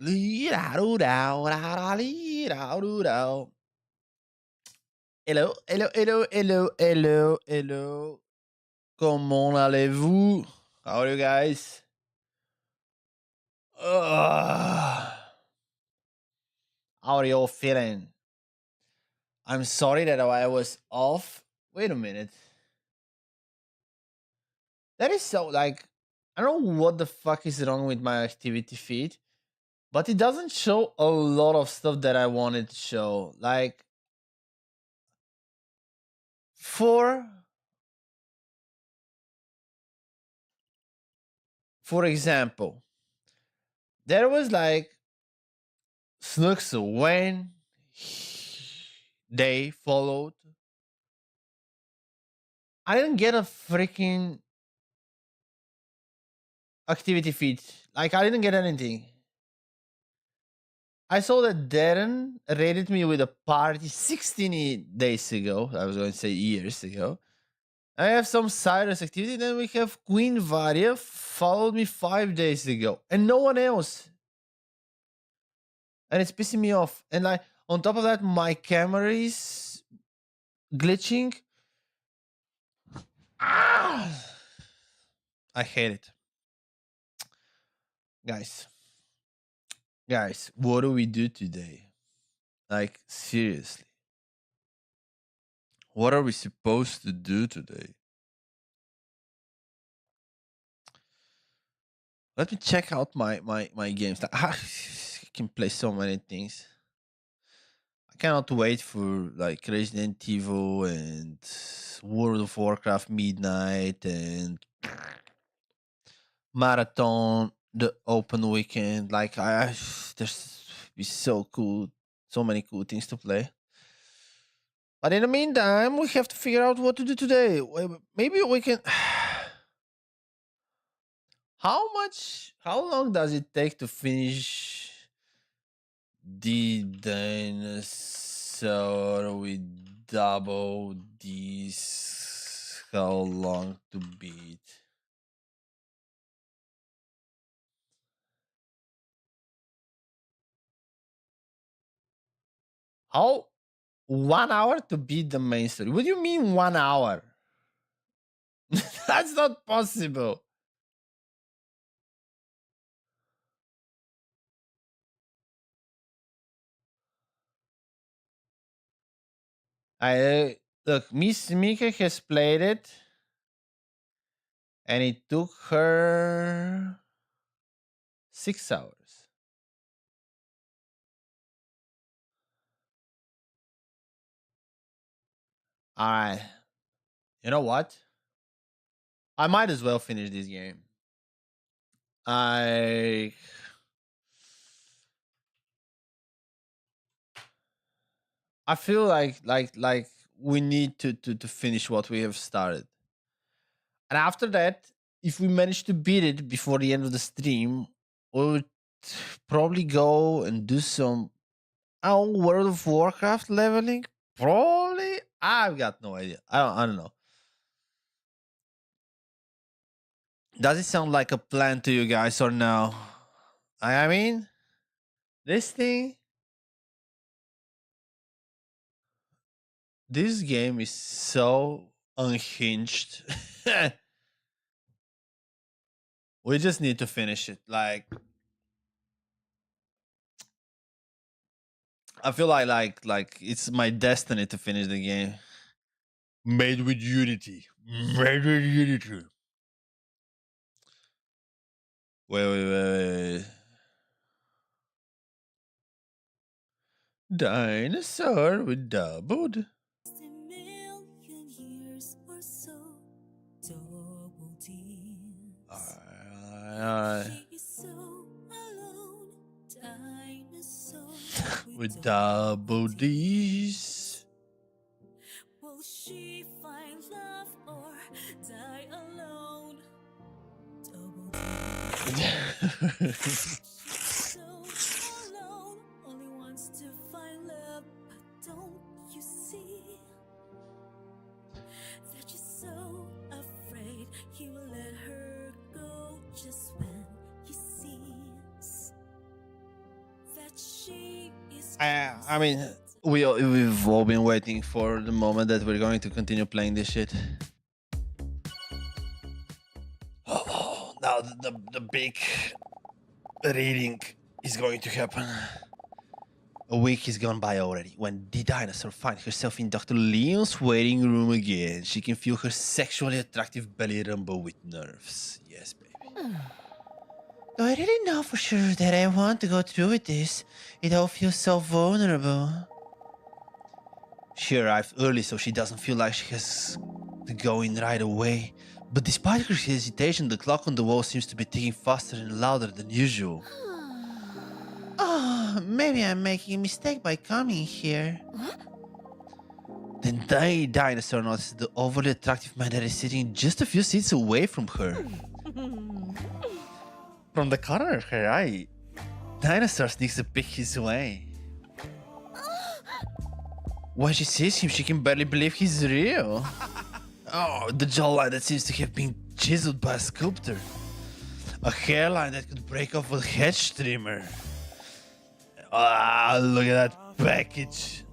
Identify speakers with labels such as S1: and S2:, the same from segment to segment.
S1: Hello, hello, hello, hello, hello, hello. Comment allez-vous? How are you guys? Ugh. How are you all feeling? I'm sorry that I was off. Wait a minute. That is so like I don't know what the fuck is wrong with my activity feed, but it doesn't show a lot of stuff that I wanted to show. Like for example, there was like Snooks when they followed. I didn't get a freaking activity feed. Like I didn't get anything. I saw that Darren rated me with a party 16 days ago. I was going to say years ago. I have some Cyrus activity. Then we have Queen Varia followed me 5 days ago, and no one else. And it's pissing me off. And like on top of that, my camera is glitching. Ah! I hate it. Guys, what do we do today? Like, seriously. What are we supposed to do today? Let me check out my games. I can play so many things. I cannot wait for like Resident Evil and World of Warcraft Midnight and Marathon, the open weekend. Like there's be so cool, so many cool things to play. But in the meantime, we have to figure out what to do today. Maybe we can. How long does it take to finish the dinosaur with double these? How long to beat? How 1 hour to beat the main story? What do you mean 1 hour? That's not possible. I look, Miss Mika has played it, and it took her 6 hours. All right. You know what? I might as well finish this game. I feel like we need to finish what we have started. And after that, if we manage to beat it before the end of the stream, we would probably go and do some World of Warcraft leveling. Probably. I've got no idea. I don't know. Does it sound like a plan to you guys or no? I mean, this thing, this game is so unhinged. We just need to finish it. Like, I feel like it's my destiny to finish the game. Made with Unity. Made with Unity. Wait. Dinosaur with doubled. Alright. With double D's. Will she find love or die alone? Double so alone, only wants to find love, but don't you see that you're so afraid he will let her go just when he sees I mean, we've all been waiting for the moment that we're going to continue playing this shit. Oh, now the big reading is going to happen. A week has gone by already when the dinosaur finds herself in Dr. Leon's waiting room again. She can feel her sexually attractive belly rumble with nerves. Yes, baby. Do I really know for sure that I want to go through with this? It all feels so vulnerable. She arrived early so she doesn't feel like she has to go in right away. But despite her hesitation, the clock on the wall seems to be ticking faster and louder than usual. Oh, maybe I'm making a mistake by coming here. Then the dinosaur notices the overly attractive man that is sitting just a few seats away from her. From the corner of her eye, dinosaur sneaks a peek his way. When she sees him, she can barely believe he's real. Oh, the jawline that seems to have been chiseled by a sculptor. A hairline that could break off a hedge trimmer. Ah, look at that package.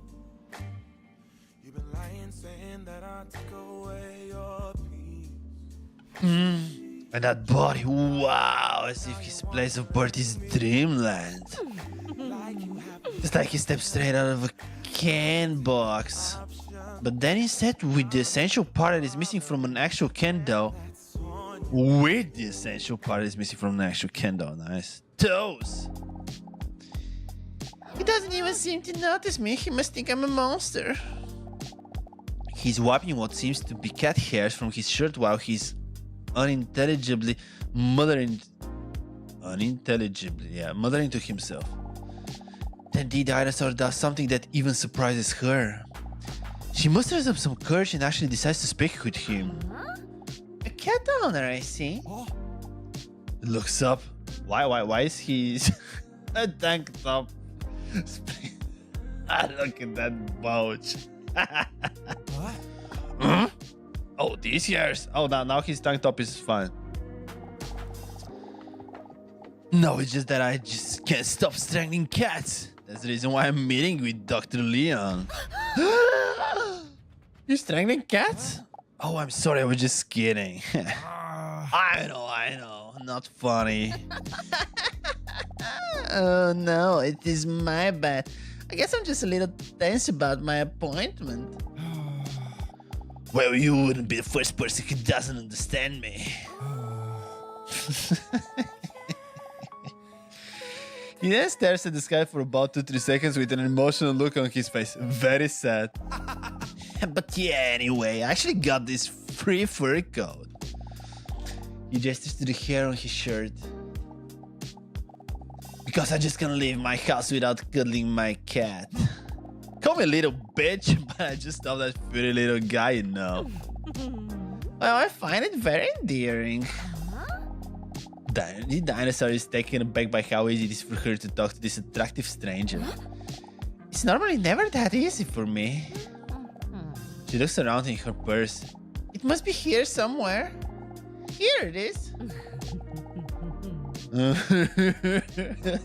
S1: And that body, wow, as if his place of birth is dreamland. It's like he stepped straight out of a can box. But then instead, with the essential part that is missing from an actual can dough. With the essential part that is missing from an actual can dough, nice. Toes! He doesn't even seem to notice me. He must think I'm a monster. He's wiping what seems to be cat hairs from his shirt while he's unintelligibly muttering to himself. Then the dinosaur does something that even surprises her. She musters up some courage and actually decides to speak with him. A cat owner, I see. Looks up. Why is he a tank top? Look at that pouch. Huh? Oh, these years. Oh, now his tank top is fine. No, it's just that I just can't stop strangling cats. That's the reason why I'm meeting with Dr. Leon. You're strangling cats? Oh, I'm sorry, I was just kidding. I know. Not funny. Oh no, it is my bad. I guess I'm just a little tense about my appointment. Well, you wouldn't be the first person who doesn't understand me. He then stares at the sky for about 2-3 seconds with an emotional look on his face. Very sad. But yeah, anyway, I actually got this free fur coat. He gestures to the hair on his shirt. Because I just can't leave my house without cuddling my cat. Call me a little bitch, but I just love that pretty little guy, you know. Well, I find it very endearing. The dinosaur is taken aback by how easy it is for her to talk to this attractive stranger. It's normally never that easy for me. She looks around in her purse. It must be here somewhere. Here it is.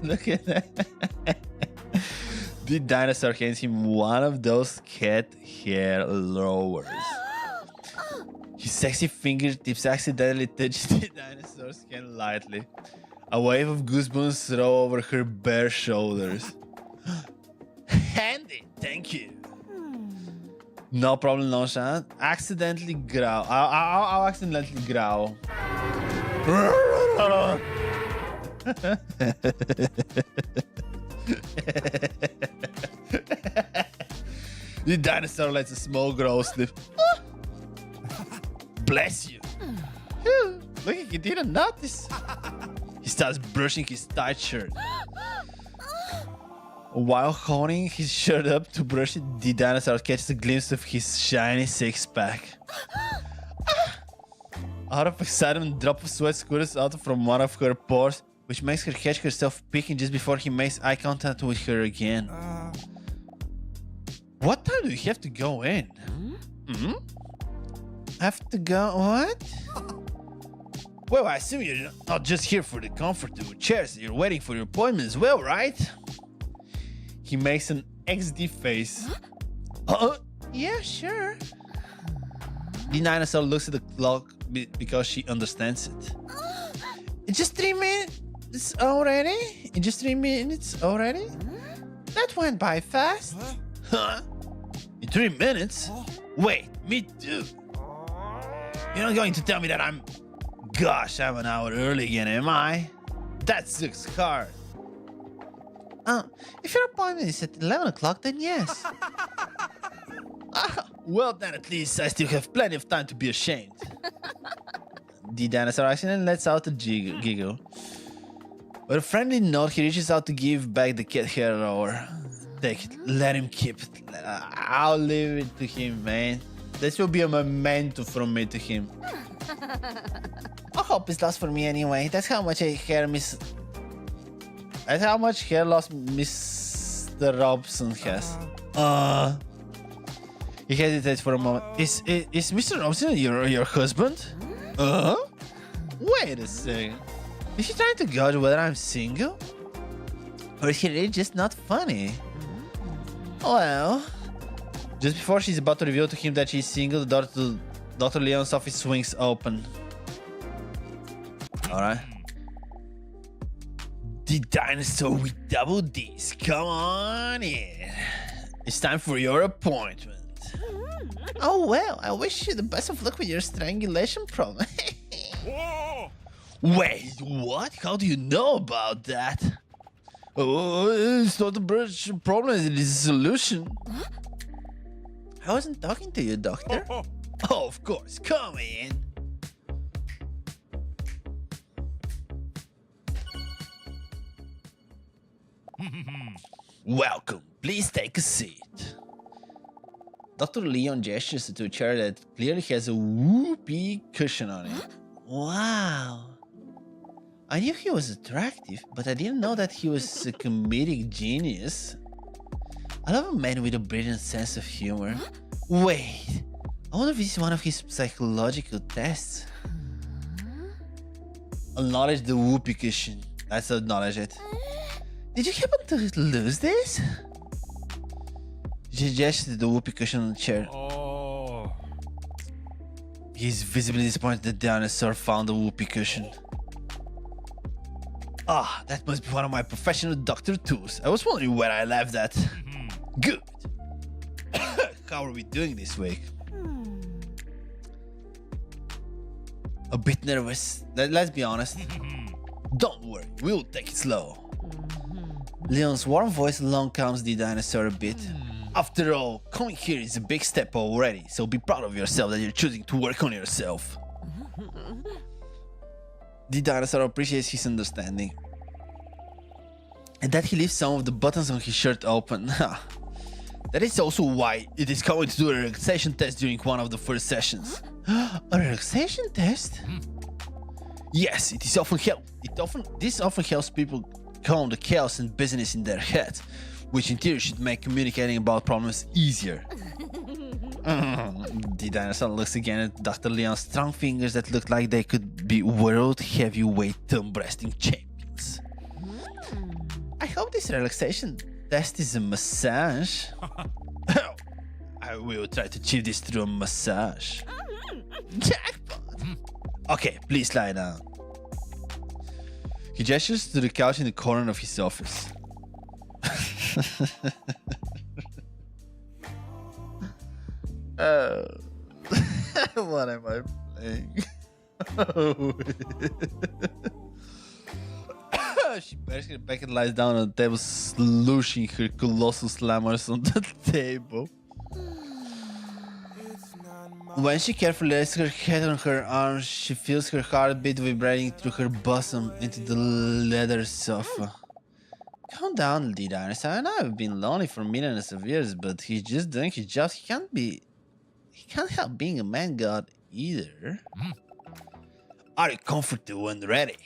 S1: Look at that. The dinosaur hands him one of those cat hair lowers. His sexy fingertips accidentally touch the dinosaur's hand lightly. A wave of goosebumps roll over her bare shoulders. Handy, thank you. No problem, nonchalant. Accidentally growl. I'll accidentally growl. The dinosaur lets a small growl slip. Bless you. Look, he didn't notice. He starts brushing his tight shirt. While holding his shirt up to brush it, the dinosaur catches a glimpse of his shiny six-pack. Out of excitement, a drop of sweat squirts out from one of her pores, which makes her catch herself peeking just before he makes eye contact with her again. What time do you have to go in? Have to go what? Well, I assume you're not just here for the comfortable chairs. You're waiting for your appointment as well, right? He makes an XD face. Yeah, sure. The dinosaur looks at the clock because she understands it. In just 3 minutes already? In just 3 minutes already? That went by fast. Huh? In 3 minutes? Wait, me too. You're not going to tell me that I'm an hour early again, am I? That sucks hard. If your appointment is at 11 o'clock, then yes. Well, then at least I still have plenty of time to be ashamed. The dinosaur accident lets out a giggle. With a friendly note, he reaches out to give back the cat hair roller. Take it, let him keep it. I'll leave it to him, man. This will be a memento from me to him. I hope it's lost for me anyway. That's how much hair loss Mr. Robson has. He hesitates for a moment. Is Mr. Robson your husband? Wait a second. Is he trying to gauge whether I'm single? Or is he really just not funny? Well, just before she's about to reveal to him that she's single, the door to Dr. Leon's office swings open. Alright. The dinosaur with double D's, come on in. It's time for your appointment. Oh well, I wish you the best of luck with your strangulation problem. Wait, what? How do you know about that? Oh, it's not a bridge problem, it is a solution. I wasn't talking to you, doctor. Oh, of course, come in. Welcome, please take a seat. Dr. Leon gestures to a chair that clearly has a whoopee cushion on it. Wow. I knew he was attractive, but I didn't know that he was a comedic genius. I love a man with a brilliant sense of humor. Wait, I wonder if this is one of his psychological tests. Acknowledge the whoopee cushion. Let's acknowledge it. Did you happen to lose this? She gestures the whoopee cushion on the chair.
S2: Oh.
S1: He's visibly disappointed that the dinosaur found the whoopee cushion. Ah, that must be one of my professional doctor tools. I was wondering where I left that. Good. How are we doing this week? A bit nervous. Let's be honest. Don't worry, we'll take it slow. Leon's warm voice long calms the dinosaur a bit. After all, coming here is a big step already, so be proud of yourself that you're choosing to work on yourself. The dinosaur appreciates his understanding. And that he leaves some of the buttons on his shirt open. That is also why it is coming to do a relaxation test during one of the first sessions. A relaxation test? Yes, this often helps people calm the chaos and business in their heads, which in theory should make communicating about problems easier. The dinosaur looks again at Dr. Leon's strong fingers that look like they could be world heavyweight thumb wrestling champions. I hope this relaxation test is a massage. I will try to achieve this through a massage. Jackpot! Okay, please lie down. He gestures to the couch in the corner of his office. What am I playing? She basically back and lies down on the table, slushing her colossal slammers on the table. When she carefully lays her head on her arms, she feels her heartbeat vibrating through her bosom into the leather sofa. Calm down, little dinosaur. I know I've been lonely for millions of years, but he's just doing his job. He can't help being a man god either. Are you comfortable and ready?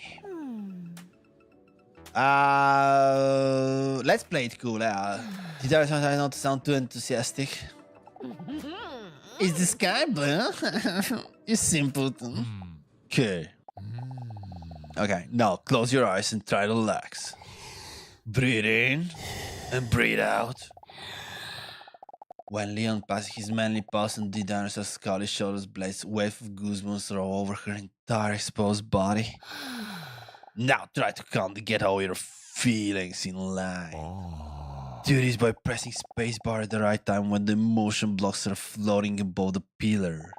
S1: Let's play it cool. The dinosaur tries not to sound too enthusiastic. Is the sky blue? You simpleton. Okay. Okay, now close your eyes and try to relax. Breathe in and breathe out. When Leon passes his manly paws on the dinosaur's scaly shoulders, blades, wave of goosebumps roll over her entire exposed body. Now try to calm to get all your feelings in line. Do this by pressing spacebar at the right time when the motion blocks are floating above the pillar.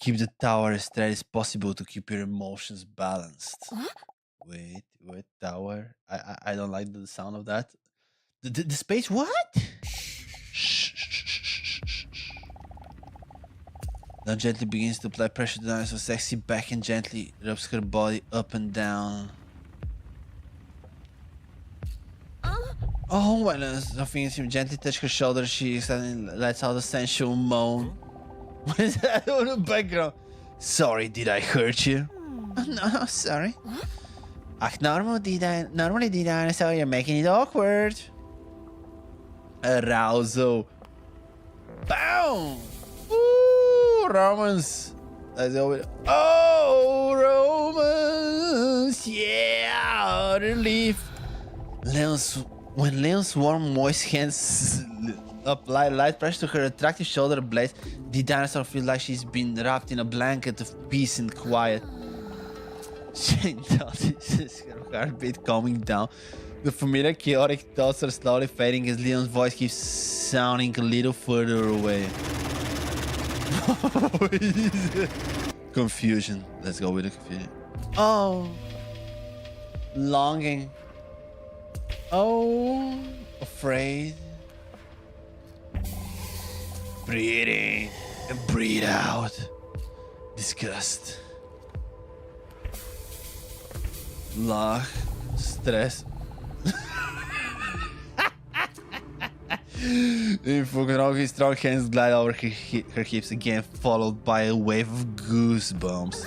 S1: Keep the tower as straight as possible to keep your emotions balanced. Wait, tower. I don't like the sound of that. The space what? Now gently begins to apply pressure to the dinosaur's sexy back and gently rubs her body up and down. Oh, when something gently touches her shoulder, she suddenly lets out a sensual moan. What is that on the background? Sorry, did I hurt you? Oh, no, sorry. Normally, dinosaur, you're making it awkward. Arousal. Boom! Ooh, Romans. Let's go with. Oh, Romans! Yeah! Relief. When Leon's warm, moist hands apply light pressure to her attractive shoulder blades, the dinosaur feels like she's been wrapped in a blanket of peace and quiet. She notices her heartbeat calming down. The familiar chaotic thoughts are slowly fading as Leon's voice keeps sounding a little further away. Confusion. Let's go with the confusion. Oh. Longing. Oh. Afraid. Breathe in and breathe out. Disgust. Lach. Stress. In fucking his strong hands glide over her hips again, followed by a wave of goosebumps.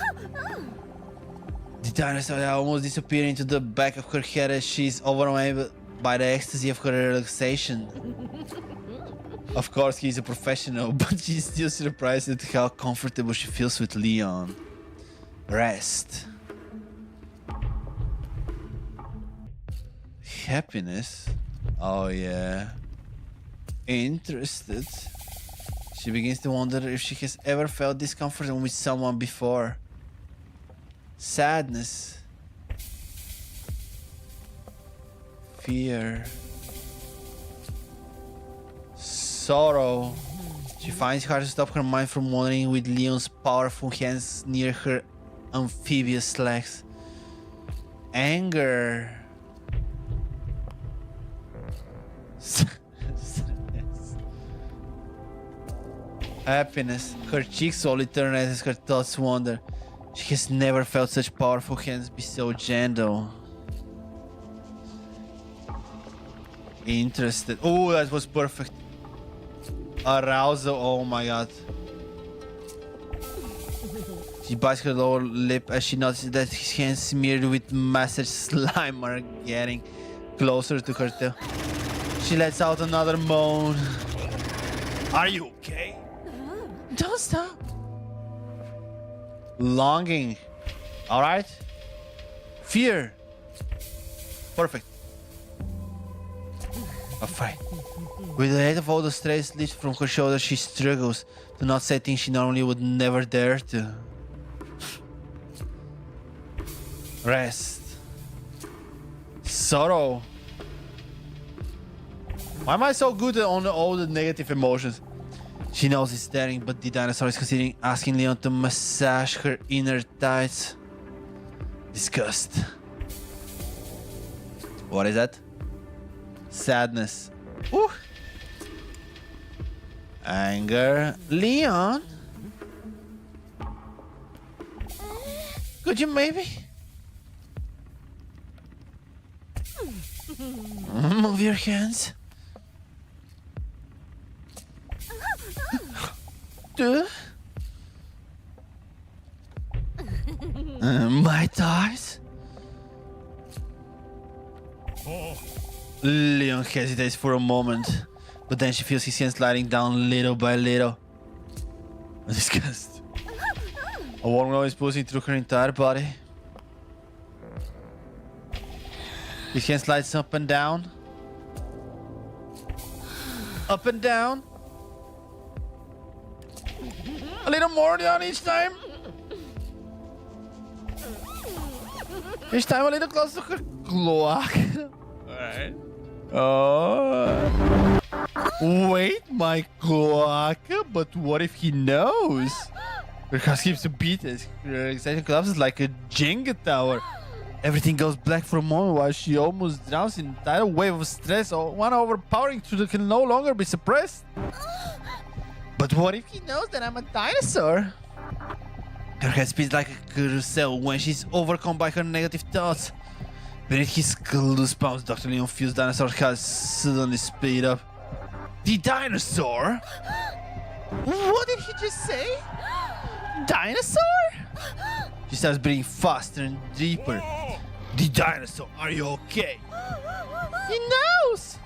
S1: The dinosaur almost disappeared into the back of her head as she's overwhelmed by the ecstasy of her relaxation. Of course, he's a professional, but she's still surprised at how comfortable she feels with Leon. Rest. Happiness. Oh yeah. Interested. She begins to wonder if she has ever felt discomfort with someone before. Sadness. Fear. Sorrow. She finds it hard to stop her mind from wandering with Leon's powerful hands near her amphibious legs. Anger. Happiness. Her cheeks slowly turn as her thoughts wander. She has never felt such powerful hands be so gentle. Interested. Oh, that was perfect. Arousal. Oh my god. She bites her lower lip as she notices that his hands smeared with massive slime are getting closer to her tail. She lets out another moan. Are you okay? Don't stop. Longing. Alright. Fear. Perfect. Afraid. With the weight of all the stress lifted from her shoulders, she struggles to not say things she normally would never dare to. Rest. Sorrow. Why am I so good on all the negative emotions? She knows it's daring, but the dinosaur is considering asking Leon to massage her inner thighs. Disgust. What is that? Sadness. Ooh. Anger. Leon? Could you maybe? Move your hands. My thighs? Leon hesitates for a moment, but then she feels his hands sliding down little by little. Disgust. A warm glow is pulsing through her entire body. His hand slides up and down. Up and down. A little more down each time. Each time a little closer to her cloaca. Alright. Oh. Wait, my cloaca? But what if he knows? Because keeps a beat as her excitement collapses like a Jenga tower. Everything goes black for a moment while she almost drowns in a tidal wave of stress. One overpowering truth that can no longer be suppressed. But what if he knows that I'm a dinosaur? Her head spins like a carousel when she's overcome by her negative thoughts. Beneath his goosebumps, Dr. Leon feels dinosaur has suddenly sped up. The dinosaur? What did he just say? Dinosaur? She starts breathing faster and deeper. The dinosaur, are you okay? He knows!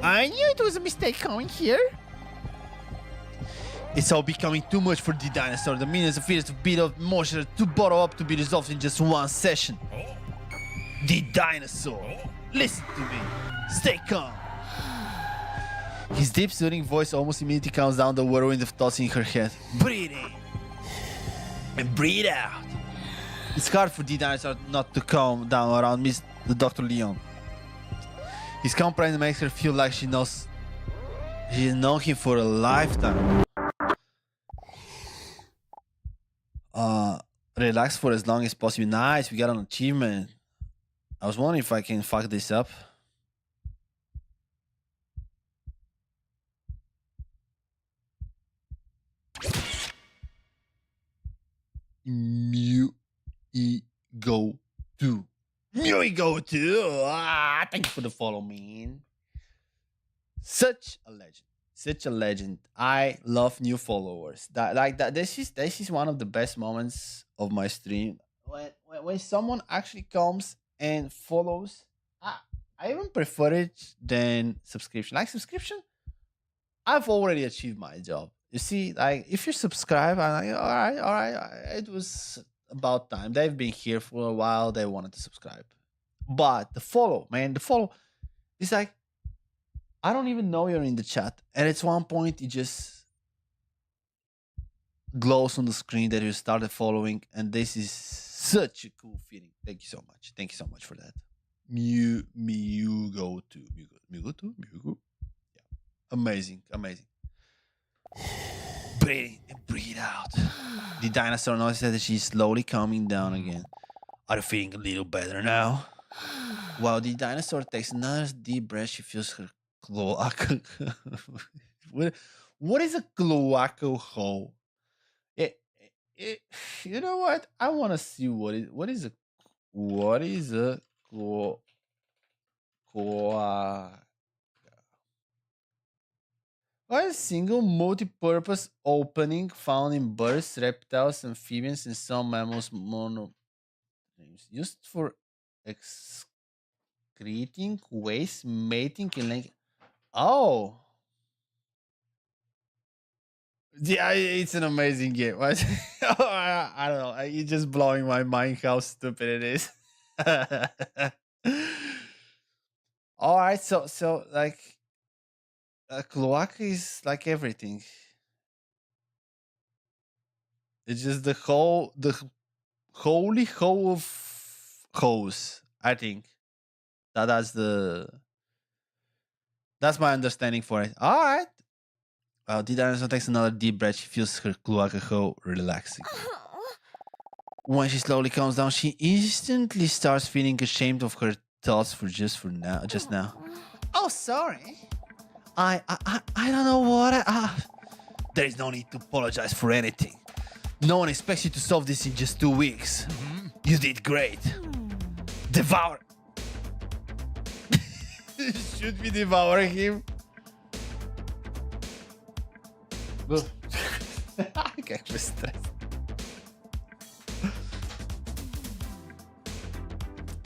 S1: I knew it was a mistake coming here. It's all becoming too much for the dinosaur. The millions of fears of beat up emotion are too bottled up to be resolved in just one session. The dinosaur, listen to me. Stay calm. His deep, soothing voice almost immediately calms down the whirlwind of thoughts in her head. Breathe in and breathe out. It's hard for the dinosaur not to calm down around the Dr. Leon. His calm presence makes her feel like she's known him for a lifetime. Relax for as long as possible. Nice, we got an achievement. I was wondering if I can fuck this up. Go to. Thank you for the follow, man. Such a legend. Such a legend. I love new followers. This is one of the best moments of my stream. When someone actually comes and follows, I even prefer it than subscription. Like subscription, I've already achieved my job. You see, like if you subscribe, I'm like, all right, it was about time. They've been here for a while. They wanted to subscribe. But the follow, man, the follow is like, I don't even know you're in the chat. And at one point, it just glows on the screen that you started following. And this is such a cool feeling. Thank you so much. Thank you so much for that. Mugo. Yeah. Amazing. Breathe in and breathe out. The dinosaur notices that she's slowly calming down again. Are you feeling a little better now? While the dinosaur takes another deep breath, she feels her cloaca. What is a cloaca hole? You know what? I want to see what is a cloaca? A single multi-purpose opening found in birds, reptiles, amphibians, and some mammals used for excreting waste, mating, and oh. Yeah, it's an amazing game. I don't know. It's just blowing my mind how stupid it is. All right, so like a cloaca is like everything. It's just the holy hole of holes. I think that's my understanding for it. All right. The dinosaur takes another deep breath. She feels her cloaca hole relaxing. When she slowly calms down, she instantly starts feeling ashamed of her thoughts just now. Oh, sorry. I don't know what there is no need to apologize for anything. No one expects you to solve this in just 2 weeks. You did great. Devour. Should we devour him? Как же стресс.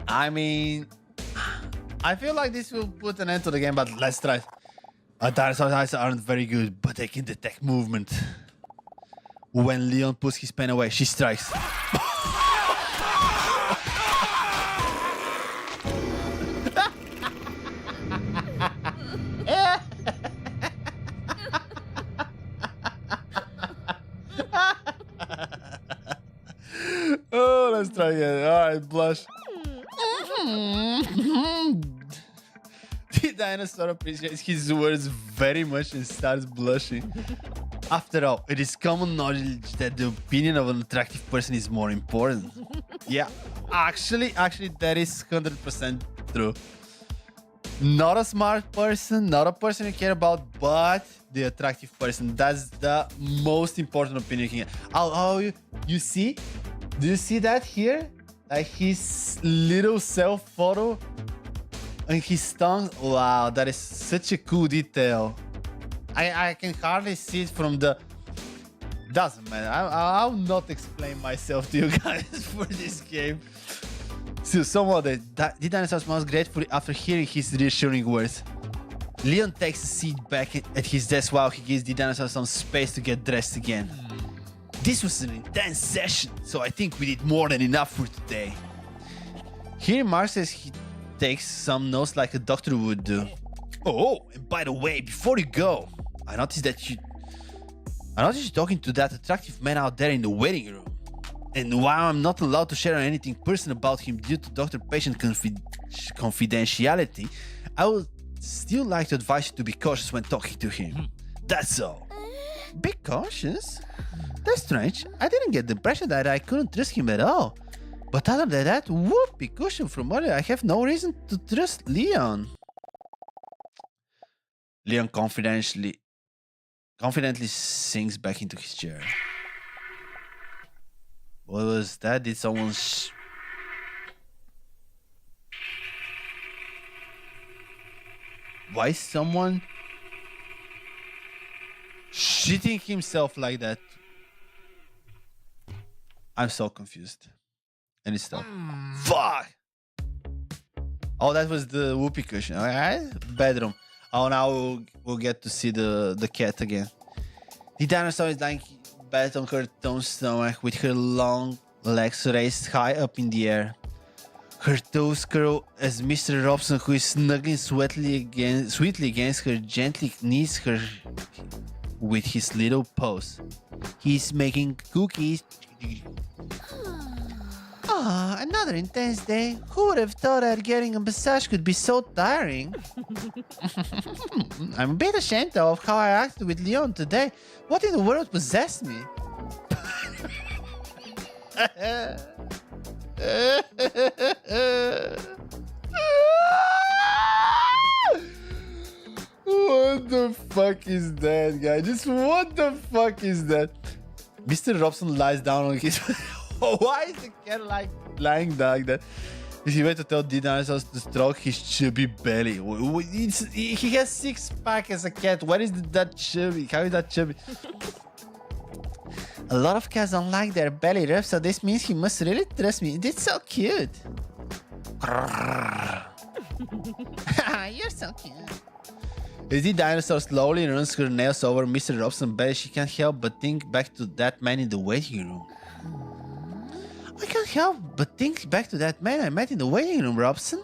S1: I mean, I feel like this will put an end to the game, but let's try. Dinosaur eyes aren't very good, but they can detect movement. When Leon puts his pen away, she strikes. try again. All right, blush. The dinosaur appreciates his words very much and starts blushing. After all, it is common knowledge that the opinion of an attractive person is more important. Yeah, actually, that is 100% true. Not a smart person, not a person you care about, but the attractive person. That's the most important opinion you can get. Oh, you see? Do you see that here? Like his little self photo and his tongue. Wow, that is such a cool detail. I can hardly see it from the... Doesn't matter. I'll not explain myself to you guys for this game. So somehow the dinosaur smiles gratefully after hearing his reassuring words. Leon takes a seat back at his desk while he gives the dinosaur some space to get dressed again. This was an intense session, so I think we did more than enough for today. He remarks as he takes some notes like a doctor would do. Oh, and by the way, before you go, I noticed you're talking to that attractive man out there in the waiting room. And while I'm not allowed to share anything personal about him due to doctor-patient confidentiality, I would still like to advise you to be cautious when talking to him. That's all. Be cautious? That's strange. I didn't get the impression that I couldn't trust him at all. But other than that, whoopee cushion from earlier, I have no reason to trust Leon. Leon confidently sinks back into his chair. What was that? Did someone Why is someone shitting himself like that? I'm so confused. And it's stopped. Fuck! Oh, that was the whoopee cushion. Alright, bedroom. Oh, now we'll get to see the cat again. The dinosaur is lying bed on her toned stomach with her long legs raised high up in the air. Her toes curl as Mr. Robson, who is snuggling sweetly against her, gently knees her with his little paws. He's making cookies. Ah, another intense day. Who would have thought that getting a massage could be so tiring? I'm a bit ashamed though of how I acted with Leon today. What in the world possessed me? What the fuck is that, guy? Just what the fuck is that? Mr. Robson lies down on his... Why is the cat lying down like that? Is he wait to tell the dinosaurs to stroke his chubby belly? He has 6-pack as a cat. What is that chubby? How is that chubby? A lot of cats don't like their belly rubs, so this means he must really trust me. It's so cute. You're so cute. As the dinosaur slowly runs her nails over Mr. Robson's belly, she can't help but think back to that man in the waiting room. I can't help but think back to that man I met in the waiting room, Robson.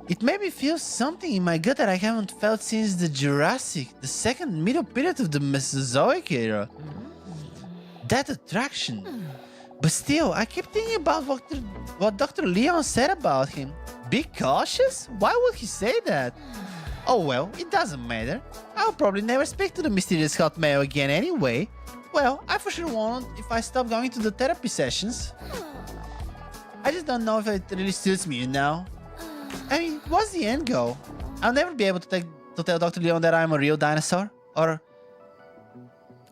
S1: It made me feel something in my gut that I haven't felt since the Jurassic, the second middle period of the Mesozoic era. That attraction. But still, I keep thinking about what Dr. Leon said about him. Be cautious? Why would he say that? Oh well, it doesn't matter. I'll probably never speak to the mysterious hot male again anyway. Well, I for sure won't if I stop going to the therapy sessions. I just don't know if it really suits me, you know? I mean, what's the end goal? I'll never be able to tell Dr. Leon that I'm a real dinosaur. Or,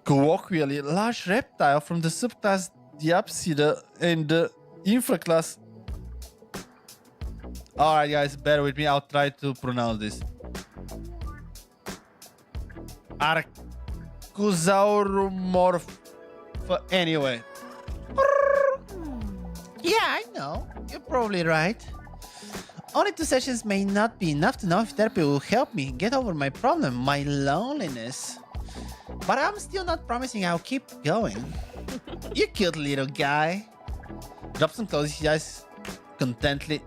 S1: colloquially, a large reptile from the subclass Diapsida and the infraclass... Alright guys, bear with me, I'll try to pronounce this. Archosauromorph. Anyway. Yeah, I know. You're probably right. Only 2 sessions may not be enough to know if therapy will help me get over my problem, my loneliness. But I'm still not promising I'll keep going. You cute little guy. Robson closes his eyes contently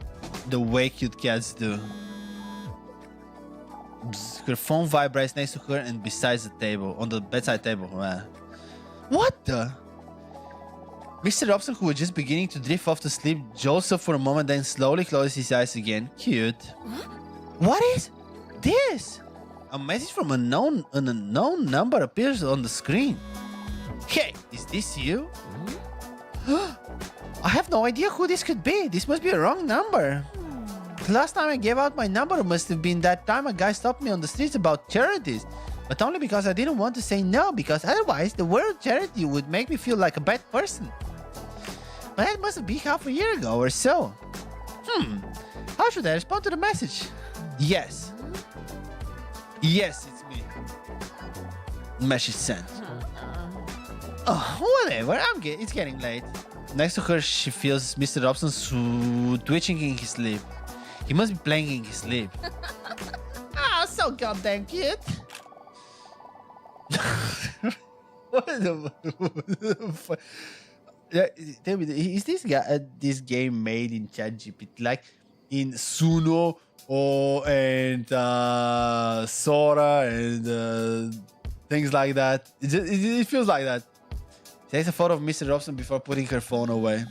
S1: the way cute cats do. Her phone vibrates next to her and besides the table, on the bedside table. What the? Mr. Robson, who was just beginning to drift off to sleep, jolts up for a moment, then slowly closes his eyes again. Cute. What is this? A message from an unknown number appears on the screen. Hey, is this you? I have no idea who this could be. This must be a wrong number. The last time I gave out my number must have been that time a guy stopped me on the streets about charities. But only because I didn't want to say no, because otherwise the word charity would make me feel like a bad person. But that must be half a year ago or so. How should I respond to the message? Yes. Yes, it's me. Message sent. Oh, whatever. It's getting late. Next to her, she feels Mr. Robson twitching in his sleep. He must be playing in his sleep. Oh, so goddamn cute. What the yeah, tell me, is this game made in ChatGPT, like in Suno and Sora and things like that? It feels like that. She takes a photo of Mr. Robson before putting her phone away.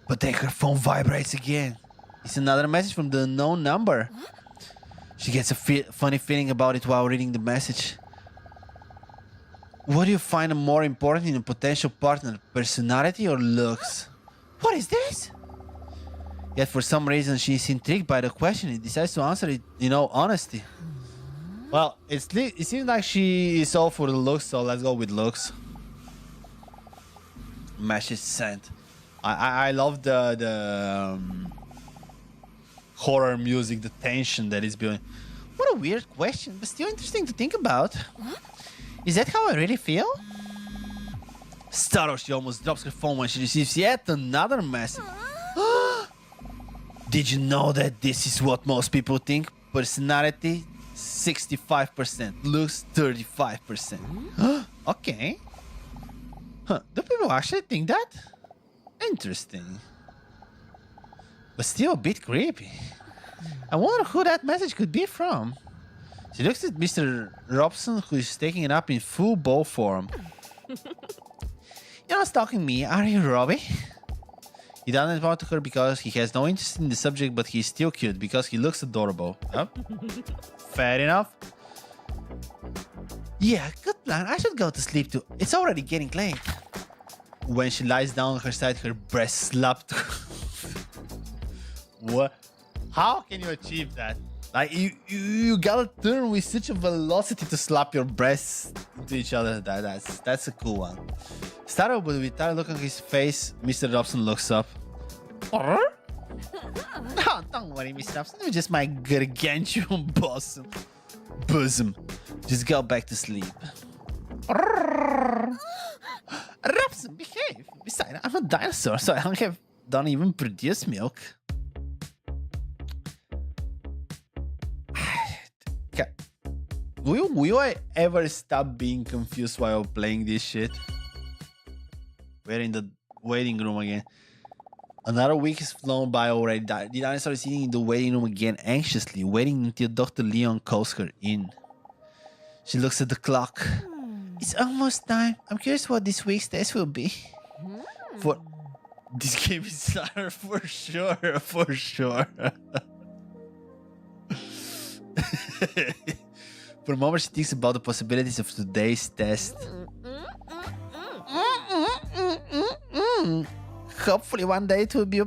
S1: But then her phone vibrates again. It's another message from the unknown number. She gets a funny feeling about it while reading the message. What do you find more important in a potential partner, personality or looks? What is this? Yet for some reason she is intrigued by the question and decides to answer it, honesty. Well, it seems like she is all for the looks, so let's go with looks. Message sent. I love the horror music, the tension that is building. What a weird question, but still interesting to think about. Is that how I really feel? Startled, she almost drops her phone when she receives yet another message. Did you know that this is what most people think? Personality, 65%. Looks, 35%. Okay. Do people actually think that? Interesting. But still a bit creepy. I wonder who that message could be from. She looks at Mr. Robson, who is taking it up in full bow form. You're not stalking me, are you, Robbie? He doesn't want to her because he has no interest in the subject, but he's still cute because he looks adorable. Huh? Fair enough. Yeah, good plan. I should go to sleep too. It's already getting late. When she lies down on her side, her breast slapped. What? How can you achieve that? Like you gotta turn with such a velocity to slap your breasts into each other. That's a cool one. Startled with a tired look on his face, Mr. Robson looks up. Oh, don't worry, Mr. Robson. You're just my gargantuan bosom. Just go back to sleep. Robson, behave. Besides, I'm a dinosaur, so I don't even produce milk. Will I ever stop being confused while playing this shit? We're in the waiting room again. Another week has flown by already. The dinosaur is sitting in the waiting room again, anxiously, waiting until Dr. Leon calls her in. She looks at the clock. It's almost time. I'm curious what this week's test will be. For this game is started for sure, for sure. For a moment, she thinks about the possibilities of today's test. Hopefully, one day it will be a.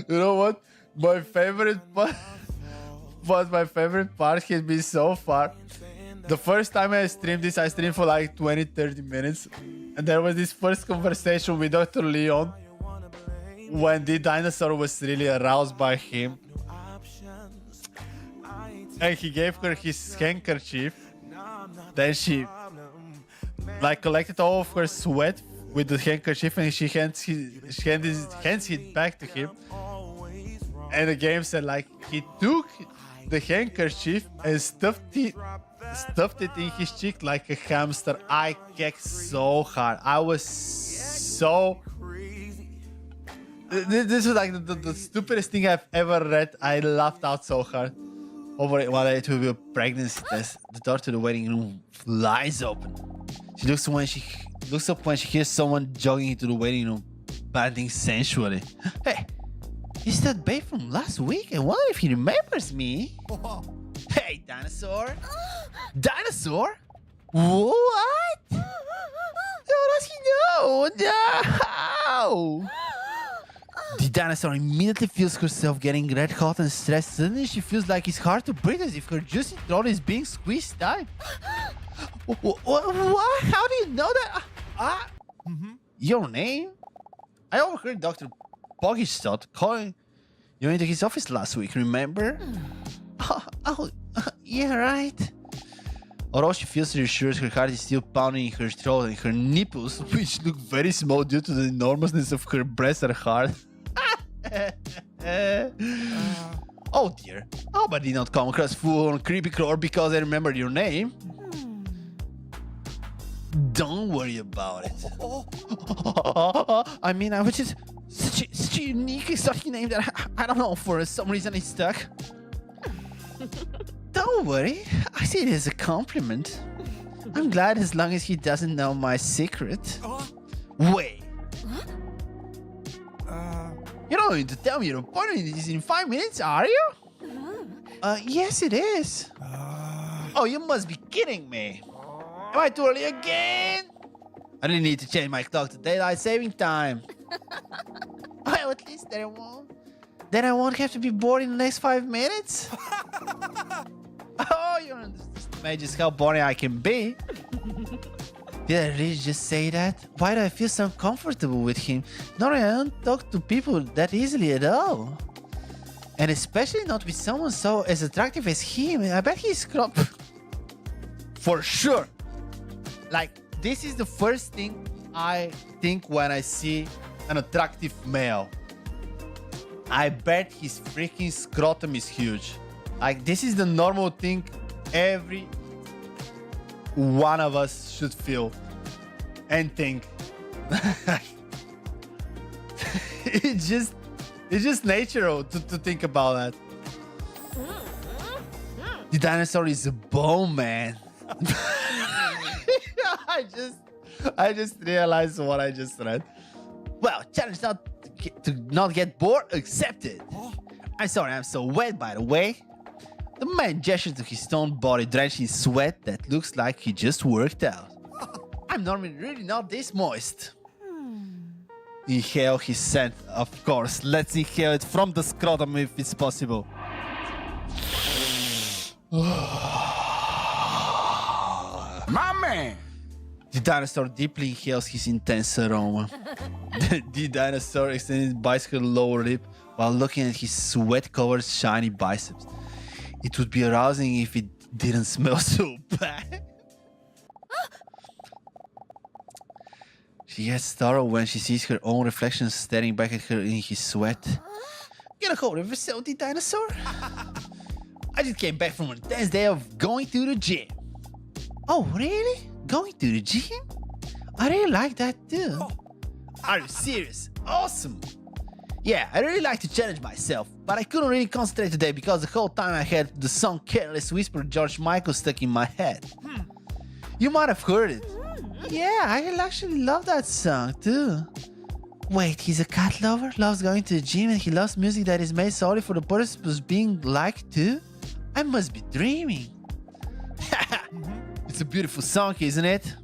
S1: You know what? My favorite part. What my favorite part has been so far. The first time I streamed this, I streamed for like 20-30 minutes. And there was this first conversation with Dr. Leon when the dinosaur was really aroused by him. And he gave her his handkerchief. Then she like collected all of her sweat with the handkerchief and she hands it back to him. And the game said like he took the handkerchief and stuffed it in his cheek like a hamster. I kicked so hard. I was so This was like the stupidest thing I've ever read. I laughed out so hard over it while it will be a pregnancy test. The door to the waiting room flies open. She looks up when she hears someone jogging into the waiting room, panting sensually. Hey, is that babe from last week? I wonder if he remembers me. Hey, dinosaur. Dinosaur? What? How does he know? No! The dinosaur immediately feels herself getting red hot and stressed. Suddenly she feels like it's hard to breathe, as if her juicy throat is being squeezed tight. What? How do you know that? Your name? I overheard Dr. Pogistad calling you into his office last week, remember? Yeah, right. Although she feels reassured, her heart is still pounding in her throat, and her nipples, which look very small due to the enormousness of her breasts, are hard. Oh dear, how about I not come across full-on creepy crawler because I remembered your name? Don't worry about it. I mean, I was just such a unique, exotic name that I don't know, for some reason it stuck. Don't worry, I see it as a compliment. I'm glad as long as he doesn't know my secret. Wait. You're not going to tell me your appointment is in 5 minutes, are you? Yes it is. Oh, you must be kidding me. Am I too early again? I really need to change my clock to daylight saving time. Well, at least then I won't have to be bored in the next 5 minutes. Oh, you don't understand just how boring I can be. Did I really just say that? Why do I feel so uncomfortable with him? Normally, I don't talk to people that easily at all. And especially not with someone so as attractive as him. I bet he's crop. For sure. Like, this is the first thing I think when I see an attractive male. I bet his freaking scrotum is huge. Like, this is the normal thing every one of us should feel and think. it's just natural to think about that. The dinosaur is a bone man. I just realized what I just read. Well, challenge to not get bored accepted. I'm sorry, I'm so wet, by the way. The man gestured to his stone body drenched in sweat that looks like he just worked out. I'm normally really not this moist. Inhale his scent, of course. Let's inhale it from the scrotum if it's possible.
S2: My man!
S1: The dinosaur deeply inhales his intense aroma. The dinosaur extended bicycle lower lip while looking at his sweat-covered shiny biceps. It would be arousing if it didn't smell so bad. She gets startled when she sees her own reflection staring back at her in his sweat. Get a hold of yourself, the dinosaur. I just came back from an intense day of going to the gym. Oh, really? Going to the gym? I really like that too. Are you serious? Awesome. Yeah, I really like to challenge myself, but I couldn't really concentrate today because the whole time I had the song Careless Whisper George Michael stuck in my head. You might have heard it. Yeah, I actually love that song too. Wait, he's a cat lover, loves going to the gym, and he loves music that is made solely for the purpose of being liked too? I must be dreaming. It's a beautiful song, isn't it?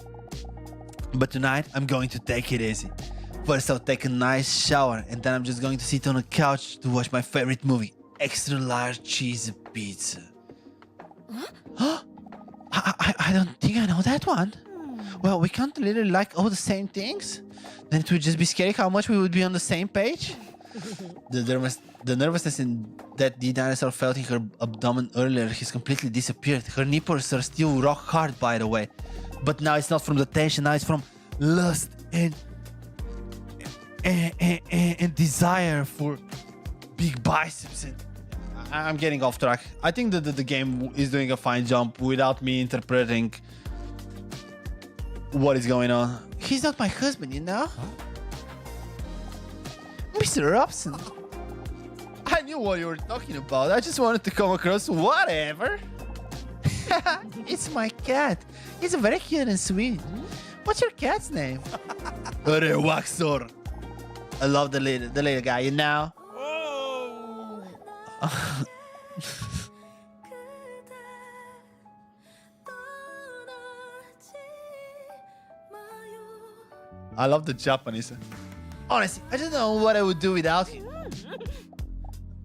S1: But tonight, I'm going to take it easy. First, I'll take a nice shower, and then I'm just going to sit on a couch to watch my favorite movie, Extra Large Cheese Pizza. Huh? I don't think I know that one. Well, we can't literally like all the same things. Then it would just be scary how much we would be on the same page. The nervousness that the dinosaur felt in her abdomen earlier has completely disappeared. Her nipples are still rock hard, by the way. But now it's not from the tension, now it's from lust and desire for big biceps. And I'm getting off track. I think that the game is doing a fine job without me interpreting what is going on. He's not my husband, you know? Mr. Robson. I knew what you were talking about. I just wanted to come across whatever. It's my cat. He's very cute and sweet. What's your cat's name? Rewaxor. I love the little guy, you know? I love the Japanese. Honestly, I don't know what I would do without him.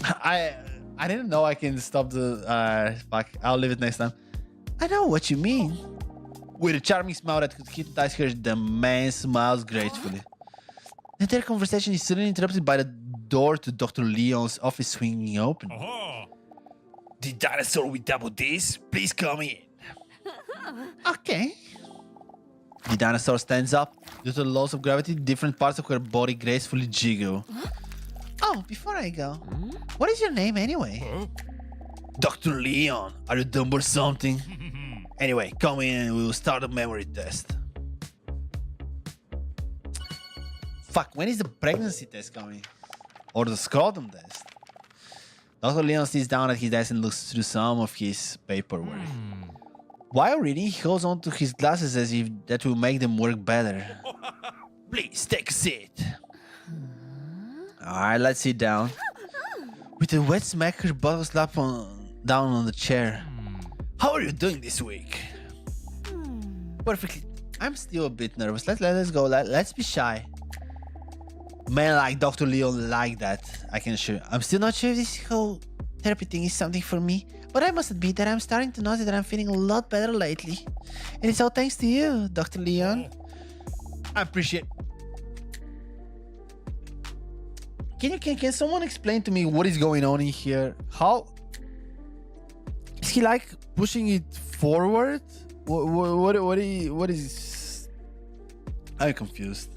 S1: I didn't know I can stop the fuck. I'll leave it next time. I know what you mean. With a charming smile that could hypnotize her, the man smiles gracefully. Their conversation is suddenly interrupted by the door to Dr. Leon's office swinging open. The dinosaur with double D's, please come in. Okay. The dinosaur stands up. Due to the laws of gravity, different parts of her body gracefully jiggle. Oh, before I go, what is your name anyway? Dr. Leon, are you dumb or something? Anyway, come in and we will start a memory test. Fuck, when is the pregnancy test coming? Or the scrotum test? Dr. Leon sits down at his desk and looks through some of his paperwork. While reading, he holds on to his glasses as if that will make them work better. Please, take a seat. Alright, let's sit down. With a wet smack, her bottle slap down on the chair. How are you doing this week? Perfectly. I'm still a bit nervous. Let's go. Let's be shy. Men like Dr. Leon like that, I can assure you. I'm still not sure if this whole therapy thing is something for me, but I must admit that I'm starting to notice that I'm feeling a lot better lately. And it's all thanks to you, Dr. Leon. I appreciate. Can someone explain to me what is going on in here? How is he like pushing it forward? What is? I'm confused.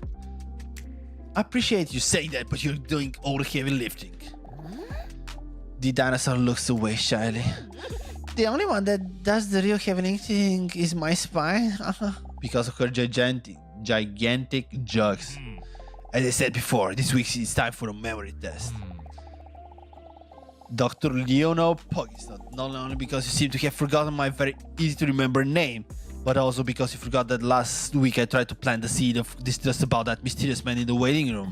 S1: I appreciate you saying that, but you're doing all the heavy lifting. The dinosaur looks away shyly. The only one that does the real heavy lifting is my spine. Because of her gigantic jugs. As I said before, this week it's time for a memory test. Dr. Leono Pogistad, not only because you seem to have forgotten my very easy to remember name, but also because you forgot that last week I tried to plant the seed of distrust about that mysterious man in the waiting room.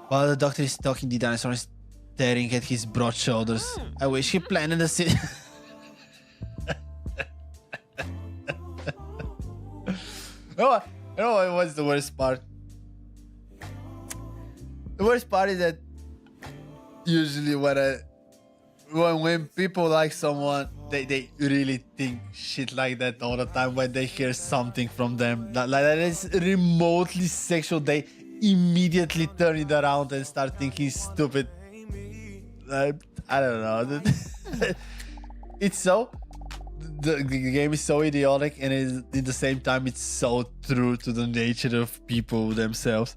S1: While the doctor is talking, the dinosaur is staring at his broad shoulders. I wish he planted the seed. You know what's the worst part? The worst part is that usually when people like someone, they really think shit like that all the time when they hear something from them like that is remotely sexual. They immediately turn it around and start thinking stupid. I don't know. It's so the game is so idiotic, and at the same time it's so true to the nature of people themselves.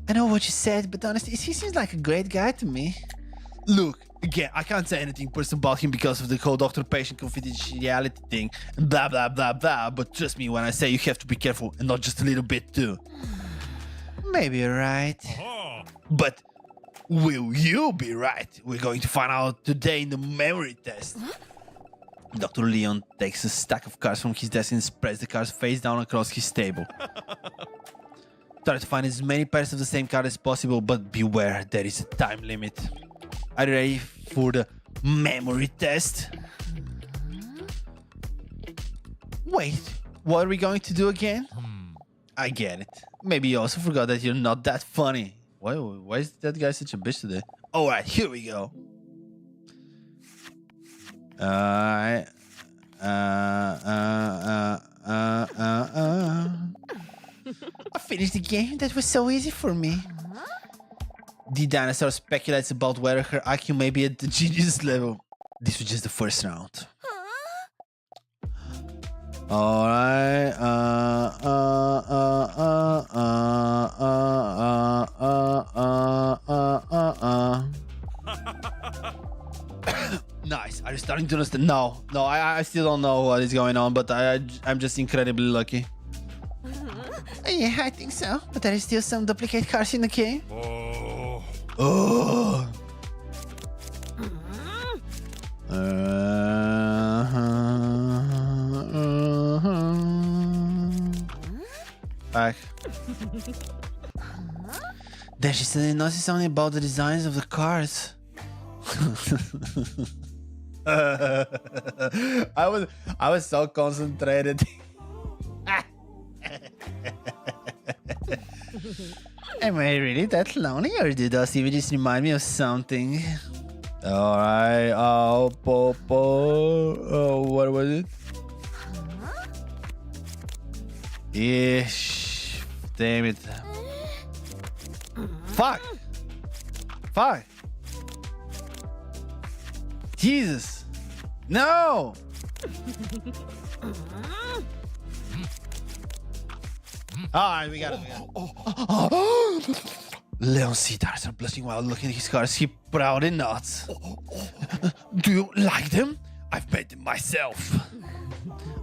S1: I know what you said, but honestly, he seems like a great guy to me. Look, again, I can't say anything personal about him because of the whole doctor-patient confidentiality thing and blah, blah, blah, blah. But trust me when I say you have to be careful, and not just a little bit too. Maybe you're right. But will you be right? We're going to find out today in the memory test. Dr. Leon takes a stack of cards from his desk and spreads the cards face down across his table. Try to find as many pairs of the same card as possible, but beware, there is a time limit. Are you ready for the memory test? Wait, what are we going to do again? I get it. Maybe you also forgot that you're not that funny. Why is that guy such a bitch today? Alright, here we go. I finished the game. That was so easy for me. The dinosaur speculates about whether her IQ may be at the genius level. This was just the first round. Alright. Nice. Are you starting to understand? No, I still don't know what is going on, but I'm just incredibly lucky. Yeah, I think so. But there is still some duplicate cards in the game. Oh. Back. Then she suddenly noticed something about the designs of the cars. I was so concentrated. Am I really that lonely, or did those images remind me of something? Alright, oh, what was it? Ish, damn it. Fuck! Fuck! Jesus! No! Alright, we got it. Leon sees Dinosaur blushing while looking at his cars. He proudly nods. Do you like them? I've made them myself.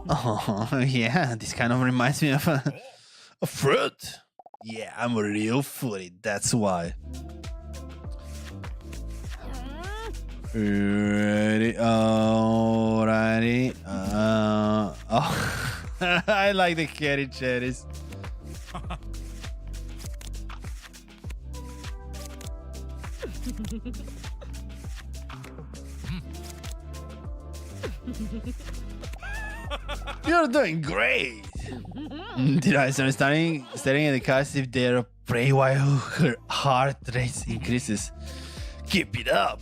S1: Oh, yeah, this kind of reminds me of a fruit. Yeah, I'm a real foodie, that's why. Ready? Alrighty. Oh, I like the carry cherries. You're doing great. Did start staring at the cars if they're a prey while her heart rate increases. Keep it up.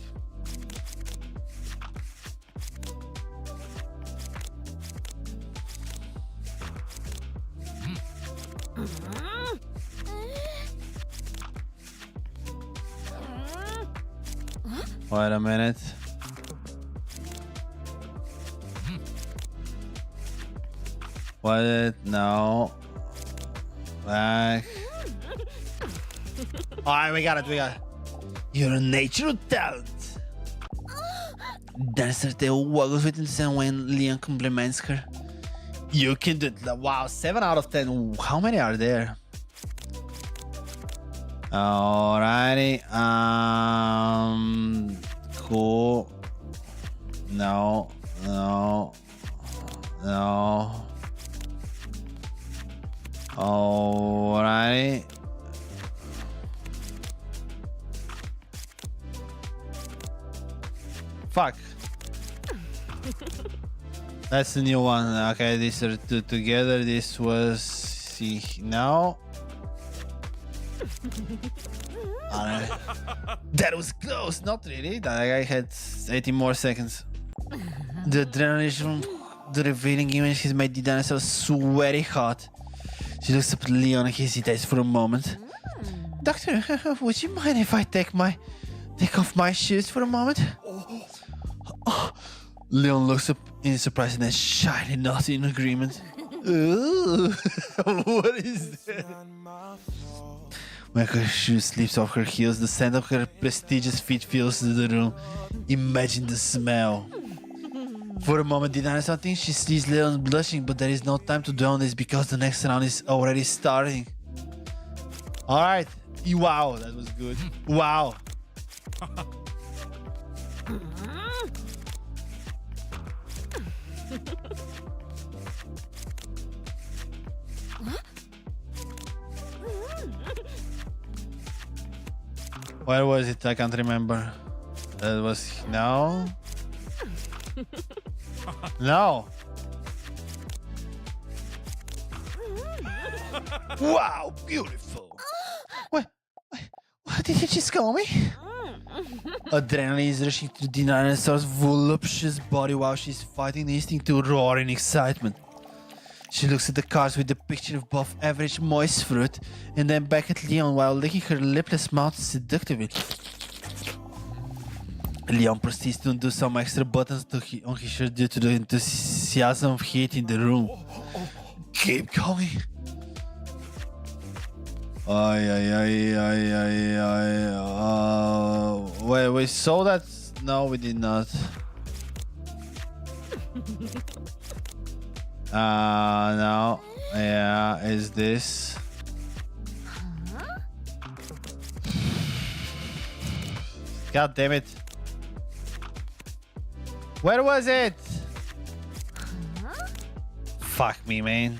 S1: Wait a minute. What? No. Back. Alright, we got it. You're a natural talent. Dancer Tail waggles with insane when Leon compliments her. You can do it. Wow, 7 out of 10. How many are there? Alrighty. Cool. No. Alrighty. Fuck. That's the new one. Okay, these are two together. This was... See, now. Alright. That was close. Not really. That guy had 80 more seconds. The adrenaline from the revealing image has made the dinosaur sweaty hot. She looks up at Leon and hesitates for a moment. Doctor, would you mind if I take off my shoes for a moment? Leon looks up in surprise and then shyly nods in agreement. Ooh, what is that? When her shoe slips off her heels, the scent of her prestigious feet fills the room. Imagine the smell. For a moment, the dinosaur thinks she sees Leon blushing, but there is no time to dwell on this because the next round is already starting. Alright. Wow, that was good. Wow. Where was it? I can't remember. That was... No? No! Wow, beautiful! What did you just call me? Adrenaline is rushing through the dinosaur's voluptuous body while she's fighting the instinct to roar in excitement. She looks at the cards with the picture of above average moist fruit and then back at Leon while licking her lipless mouth seductively. Leon proceeds to undo some extra buttons on his shirt due to the enthusiasm of heat in the room. Keep going. Wait, we saw that? No, we did not. No. Yeah, is this? God damn it. Where was it? Fuck me, man.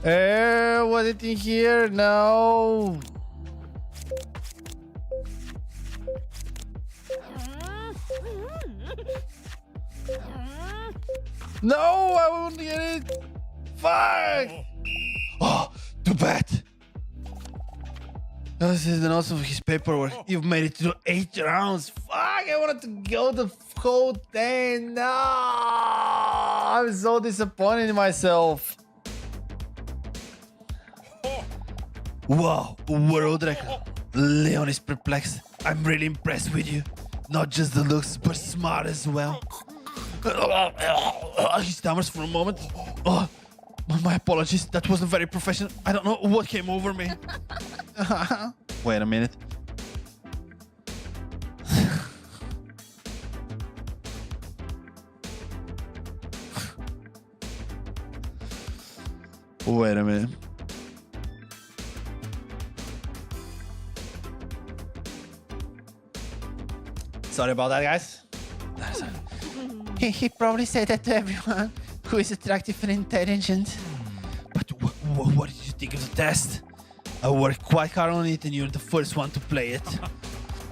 S1: Was it in here? No. No, I won't get it. Fuck. Oh, too bad. This is an awesome of his paperwork. You've made it to 8 rounds. Fuck, I wanted to go the whole thing. No, I'm so disappointed in myself. Wow, world record. Leon is perplexed. I'm really impressed with you. Not just the looks, but smart as well. He stammers for a moment. Oh, my apologies. That wasn't very professional. I don't know what came over me. Wait a minute. Wait a minute. Sorry about that, guys. He probably said that to everyone who is attractive and intelligent. But what did you think of the test? I worked quite hard on it and you're the first one to play it.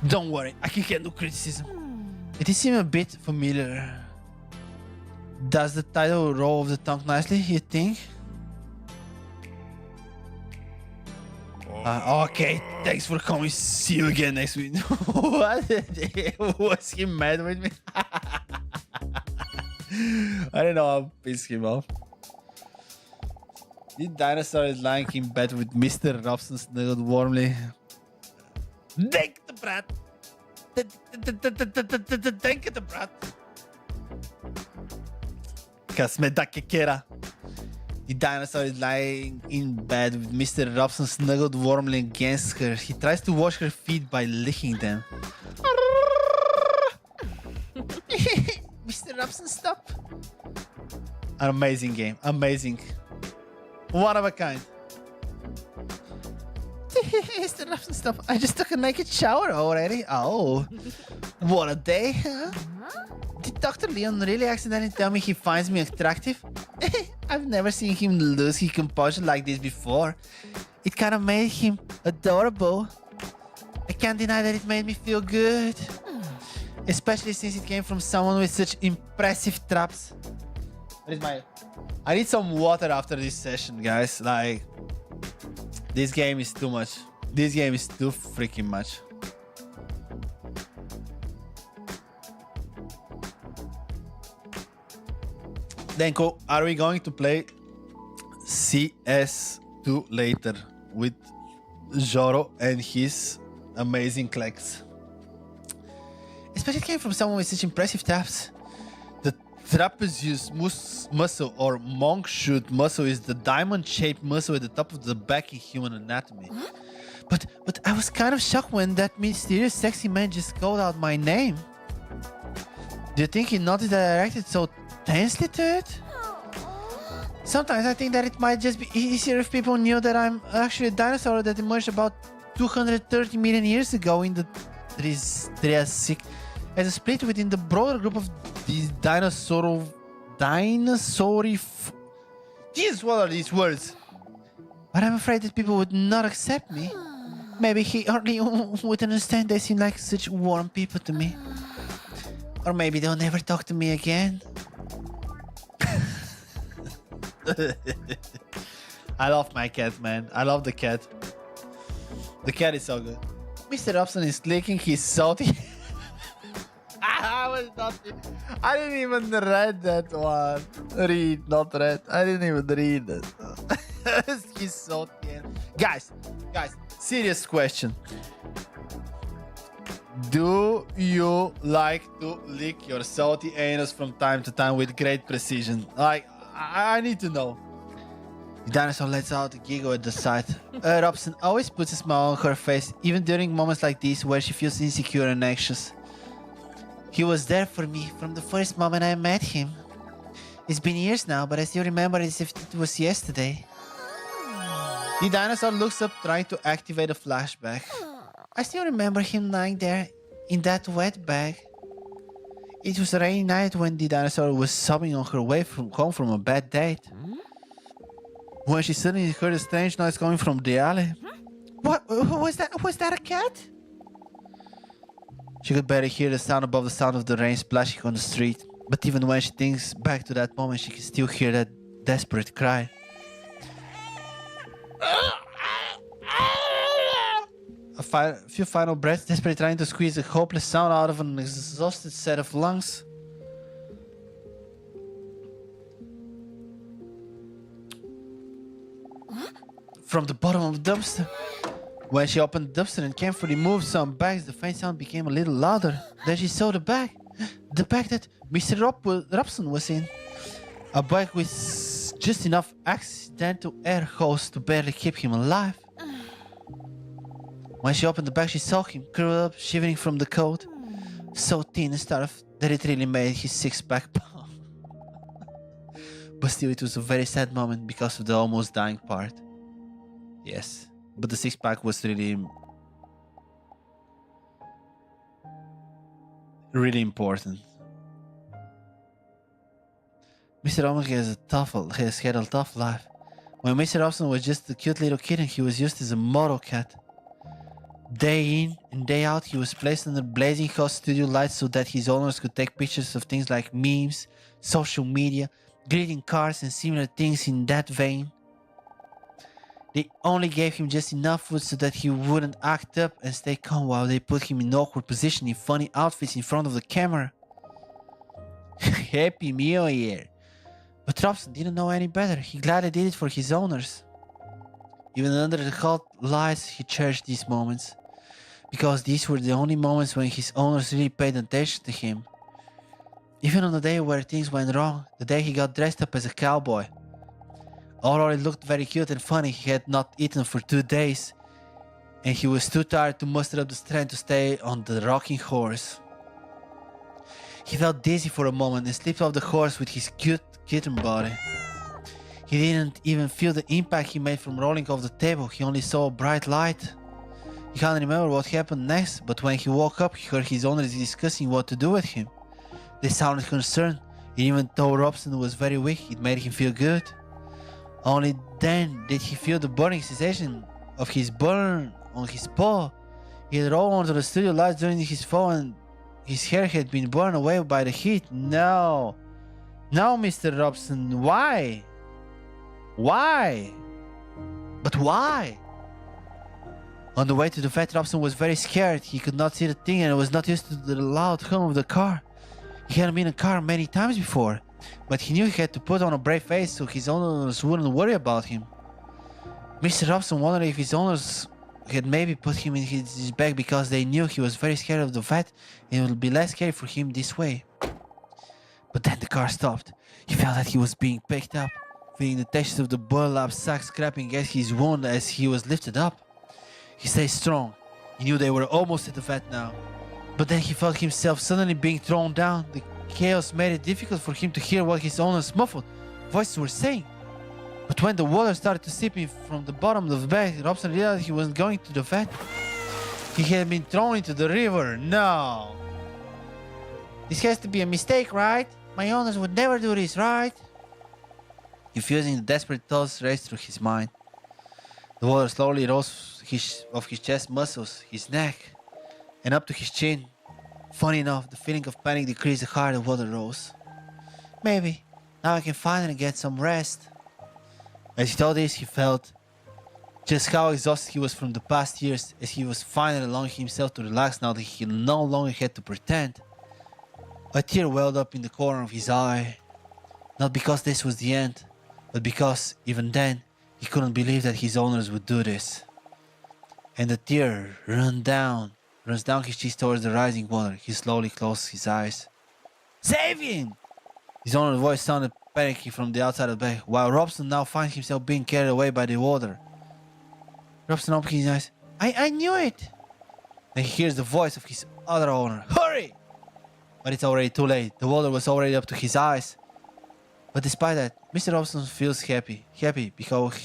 S1: Don't worry, I can handle criticism. It seems a bit familiar. Does the title roll off the tongue nicely, you think? Okay, thanks for coming. See you again next week. What? Was he mad with me? I don't know how pissed him off. The dinosaur is lying in bed with Mr. Robson snuggled warmly. Denk de brat. Denk de brat. Kasme dakekera. The dinosaur is lying in bed with Mr. Robson snuggled warmly against her. He tries to wash her feet by licking them. Mr. Robson, stop. An amazing game. Amazing. One of a kind. Mr. Robson, stop. I just took a naked shower already. Oh. What a day, huh? Did Dr. Leon really accidentally tell me he finds me attractive? I've never seen him lose his composure like this before. It kind of made him adorable. I can't deny that it made me feel good. Especially since it came from someone with such impressive traps. What is my... I need some water after this session, guys. Like, this game is too much. This game is too freaking much. Denko, are we going to play CS2 later with Joro and his amazing clicks? Especially came from someone with such impressive taps. The trapezius muscle or monk shoot muscle is the diamond-shaped muscle at the top of the back in human anatomy. But I was kind of shocked when that mysterious sexy man just called out my name. Do you think he noticed that I reacted so tensely to it? Sometimes I think that it might just be easier if people knew that I'm actually a dinosaur that emerged about 230 million years ago in the Triassic as a split within the broader group of these Jesus, what are these words? But I'm afraid that people would not accept me. Maybe he hardly would understand they seem like such warm people to me. Or maybe they'll never talk to me again. I love my cat, man. I love the cat. The cat is so good. Mr. Robson is licking his salty. I didn't even read that one. Not read. I didn't even read it. He's salty. Guys, serious question. Do you like to lick your salty anus from time to time with great precision? Like, I need to know. The dinosaur lets out a giggle at the sight. Robson always puts a smile on her face, even during moments like these where she feels insecure and anxious. He was there for me from the first moment I met him. It's been years now, but I still remember it as if it was yesterday. The dinosaur looks up, trying to activate a flashback. I still remember him lying there in that wet bag. It was a rainy night when the dinosaur was sobbing on her way home from a bad date. When she suddenly heard a strange noise coming from the alley. What was that? Was that a cat? She could barely hear the sound above the sound of the rain splashing on the street. But even when she thinks back to that moment, she can still hear that desperate cry. A few final breaths, desperately trying to squeeze a hopeless sound out of an exhausted set of lungs. From the bottom of the dumpster. When she opened the dumpster and carefully moved some bags, the faint sound became a little louder. Then she saw the bag. The bag that Mr. Robson was in. A bag with just enough accidental air holes to barely keep him alive. When she opened the bag, she saw him curled up, shivering from the cold. So thin and starved that it really made his six-pack pop. But still, it was a very sad moment because of the almost dying part. Yes, but the six-pack was really important. Mr. Omega has had a tough life. When Mr. Robson was just a cute little kitten, he was used as a model cat. Day in and day out, he was placed under blazing hot studio lights so that his owners could take pictures of things like memes, social media, greeting cards, and similar things in that vein. They only gave him just enough food so that he wouldn't act up and stay calm while they put him in awkward position in funny outfits in front of the camera. Happy Meal Year. But Robson didn't know any better. He gladly did it for his owners. Even under the hot lights, he cherished these moments. Because these were the only moments when his owners really paid attention to him. Even on the day where things went wrong, the day he got dressed up as a cowboy. Although it looked very cute and funny, he had not eaten for 2 days. And he was too tired to muster up the strength to stay on the rocking horse. He felt dizzy for a moment and slipped off the horse with his cute kitten body. He didn't even feel the impact he made from rolling off the table. He only saw a bright light. He can't remember what happened next, but when he woke up, he heard his owners discussing what to do with him. They sounded concerned, and even though Robson was very weak, it made him feel good. Only then did he feel the burning sensation of his burn on his paw. He had rolled onto the studio lights during his fall and his hair had been burned away by the heat. No, Mr. Robson, why? Why? But why? On the way to the vet, Robson was very scared. He could not see the thing and was not used to the loud hum of the car. He hadn't been in a car many times before, but he knew he had to put on a brave face so his owners wouldn't worry about him. Mr. Robson wondered if his owners had maybe put him in his bag because they knew he was very scared of the vet and it would be less scary for him this way. But then the car stopped. He felt that he was being picked up, feeling the texture of the burlap sack scraping at his wound as he was lifted up. He stayed strong. He knew they were almost at the vet now. But then he felt himself suddenly being thrown down. The chaos made it difficult for him to hear what his owner's muffled voices were saying. But when the water started to seep in from the bottom of the bag, Robson realized he wasn't going to the vet. He had been thrown into the river. No. This has to be a mistake, right? My owners would never do this, right? Confusing, the desperate thoughts raced through his mind. The water slowly rose off his chest muscles, his neck, and up to his chin. Funny enough, the feeling of panic decreased the higher the water rose. Maybe, now I can finally get some rest. As he thought this, he felt just how exhausted he was from the past years, as he was finally allowing himself to relax now that he no longer had to pretend. A tear welled up in the corner of his eye, not because this was the end, but because, even then, he couldn't believe that his owners would do this. And the tear runs down his cheeks towards the rising water. He slowly closed his eyes. Save him! His owner's voice sounded panicking from the outside of the bag, while Robson now finds himself being carried away by the water. Robson opened his eyes. I knew it! And he hears the voice of his other owner. Hurry! But it's already too late. The water was already up to his eyes. But despite that, Mr. Robson feels happy because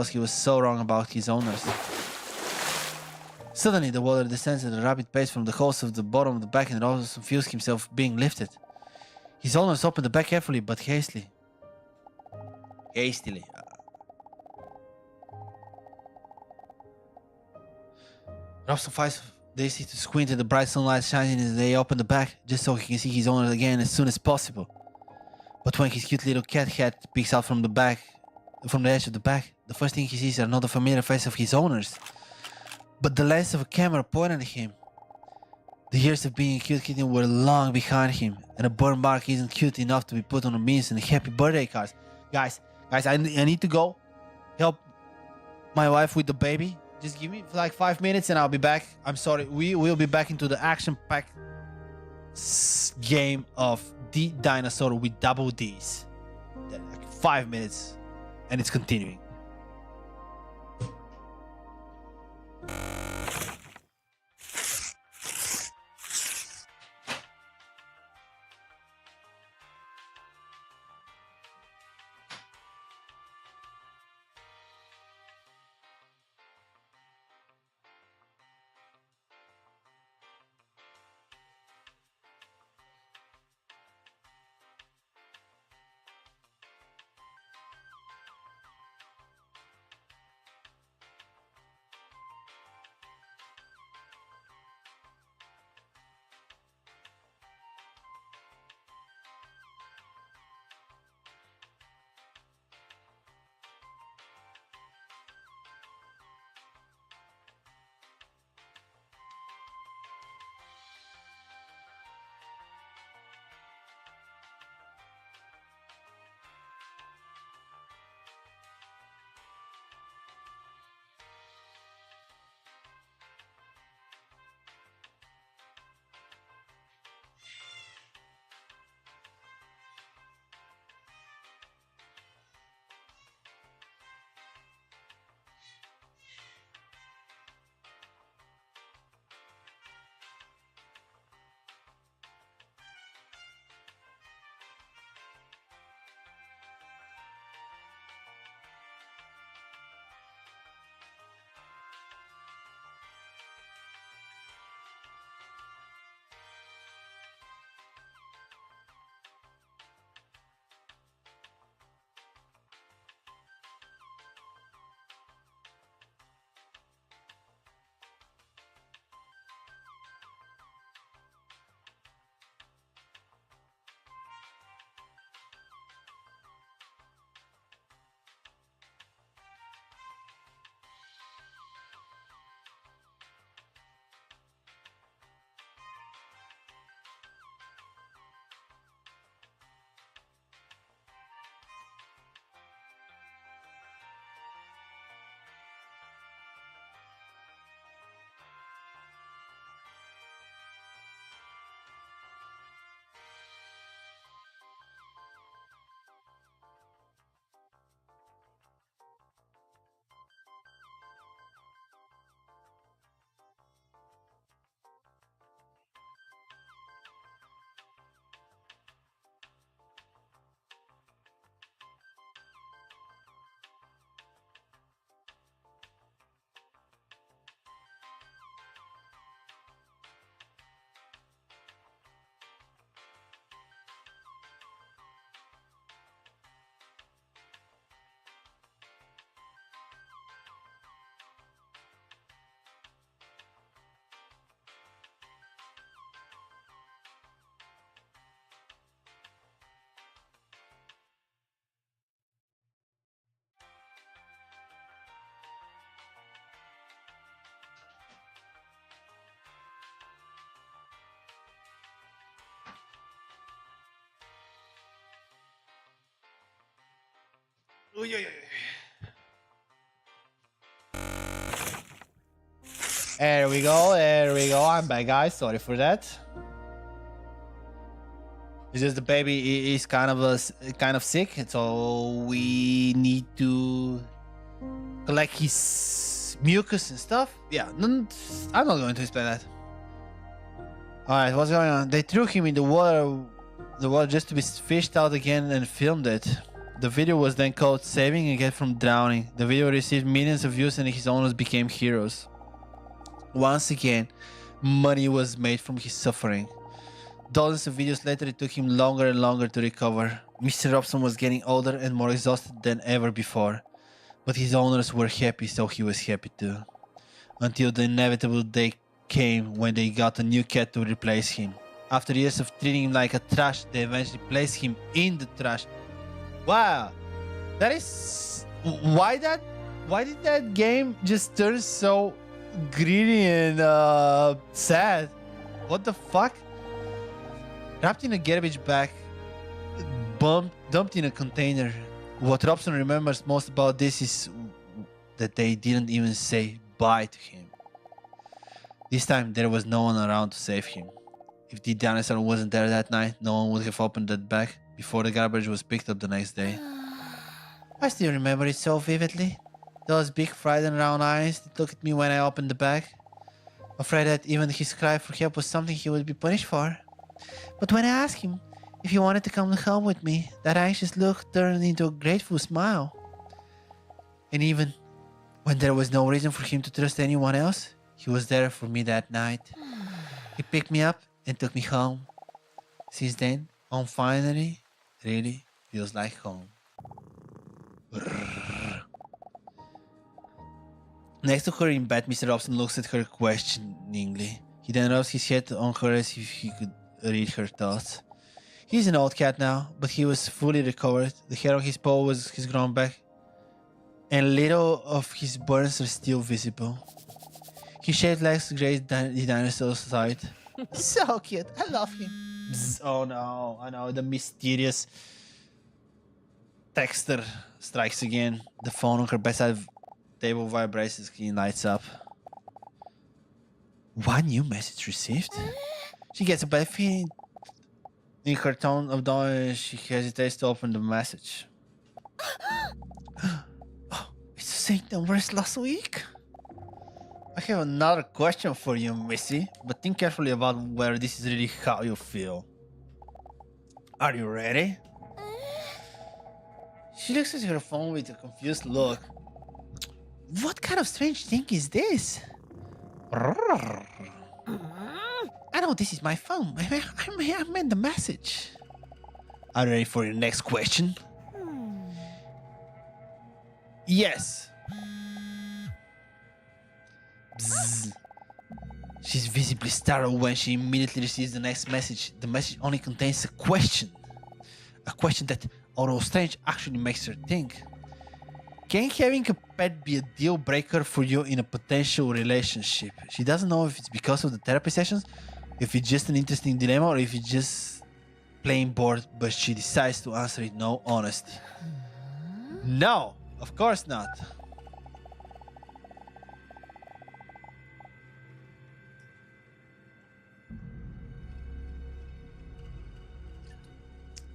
S1: he was so wrong about his owners. Suddenly, the water descends at a rapid pace from the hose of the bottom of the bag, and Robson feels himself being lifted. His owners open the bag carefully but hastily. Robson finds Daisy to squint at the bright sunlight shining as they open the bag, just so he can see his owners again as soon as possible. But when his cute little cat head peeks out from the edge of the bag, the first thing he sees are not the familiar face of his owners, but the lens of a camera pointed at him. The years of being a cute kitten were long behind him, and a birthmark isn't cute enough to be put on a memes and happy birthday cards. Guys, I need to go help my wife with the baby. Just give me like 5 minutes and I'll be back. I'm sorry, we will be back into the action-packed game of the dinosaur with double D's. Like 5 minutes, and it's continuing. There we go. I'm back, guys. Sorry for that. It's just the baby is kind of sick, so we need to collect his mucus and stuff. Yeah, I'm not going to explain that. All right, what's going on? They threw him in the water the water just to be fished out again and filmed it. The video was then called Saving a Cat from Drowning. The video received millions of views and his owners became heroes. Once again, money was made from his suffering. Dozens of videos later, it took him longer and longer to recover. Mr. Robson was getting older and more exhausted than ever before. But his owners were happy, so he was happy too. Until the inevitable day came when they got a new cat to replace him. After years of treating him like a trash, they eventually placed him in the trash. Wow, that is why did that game just turn so greedy and sad? What the fuck? Wrapped in a garbage bag, dumped in a container. What Robson remembers most about this is that they didn't even say bye to him. This time there was no one around to save him. If the dinosaur wasn't there that night, no one would have opened that bag before the garbage was picked up the next day. I still remember it so vividly. Those big frightened round eyes that looked at me when I opened the bag. Afraid that even his cry for help was something he would be punished for. But when I asked him if he wanted to come home with me, that anxious look turned into a grateful smile. And even when there was no reason for him to trust anyone else, he was there for me that night. He picked me up and took me home. Since then, home finally really feels like home. Next to her in bed, Mr. Robson looks at her questioningly. He then rubs his head on her as if he could read her thoughts. He's an old cat now, but he was fully recovered. The hair on his paw has grown back, and little of his burns are still visible. His shaved legs graze the dinosaur's side. So cute, I love him. Bzz. Oh no, I know, the mysterious texter strikes again. The phone on her bedside table vibrates, the screen lights up. One new message received? She gets a bad feeling in her tone of dawn. She hesitates to open the message. Oh, it's the same number as last week. I have another question for you, Missy, but think carefully about whether this is really how you feel. Are you ready? She looks at her phone with a confused look. What kind of strange thing is this? I know this is my phone. I meant the message. Are you ready for your next question? Yes. Bzz. She's visibly startled when she immediately receives the next message. The message only contains a question. A question that, although strange, actually makes her think. Can having a pet be a deal breaker for you in a potential relationship? She doesn't know if it's because of the therapy sessions, if it's just an interesting dilemma, or if it's just plain bored, but she decides to answer it no honesty. No, of course not.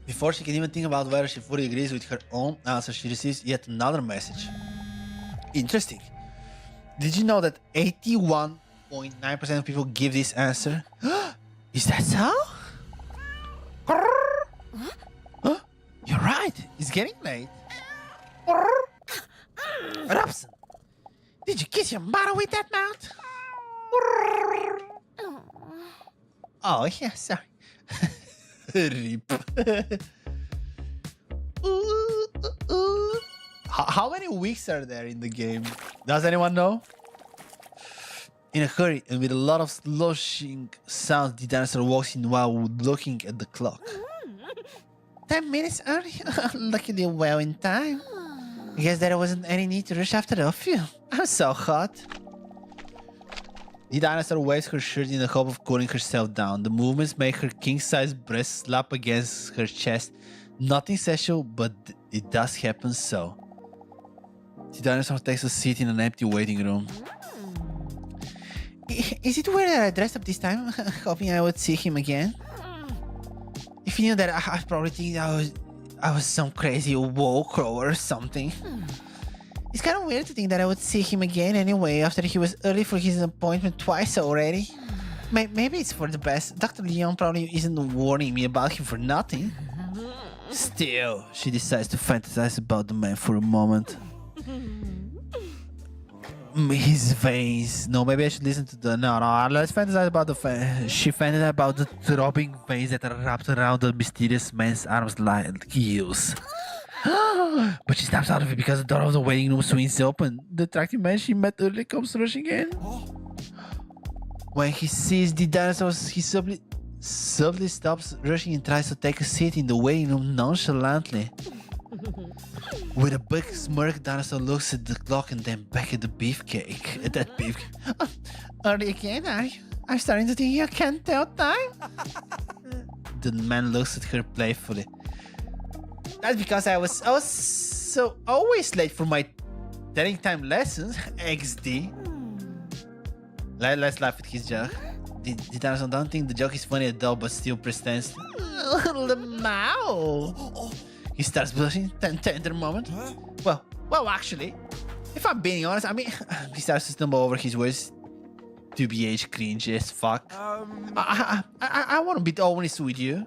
S1: Before she can even think about whether she fully agrees with her own answer, she receives yet another message. Interesting. Did you know that 81.9% of people give this answer? Is that so? Huh? You're right. It's getting late. Robson, did you kiss your mother with that mouth? Oh, yeah, sorry. Rip. How many weeks are there in the game? Does anyone know? In a hurry and with a lot of sloshing sounds, the dinosaur walks in while looking at the clock. 10 minutes early? Luckily well in time. I guess there wasn't any need to rush after all. Phew, I'm so hot. The dinosaur waves her shirt in the hope of cooling herself down. The movements make her king-size breasts slap against her chest. Nothing sexual, but it does happen so. The dinosaur takes a seat in an empty waiting room. Is it weird that I dressed up this time, hoping I would see him again? If you knew that, I'd probably think I was some crazy wall crawler or something. It's kind of weird to think that I would see him again anyway after he was early for his appointment twice already. Maybe it's for the best. Dr. Leon probably isn't warning me about him for nothing. Still, she decides to fantasize about the man for a moment. His veins. No, maybe I should listen to the. No, let's fantasize about the. She fantasized about the throbbing veins that are wrapped around the mysterious man's arms like heels. But she snaps out of it because the door of the waiting room swings open. The attractive man she met earlier comes rushing in. When he sees the dinosaurs, he subtly stops rushing and tries to take a seat in the waiting room nonchalantly. With a big smirk, Dinosaur looks at the clock and then back at the beefcake. At that beefcake. Early again, are you? I'm starting to think you can't tell time. The man looks at her playfully. That's because I was so always late for my telling time lessons, XD. Let's laugh at his joke. The dinosaur don't think the joke is funny at all, but still pretends. Lamau. He starts blushing. Tender moment. Well, actually, if I'm being honest, I mean, he starts to stumble over his words. To be cringe as fuck. I want to be honest with you,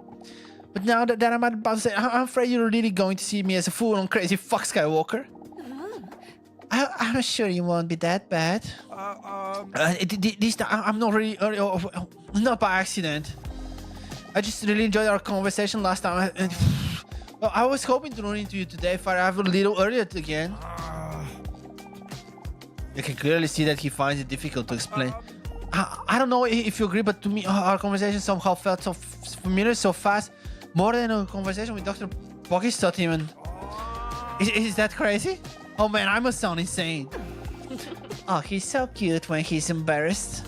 S1: but now that I'm about to say, I'm afraid you're really going to see me as a fool on crazy fuck Skywalker. I'm sure you won't be that bad. This time, I'm not really, not by accident. I just really enjoyed our conversation last time. Well, I was hoping to run into you today if I have a little earlier again. You can clearly see that he finds it difficult to explain. I don't know if you agree, but to me, our conversation somehow felt so familiar, so fast. More than a conversation with Dr. Pockets taught him. And is that crazy? Oh man, I must sound insane. Oh, he's so cute when he's embarrassed.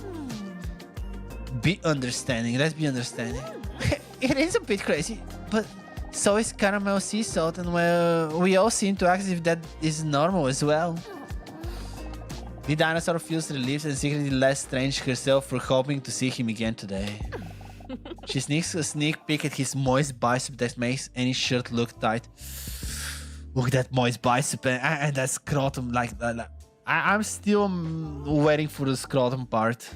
S1: Be understanding. Let's be understanding. It is a bit crazy, but so is caramel sea salt, and well, we all seem to act as if that is normal as well. The dinosaur feels relieved and secretly less strange herself for hoping to see him again today. She sneaks a sneak peek at his moist bicep that makes any shirt look tight. Look at that moist bicep and that scrotum. I'm still waiting for the scrotum part.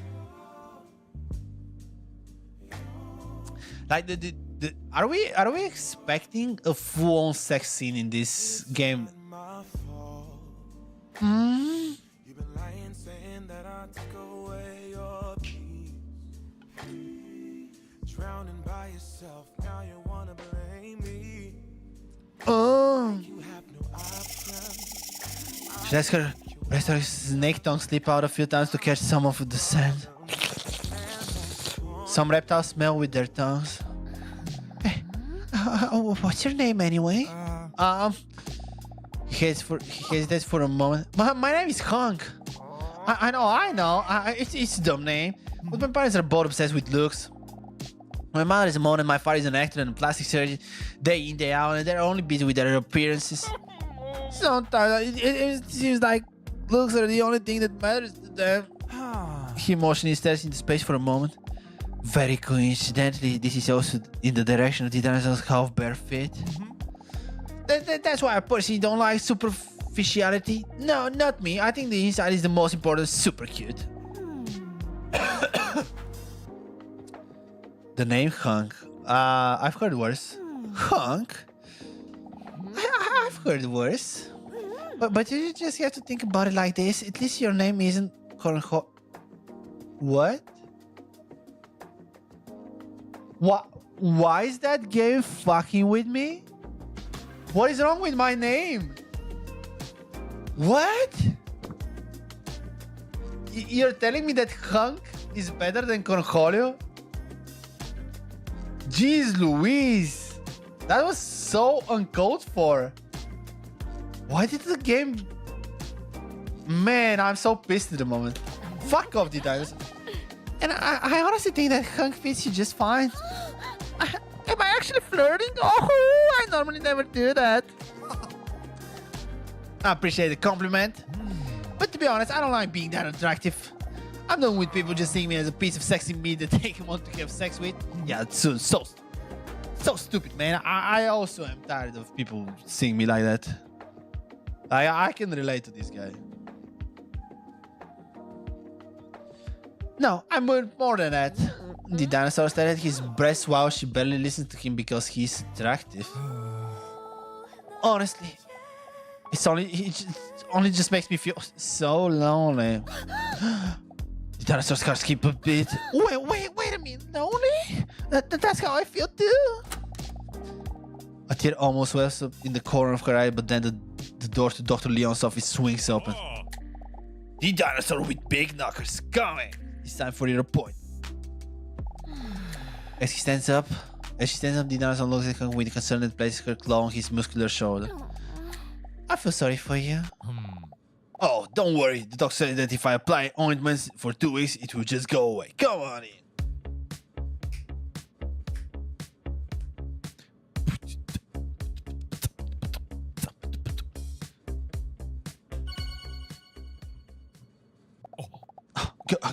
S1: Like are we expecting a full-on sex scene in this game? Drowning by yourself, now you wanna blame me. Oh. She lets her snake tongue slip out a few times to catch some of the sand. Some reptiles smell with their tongues. Hey, what's your name anyway? He hesitates for a moment. My name is Hunk. I know. It's a dumb name. But my parents are both obsessed with looks. My mother is a model and my father is an actor and a plastic surgeon, day in, day out, and they're only busy with their appearances. Sometimes it seems like looks are the only thing that matters to them. He emotionally stares into space for a moment. Very coincidentally, this is also in the direction of the dinosaur's half-bare feet. That's why I personally don't like superficiality. No, not me. I think the inside is the most important. Super cute. The name Hunk. I've heard worse. Hunk? I've heard worse. But you just have to think about it like this. At least your name isn't Cornho. What? Why is that game fucking with me? What is wrong with my name? What? You're telling me that Hunk is better than Cornholio? Jeez Louise, that was so uncalled for. Why did the game... Man, I'm so pissed at the moment. Fuck off, the dinosaur. And I honestly think that Hunk fits you just fine. Am I actually flirting? Oh, I normally never do that. I appreciate the compliment. But to be honest, I don't like being that attractive. I'm done with people just seeing me as a piece of sexy meat that they want to have sex with. Yeah, it's so stupid, man. I also am tired of people seeing me like that. I can relate to this guy. No, I'm more than that. The dinosaur stared at his breast while she barely listened to him because he's attractive. Honestly, it only just makes me feel so lonely. The dinosaur scars keep a bit. Wait a minute, lonely? That's how I feel too. A tear almost wells up in the corner of her eye, but then the door to Dr. Leon's office swings open. The dinosaur with big knockers coming. It's time for your point. As she stands up, the dinosaur looks at her with concern and places her claw on his muscular shoulder. I feel sorry for you. Oh, don't worry. The doctor said that if I apply ointments for 2 weeks, it will just go away. Come on in.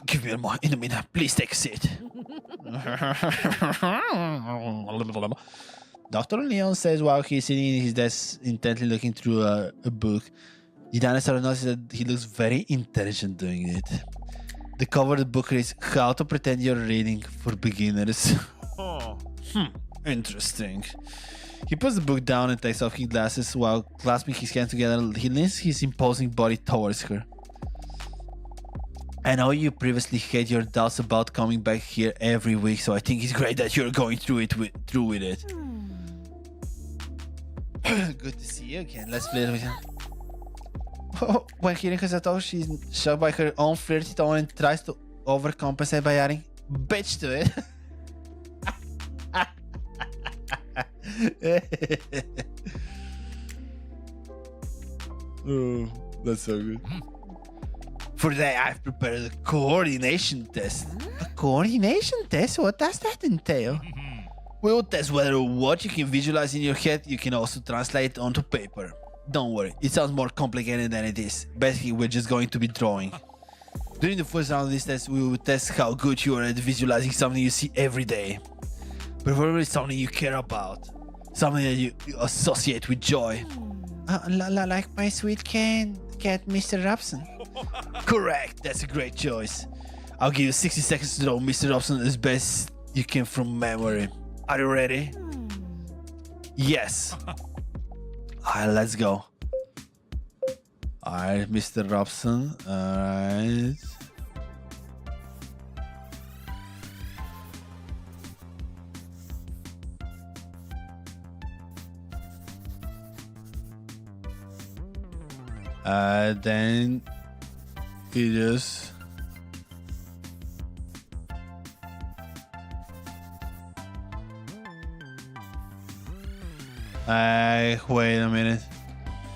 S1: Give me a moment. In a minute. Please take a seat. Dr. Leon says while he's sitting in his desk intently looking through a book. The dinosaur notices that he looks very intelligent doing it. The cover of the book reads, How to Pretend You're Reading for Beginners. Interesting. He puts the book down and takes off his glasses while clasping his hands together. He leans his imposing body towards her. I know you previously had your doubts about coming back here every week, so I think it's great that you're going through with it. Good to see you again. Let's play with him. When hearing her talk, she's shocked by her own flirty tone and tries to overcompensate by adding bitch to it. Oh, that's so good. For today, I've prepared a coordination test. A coordination test? What does that entail? We'll test whether what you can visualize in your head, you can also translate onto paper. Don't worry, it sounds more complicated than it is. Basically, we're just going to be drawing. During the first round of this test, we will test how good you are at visualizing something you see every day. Preferably something you care about. Something that you associate with joy. Like my sweet cat, Mr. Robson. Correct, that's a great choice. I'll give you 60 seconds to draw Mr. Robson as best you can from memory. Are you ready? Yes. Alright, let's go. Alright, Mr. Robson. Alright. Then you just wait a minute.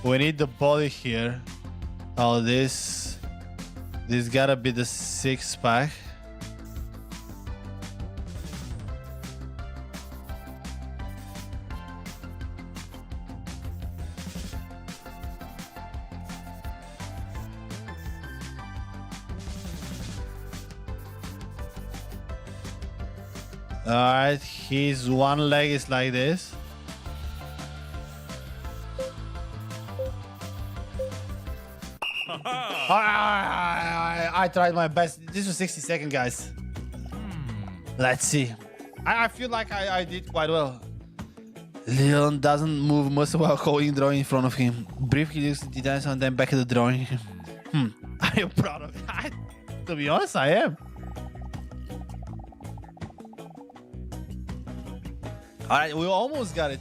S1: We need the body here. Oh, this gotta be the 6-pack. Alright, his one leg is like this. I tried my best. This was 60 seconds, guys. Let's see. I feel like I did quite well. Leon doesn't move much while holding the drawing in front of him. Briefly looks at the dinosaur and then back at the drawing. Are you proud of it? To be honest, I am. Alright, we almost got it.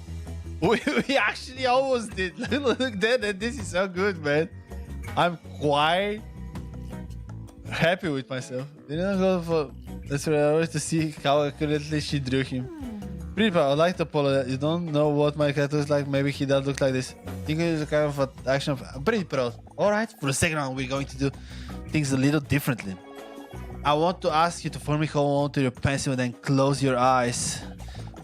S1: We actually almost did. Look there, this is so good, man. I'm quite happy with myself. Didn't I go for that's what I wanted to see how accurately she drew him. Pretty proud. I'd like to apologize. You don't know what my cat looks like. Maybe he does look like this. I think it's a kind of action. I'm pretty proud. Alright, for the second round, we're going to do things a little differently. I want to ask you to firmly hold on to your pencil and then close your eyes.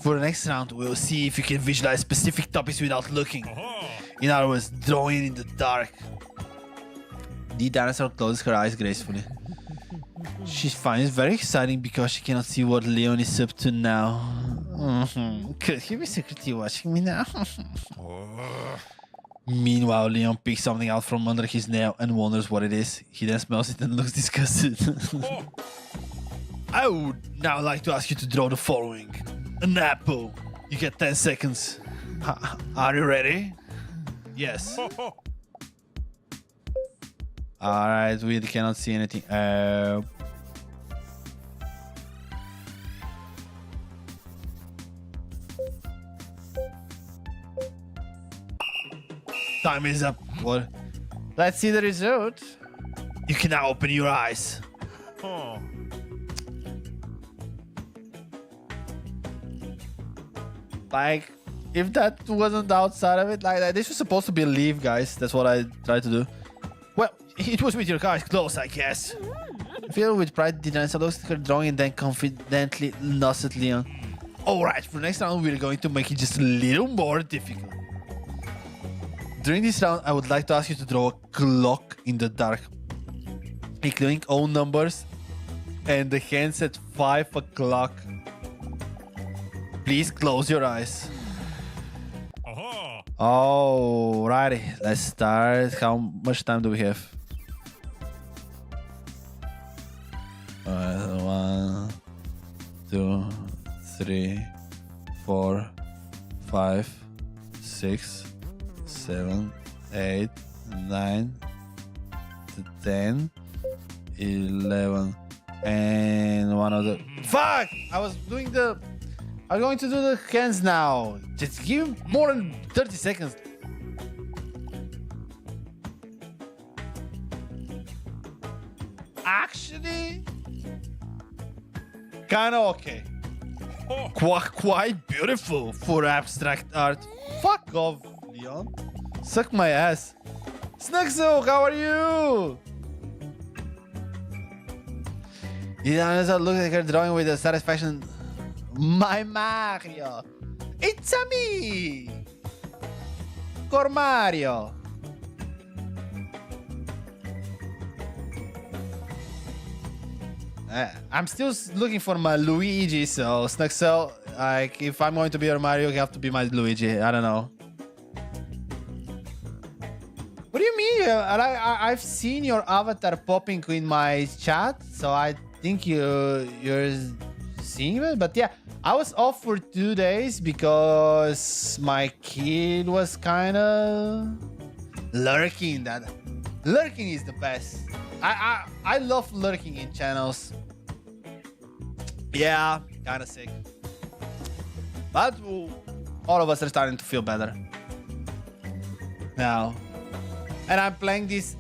S1: For the next round, we'll see if you can visualize specific topics without looking. In other words, drawing in the dark. The dinosaur closes her eyes gracefully. She finds it very exciting because she cannot see what Leon is up to now. Could he be secretly watching me now? Meanwhile, Leon picks something out from under his nail and wonders what it is. He then smells it and looks disgusted. I would now like to ask you to draw the following. An apple. You get 10 seconds. Are you ready? Yes. Alright, we cannot see anything. Time is up. What? Let's see the result. You can now open your eyes. Like, if that wasn't outside of it, like this was supposed to be a leaf, guys. That's what I tried to do. Well, it was with your eyes closed, I guess. Filled with pride, the dinosaur looks at her drawing and then confidently nods at Leon. Alright, for next round, we're going to make it just a little more difficult. During this round, I would like to ask you to draw a clock in the dark, including all numbers and the hands at 5 o'clock. Please close your eyes. Alrighty, let's start. How much time do we have? 1, 2, 3, 4, 5, 6, 7, 8, 9, 10, 11, and one of the. Fuck! I'm going to do the hands now. Just give him more than 30 seconds. Actually, kinda okay. Quite beautiful for abstract art. Fuck off, Leon. Suck my ass. Snuxo, how are you? Yeah, look at her drawing with a satisfaction. My Mario! It's a me! Core Mario! I'm still looking for my Luigi, so Snuxel, like, if I'm going to be your Mario, you have to be my Luigi. I don't know. What do you mean? I've seen your avatar popping in my chat, so I think you're seeing it, but yeah. I was off for 2 days because my kid was kind of lurking. Lurking is the best. I love lurking in channels. Yeah, kind of sick. But all of us are starting to feel better now. And I'm playing this.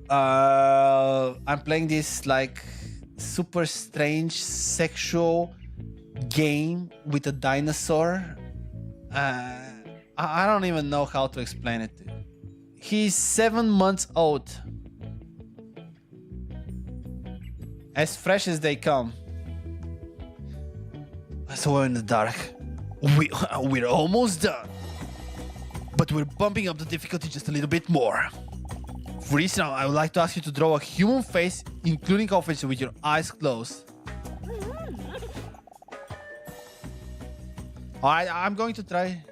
S1: I'm playing this like super strange sexual game with a dinosaur. I don't even know how to explain it. He's 7 months old, as fresh as they come. So we're in the dark. We're almost done, but we're bumping up the difficulty just a little bit more. For this round, I would like to ask you to draw a human face, including coverage, with your eyes closed. Alright, I'm going to try.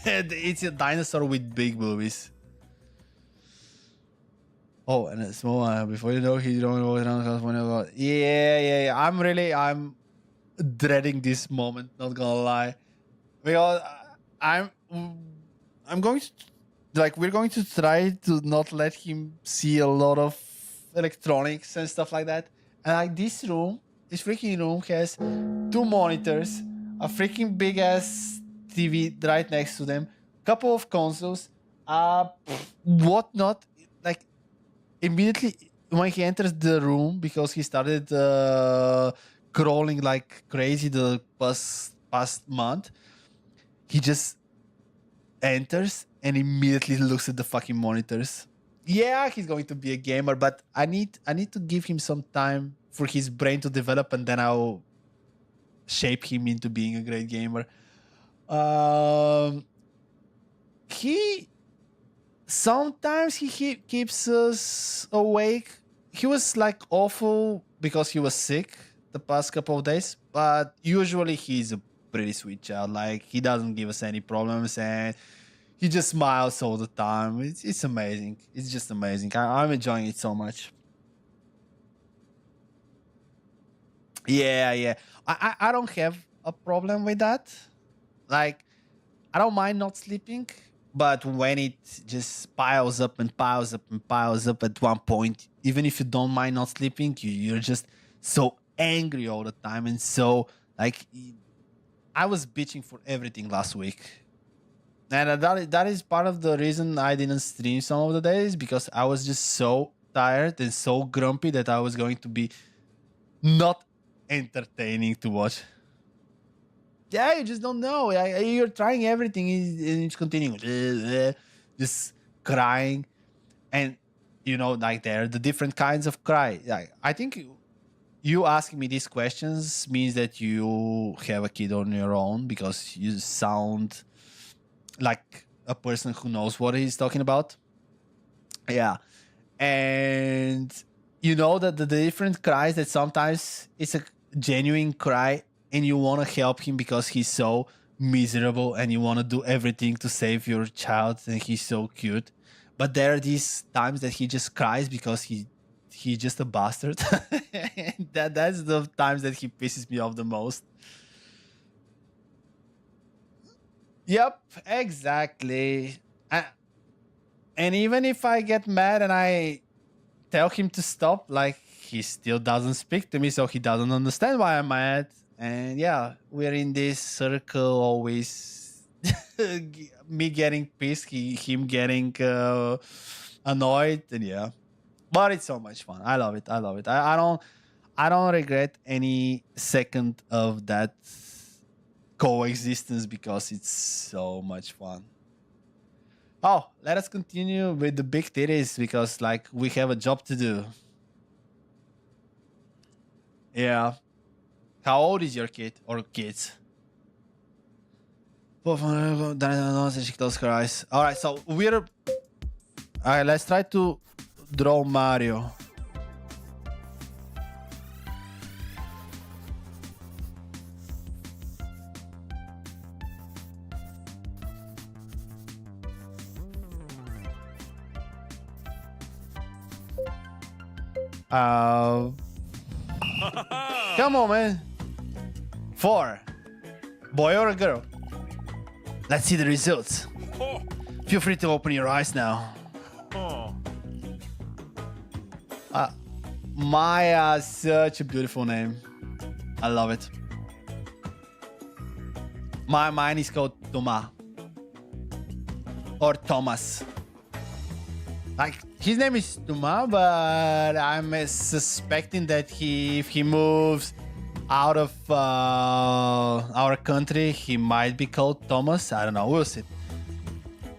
S1: It's a dinosaur with big boobies. Oh, and a small one. Before you know, he's drawing walk around. Yeah. I'm dreading this moment. Not gonna lie, because I'm going to. Like, we're going to try to not let him see a lot of electronics and stuff like that. And like this freaking room has 2 monitors, a freaking big ass TV right next to them, couple of consoles, whatnot. Like, immediately when he enters the room, because he started crawling like crazy the past month, he just enters and immediately looks at the fucking monitors. Yeah, he's going to be a gamer, but I need to give him some time for his brain to develop, and then I'll shape him into being a great gamer. He sometimes he keeps us awake. He was like awful because he was sick the past couple of days, but usually he's a pretty sweet child. Like, he doesn't give us any problems, and he just smiles all the time. It's amazing. It's just amazing. I'm enjoying it so much. Yeah. I don't have a problem with that. Like, I don't mind not sleeping, but when it just piles up and piles up and piles up at one point, even if you don't mind not sleeping, you're just so angry all the time. And so, like, I was bitching for everything last week. And that is part of the reason I didn't stream some of the days, because I was just so tired and so grumpy that I was going to be not entertaining to watch. Yeah, you just don't know. You're trying everything and it's continuing, just crying, and like there are the different kinds of cry. Like, I think you asking me these questions means that you have a kid on your own, because you sound like a person who knows what he's talking about. Yeah, and you know that the different cries, that sometimes it's a genuine cry and you want to help him because he's so miserable and you want to do everything to save your child and he's so cute. But there are these times that he just cries because he's just a bastard. That's the times that he pisses me off the most. Yep, exactly. And even if I get mad and I tell him to stop, like, he still doesn't speak to me, so he doesn't understand why I'm mad. And yeah, we're in this circle always. Me getting pissed, him getting annoyed, and yeah. But it's so much fun. I love it. I don't regret any second of that coexistence because it's so much fun. Oh, let us continue with the big titties because, like, we have a job to do. Yeah. How old is your kid or kids? Close her eyes. All right, so we're. All right, let's try to draw Mario. Come on, man. 4. Boy or a girl? Let's see the results. Feel free to open your eyes now. Maya, such a beautiful name. I love it. Mine is called Toma. Or Thomas. Like, his name is Tuma, but I'm suspecting that if he moves out of our country, he might be called Thomas. I don't know. We'll see.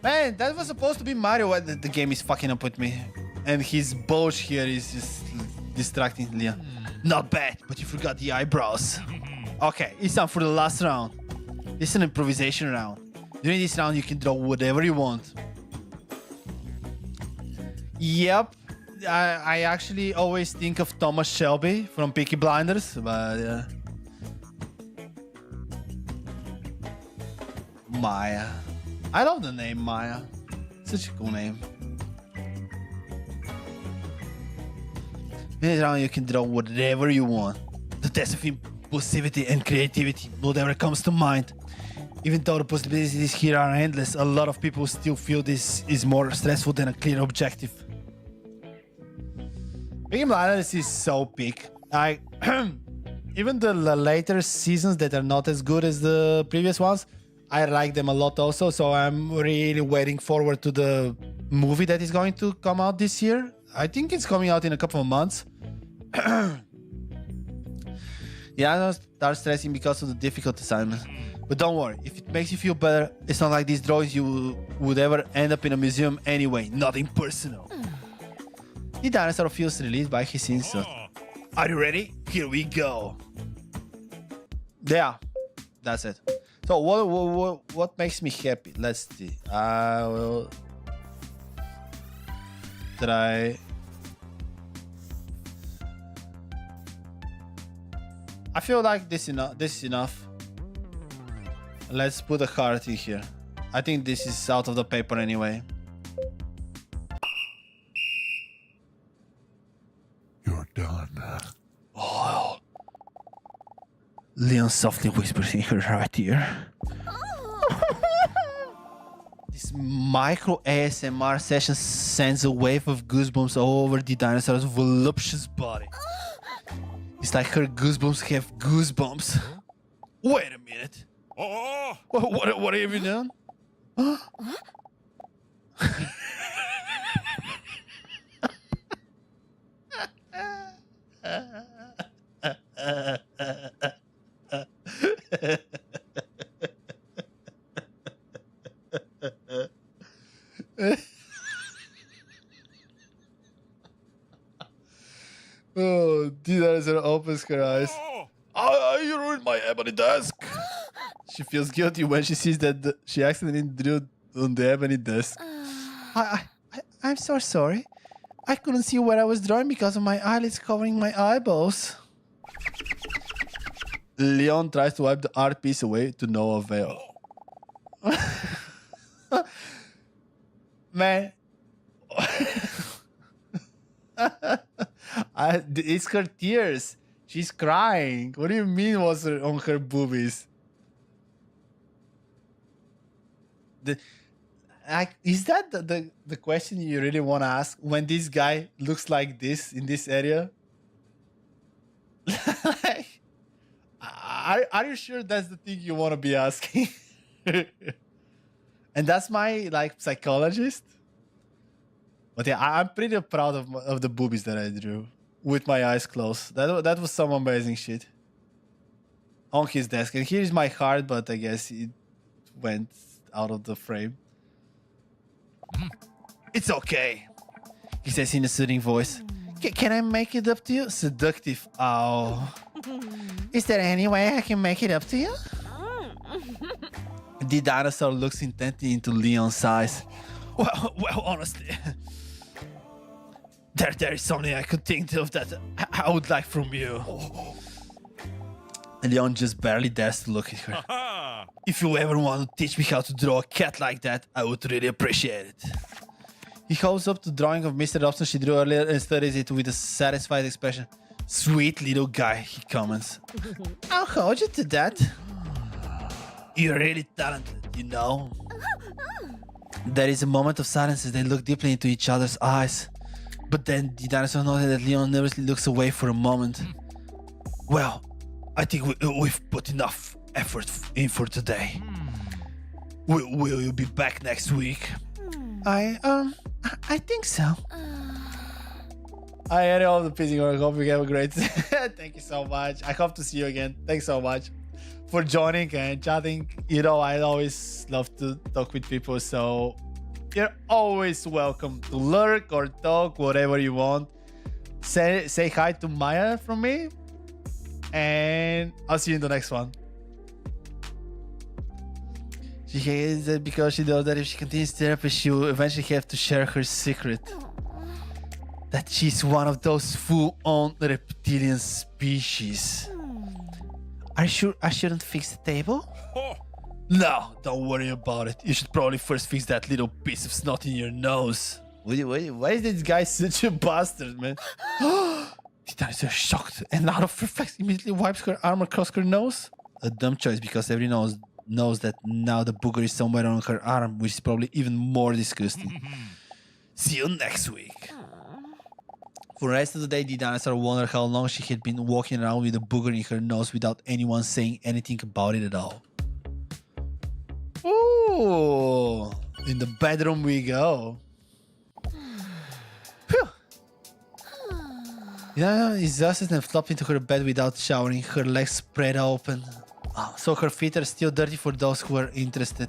S1: Man, that was supposed to be Mario. What the game is fucking up with me. And his bulge here is just distracting Leon. Not bad, but you forgot the eyebrows. Okay, it's time for the last round. This is an improvisation round. During this round, you can draw whatever you want. Yep, I actually always think of Thomas Shelby from Peaky Blinders, but Maya. I love the name Maya. Such a cool name. In this round, you can draw whatever you want. The test of impulsivity and creativity, whatever comes to mind. Even though the possibilities here are endless, a lot of people still feel this is more stressful than a clear objective. Peaky Blinders is so peak. Even the later seasons that are not as good as the previous ones, I like them a lot also. So I'm really waiting forward to the movie that is going to come out this year. I think it's coming out in a couple of months. Yeah, I don't start stressing because of the difficult assignment. But don't worry, if it makes you feel better, it's not like these drawings you would ever end up in a museum anyway. Nothing personal. The dinosaur feels relieved by his insult. Are you ready? Here we go. Yeah, that's it. So what makes me happy? Let's see. I will try. I feel like this is enough. Let's put a heart in here. I think this is out of the paper anyway.
S2: You're done.
S1: Oh, Leon softly whispers in her right ear. This micro ASMR session sends a wave of goosebumps all over the dinosaur's voluptuous body. It's like her goosebumps have goosebumps. Wait a minute.
S2: Oh!
S1: What have you done? Oh, the dinosaur opens her eyes. Oh, you ruined my ebony desk. She feels guilty when she sees that she accidentally drew on the ebony desk. I'm so sorry. I couldn't see where I was drawing because of my eyelids covering my eyeballs. Leon tries to wipe the art piece away to no avail. Man. It's her tears. She's crying. What do you mean was on her boobies? Is that the question you really want to ask when this guy looks like this in this area? Like, are you sure that's the thing you want to be asking? And that's my like psychologist. But yeah, I'm pretty proud of the boobies that I drew with my eyes closed. That was some amazing shit on his desk. And here's my heart, but I guess it went out of the frame. It's okay, he says in a soothing voice. Can I make it up to you? Seductive. Oh. Is there any way I can make it up to you? The dinosaur looks intently into Leon's eyes. Well, honestly, there is something I could think of that I would like from you. Leon just barely dares to look at her. If you ever want to teach me how to draw a cat like that, I would really appreciate it. He holds up the drawing of Mr. Robson she drew earlier and studies it with a satisfied expression. Sweet little guy, he comments. I'll hold you to that. You're really talented, you know. There is a moment of silence as they look deeply into each other's eyes. But then the dinosaur noted that Leon nervously looks away for a moment. Well, I think we've put enough effort in for today. Will you be back next week? I think so. I had all the pissing on. I hope you have a great thank you so much. I hope to see you again. Thanks so much for joining and chatting. You know, I always love to talk with people, so you're always welcome to lurk or talk, whatever you want. Say hi to Maya from me, and I'll see you in the next one. She hates it because she knows that if she continues therapy, she will eventually have to share her secret. That she's one of those full-on reptilian species. Are you sure I shouldn't fix the table? No, don't worry about it. You should probably first fix that little piece of snot in your nose. Wait, why is this guy such a bastard, man? The dinosaur is shocked and out of reflex immediately wipes her arm across her nose. A dumb choice because everyone knows that now the booger is somewhere on her arm, which is probably even more disgusting. See you next week. For the rest of the day, the dinosaur wondered how long she had been walking around with a booger in her nose without anyone saying anything about it at all. Ooh, in the bedroom we go. Phew. Yeah, exhausted and flopped into her bed without showering, her legs spread open. Oh, so her feet are still dirty for those who are interested.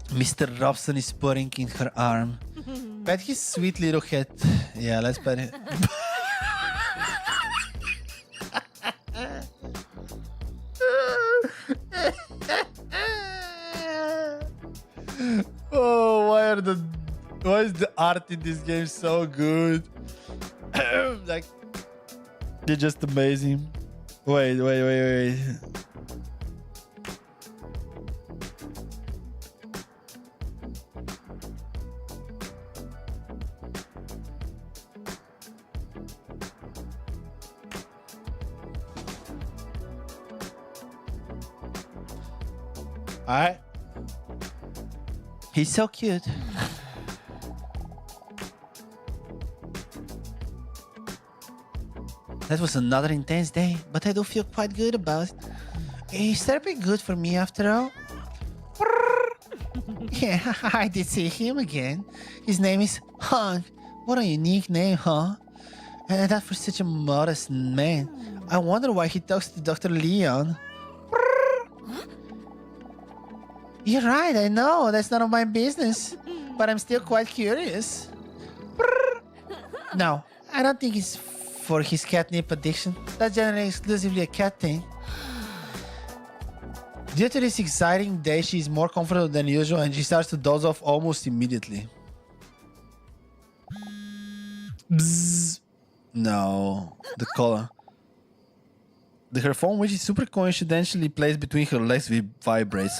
S1: Mr. Robson is purring in her arm. Pet his sweet little head. Yeah, let's pet it. Oh, why is the art in this game so good? Like, they're just amazing. Wait. Alright? He's so cute. That was another intense day, but I do feel quite good about it. Is therapy good for me after all? Yeah, I did see him again. His name is Hank. What a unique name, huh? And that for such a modest man. I wonder why he talks to Dr. Leon. You're right, I know. That's none of my business. But I'm still quite curious. No, I don't think it's for his catnip addiction. That's generally exclusively a cat thing. Due to this exciting day, she is more comfortable than usual and she starts to doze off almost immediately. Bzzz. No, the color. Her phone, which is super coincidentally placed between her legs, vibrates.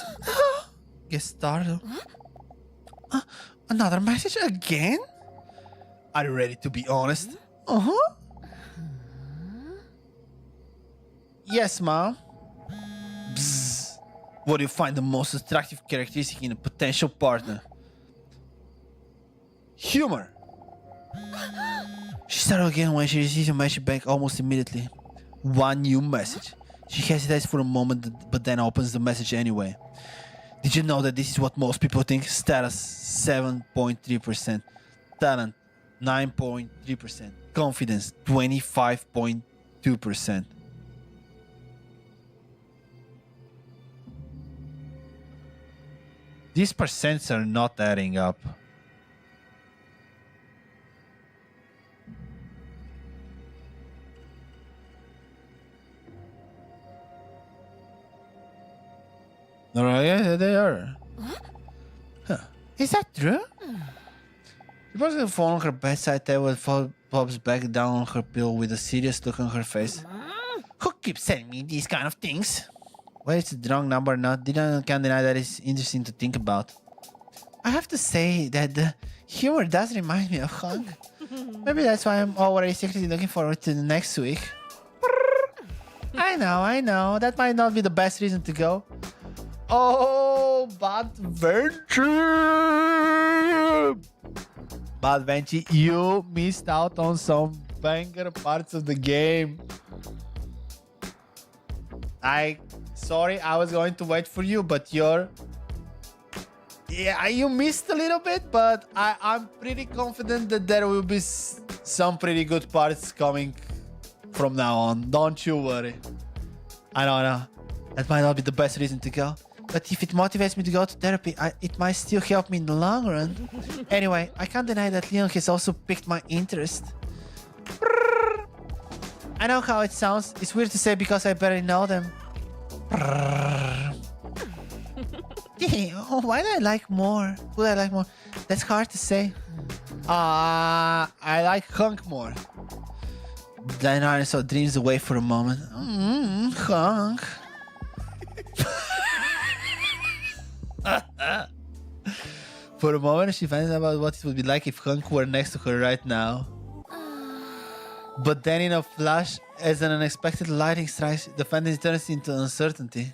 S1: Get startled. Another message again? Are you ready to be honest? Uh-huh. Yes, Mom. Bzzz. What do you find the most attractive characteristic in a potential partner? Humor. She started again when she receives a message back almost immediately. One new message. She hesitates for a moment, but then opens the message anyway. Did you know that this is what most people think? Status 7.3%. Talent 9.3%. Confidence 25.2%. These percents are not adding up. No, yeah, they are. Huh. Is that true? She puts the phone on her bedside table, pops back down on her pillow with a serious look on her face. Who keeps telling me these kind of things? Well, it's the wrong number now. Can't deny that it's interesting to think about. I have to say that the humor does remind me of Hank. Maybe that's why I'm already secretly looking forward to the next week. I know. That might not be the best reason to go. Oh, Bad Venture! Bad Venture, you missed out on some banger parts of the game. Sorry, I was going to wait for you, but you missed a little bit, but I'm pretty confident that there will be some pretty good parts coming from now on. Don't you worry. I know. That might not be the best reason to go. But if it motivates me to go to therapy, it might still help me in the long run. Anyway, I can't deny that Leon has also piqued my interest. I know how it sounds. It's weird to say because I barely know them. Why do I like more? Who do I like more? That's hard to say. I like Hank more. Dinosaur dreams away for a moment. Hank. For a moment, she finds out about what it would be like if Hank were next to her right now. But then in a flash, as an unexpected lightning strikes, the fantasy turns into uncertainty.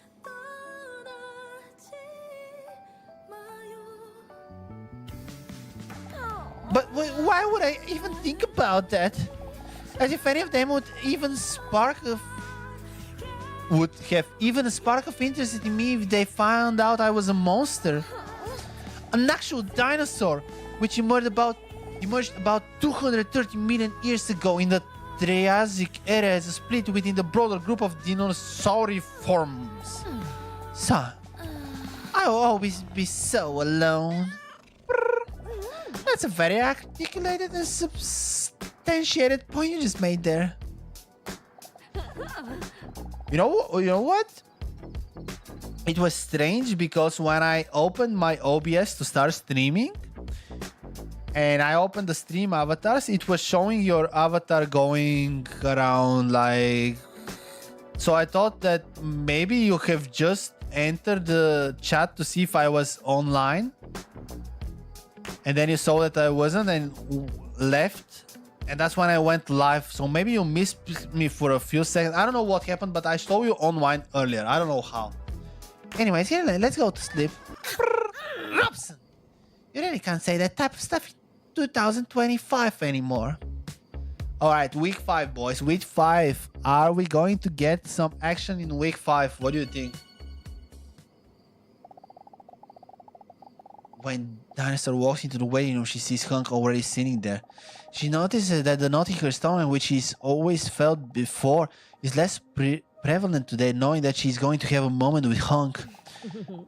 S1: But why would I even think about that? As if any of them would have even a spark of interest in me if they found out I was a monster. An actual dinosaur, which emerged about 230 million years ago in the Triassic era as a split within the broader group of dinosauriforms. So, I will always be so alone. That's a very articulated and substantiated point you just made there. You know what? It was strange because when I opened my OBS to start streaming and I opened the stream avatars, it was showing your avatar going around like... So I thought that maybe you have just entered the chat to see if I was online. And then you saw that I wasn't and left. And that's when I went live. So maybe you missed me for a few seconds. I don't know what happened, but I saw you online earlier. I don't know how. Anyways, here, let's go to sleep. Robson! You really can't say that type of stuff in 2025 anymore. Alright, week 5, boys. Week 5. Are we going to get some action in week 5? What do you think? When Dinosaur walks into the waiting room, she sees Hunk already sitting there. She notices that the knot in her stomach, which she's always felt before, is less prevalent today, knowing that she's going to have a moment with Hunk.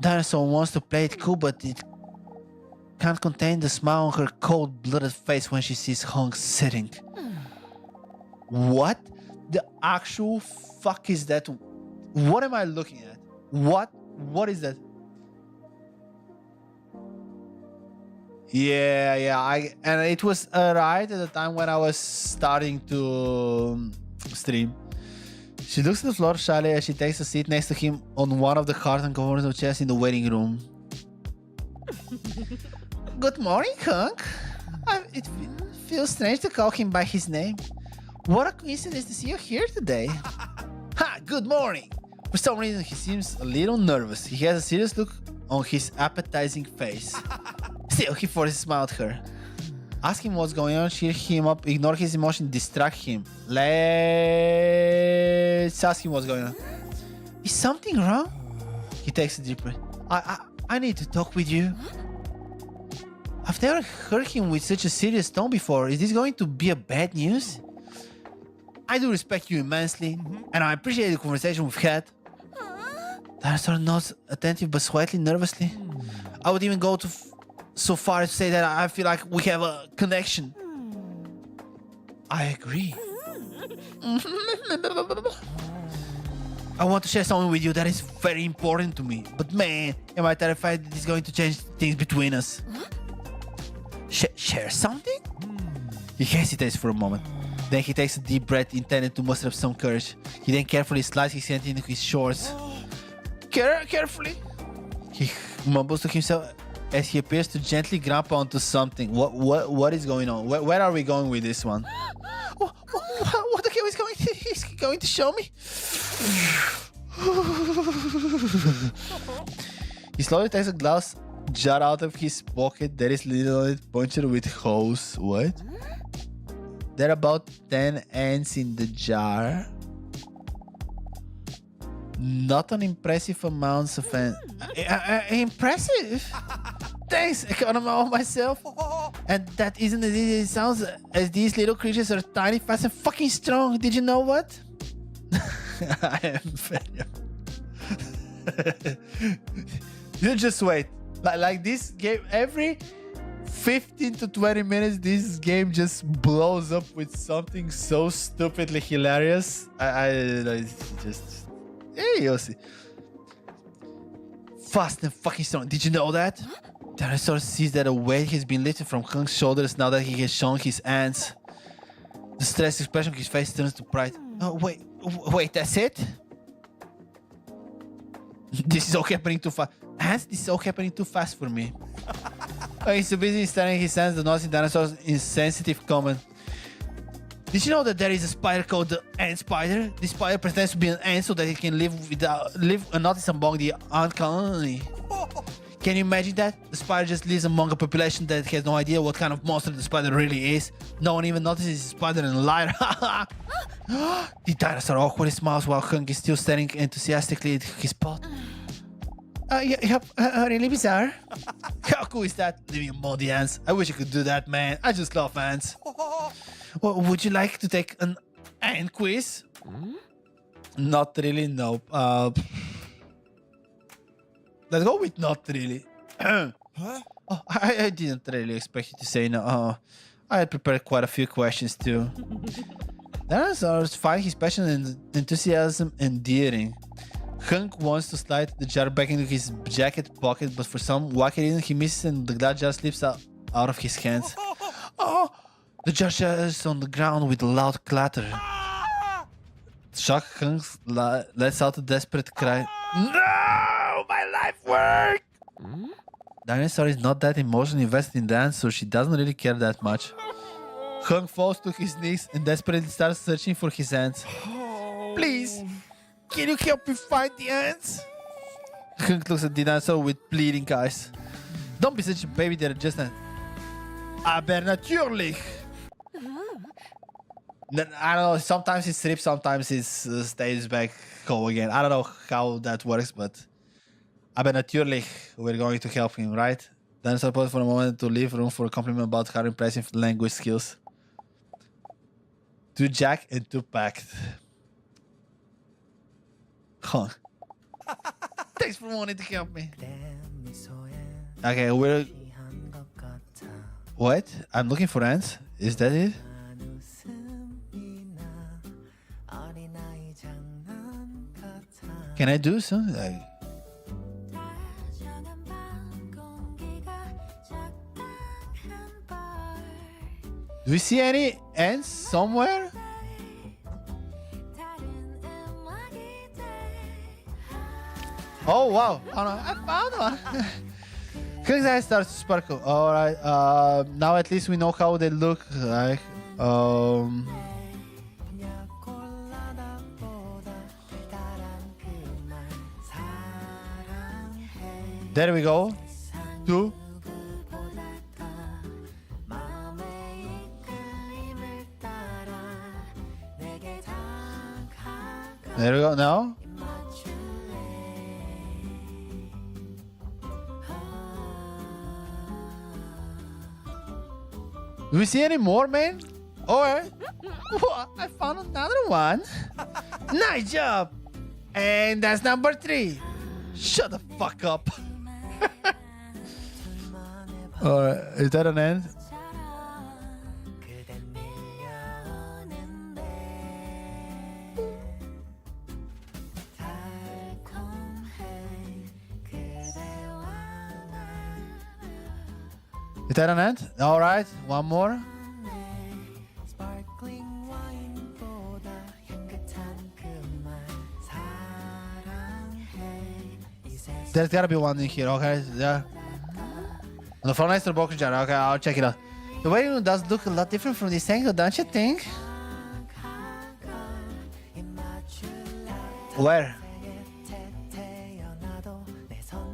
S1: Dinosaur wants to play it cool, but it can't contain the smile on her cold-blooded face when she sees Hunk sitting. What the actual fuck is that? What am I looking at? What is that? Yeah, and it was right at the time when I was starting to stream. She looks at the floor shyly as she takes a seat next to him on one of the carton corners of chairs in the waiting room. Good morning, Hunk. It feels strange to call him by his name. What a coincidence to see you here today. Ha! Good morning. For some reason, he seems a little nervous. He has a serious look on his appetizing face. Still, he forces a smile at her. Ask him what's going on, cheer him up, ignore his emotion, distract him. Let's ask him what's going on. Is something wrong? He takes a deep breath. I need to talk with you. I've never heard him with such a serious tone before. Is this going to be a bad news? I do respect you immensely, and I appreciate the conversation we've had. Dinosaur nods, attentive but slightly nervously. I would even go so far as to say that I feel like we have a connection. I agree. I want to share something with you that is very important to me. But man, am I terrified that it's going to change things between us. Share something? He hesitates for a moment. Then he takes a deep breath intended to muster up some courage. He then carefully slides his hand into his shorts. Carefully. He mumbles to himself as he appears to gently grab onto something. What is going on? Where are we going with this one? What the hell is he's going to show me? He slowly takes a glass jar out of his pocket. There is little on it, punctured with holes. What? There are about 10 ants in the jar. Not an impressive amount of ants. Impressive? Thanks, I got them all myself. And that isn't as easy as it sounds, as these little creatures are tiny, fast, and fucking strong. Did you know what? I am very... You just wait. Like this game, every 15 to 20 minutes, this game just blows up with something so stupidly hilarious. It's just... Hey, you'll see. Fast and fucking strong. Did you know that? Dinosaur sees that a weight has been lifted from Hunk's shoulders now that he has shown his hands. The stressed expression on his face turns to pride. Oh, wait, that's it? This is all happening too fast. Hands, this is all happening too fast for me. He's so busy staring at his hands that noticing Dinosaur's insensitive comment. Did you know that there is a spider called the ant spider? This spider pretends to be an ant so that it can live unnoticed among the ant colony. Can you imagine that? The spider just lives among a population that has no idea what kind of monster the spider really is. No one even notices the spider in the light. The dinosaur awkwardly smiles while Hunk is still staring enthusiastically at his pot. Yep, really bizarre. How cool is that? Living among the ants. I wish I could do that, man. I just love ants. Well, would you like to take an ant quiz? Not really, no. Let's go with not really. Huh? Oh, I didn't really expect you to say no. I had prepared quite a few questions too. Dinosaurs find his passion and enthusiasm endearing. Hunk wants to slide the jar back into his jacket pocket, but for some wacky reason he misses and the glass jar slips out of his hands. Oh! The jar shatters on the ground with a loud clatter. Shocked, Hunk lets out a desperate cry. No! My life work! Dinosaur is not that emotionally invested in dance, so she doesn't really care that much. Hunk falls to his knees and desperately starts searching for his ants. Please, can you help me find the ants? Hunk looks at the dinosaur with bleeding eyes. Don't be such a baby, they're just a... Aber natürlich! I don't know, sometimes he strips, sometimes he stays back, go again. I don't know how that works, but... Aber natürlich, we're going to help him, right? Dinosaur paused for a moment to leave room for a compliment about her impressive language skills. To Jack and to Pact. Huh. Thanks for wanting to help me. Okay, we're... What? I'm looking for ants? Is that it? Can I do something? Like... Do we see any ants somewhere? Oh wow! Oh no, I found one! King's eyes starts to sparkle. Alright, now at least we know how they look like. There we go. 2. There we go. Now. Do we see any more, man? Or I found another one. Nice job. And that's number 3. Shut the fuck up. Alright, is that an end? Is that an end? Alright, one more. There's gotta be one in here, okay? Yeah. On the front next to the box jar, okay, I'll check it out. The way it does look a lot different from this angle, don't you think? Where?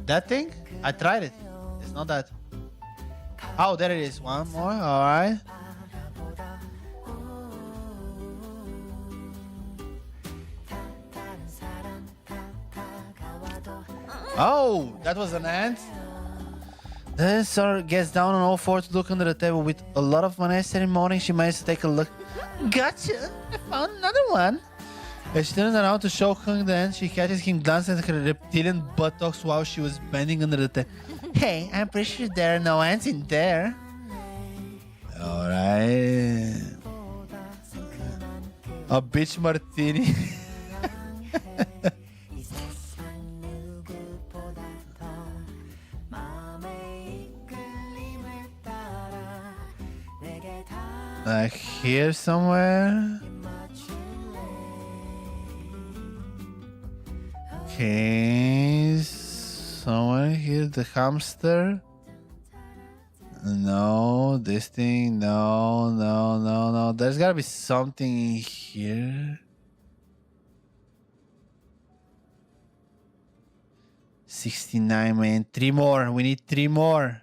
S1: That thing? I tried it. It's not that. Oh, there it is. One more, alright. Oh, that was an ant. Then Sarah gets down on all fours to look under the table with a lot of unnecessary moaning. She managed to take a look. Gotcha! I found another one. As she turns around to show Hung the ant, she catches him glancing at her reptilian buttocks while she was bending under the table. Hey, I'm pretty sure there are no ants in there. Alright. A bitch martini. Like here somewhere. Okay, somewhere here, the hamster. No, this thing, no. There's gotta be something here. 69, man. 3 more. We need 3 more.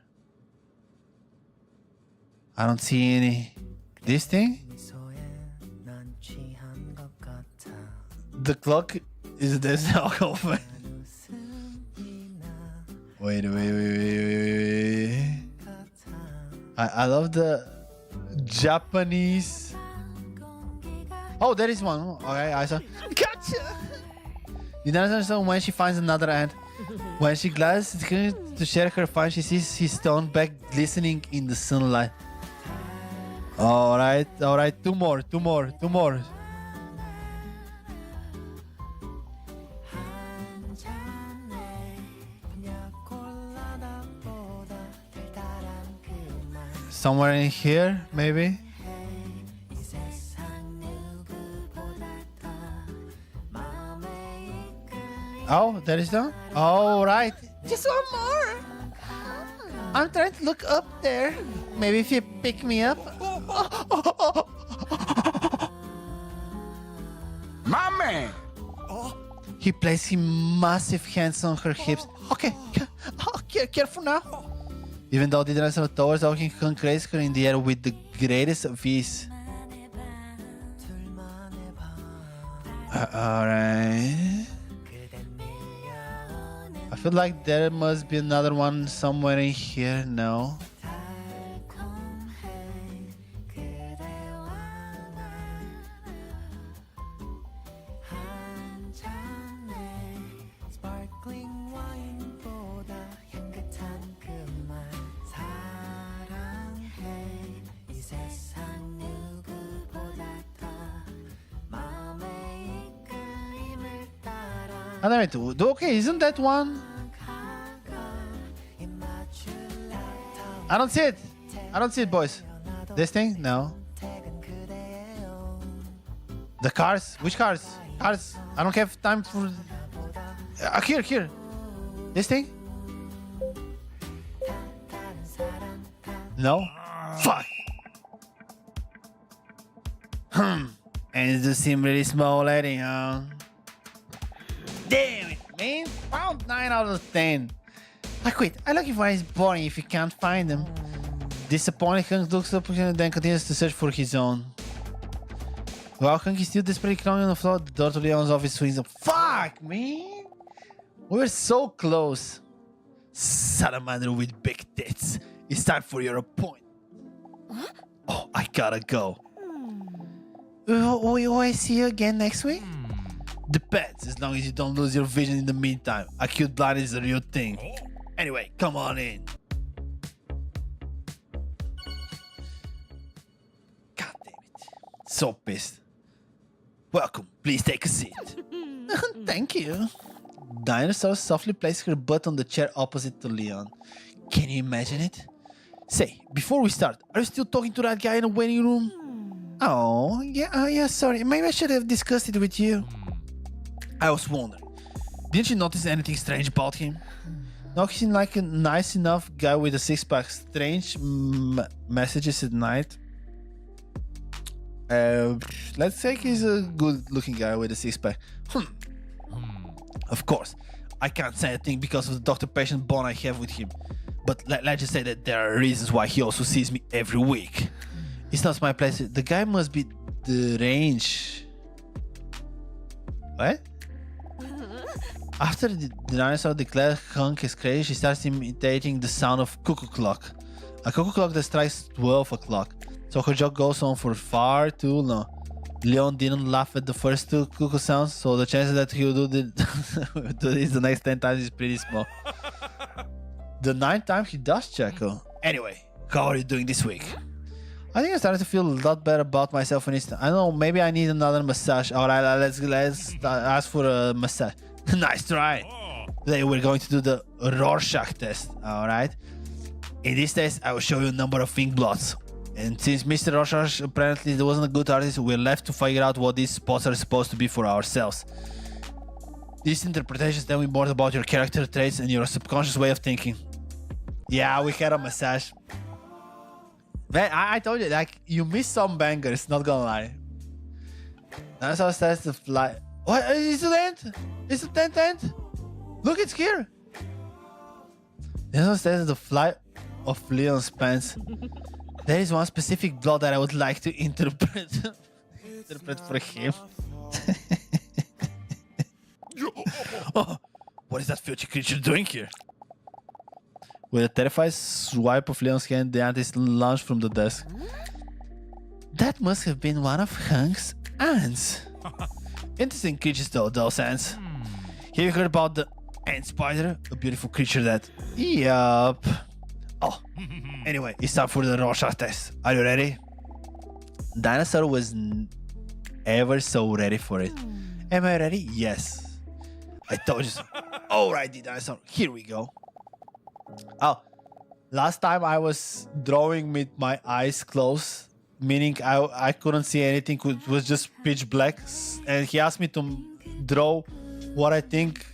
S1: I don't see any. This thing? The clock is this open. Wait. I love the Japanese. Oh, there is one. Okay, I saw. Gotcha! You don't understand when she finds another ant. When she glances to share her find, she sees his stone back glistening in the sunlight. Alright. 2 more. Somewhere in here, maybe? Oh, there is one? Alright. Just one more. I'm trying to look up there. Maybe if you pick me up.
S2: My man.
S1: He placing massive hands on her hips. Okay, careful now. Even though the dinosaur towers walking can graze her in the air with the greatest of ease. Alright. I feel like there must be another one somewhere in here. No. Okay, isn't that one? I don't see it. I don't see it, boys. This thing? No. The cars? Which cars? Cars. I don't have time for... Here. This thing? No? Fuck. And it does seem really small, lady, huh? Damn it, man. Found 9 out of 10. I quit. I look for his boring if you can't find him. Disappointed, Hank looks up and then continues to search for his own. While Hank is still desperately crawling on the floor, the door to Leon's office swings up. Fuck, man. We were so close. Salamander with big tits. It's time for your appointment. Oh, I gotta go. Will I see you again next week? Depends, as long as you don't lose your vision in the meantime. Acute blindness is a real thing. Anyway, come on in. God damn it. So pissed. Welcome, please take a seat. Thank you. Dinosaur softly placed her butt on the chair opposite to Leon. Can you imagine it? Say, before we start, are you still talking to that guy in the waiting room? Oh, yeah, sorry. Maybe I should have discussed it with you. I was wondering, didn't you notice anything strange about him? No, he seemed like a nice enough guy with a six-pack. Strange messages at night. Let's say he's a good-looking guy with a six-pack. Of course, I can't say a thing because of the doctor-patient bond I have with him. But let's just say that there are reasons why he also sees me every week. It's not my place. The guy must be deranged. What? After the dinosaur declared Hank is crazy, she starts imitating the sound of cuckoo clock. A cuckoo clock that strikes 12 o'clock. So her joke goes on for far too long. Leon didn't laugh at the first 2 cuckoo sounds, so the chances that he'll do this the next 10 times is pretty small. The 9th time he does chuckle. Anyway, how are you doing this week? I think I'm starting to feel a lot better about myself in this. I don't know, maybe I need another massage. Alright, let's ask for a massage. Nice try. Today we're going to do the Rorschach test, alright? In this test, I will show you a number of ink blots. And since Mr. Rorschach apparently wasn't a good artist, we're left to figure out what these spots are supposed to be for ourselves. These interpretations tell me more about your character traits and your subconscious way of thinking. Yeah, we had a massage. Man, I told you, like, you missed some bangers, not gonna lie. Dinosaur starts to fly. What? Is it end? Is it end? Look, it's here. Dinosaur starts to fly off Leon's pants. There is one specific blot that I would like to interpret for him. Oh, what is that filthy creature doing here? With a terrified swipe of Leon's hand, the artist lunged from the desk. That must have been one of Hank's ants. Interesting creatures though, those ants. Have you heard about the ant spider? A beautiful creature that... Yup. Oh, anyway, it's time for the Rorschach test. Are you ready? Dinosaur was ever so ready for it. Am I ready? Yes. I told you so. Alrighty, Dinosaur, here we go. Oh, last time I was drawing with my eyes closed, meaning I couldn't see anything, it was just pitch black, and he asked me to draw what I think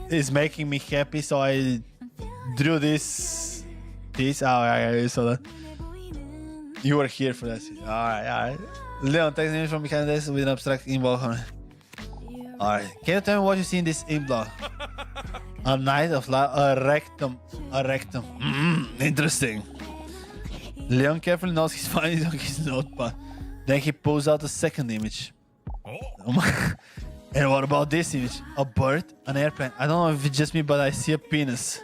S1: is making me happy, so I drew this. Oh, I saw that. You were here for that. Alright. Leon takes an image from behind this with an abstract involved on it. Alright, can you tell me what you see in this ink block? A knight of life, a rectum. A rectum. Interesting. Leon carefully notes he's finding on his notepad. Then he pulls out a second image. Oh my. And what about this image? A bird? An airplane? I don't know if it's just me, but I see a penis.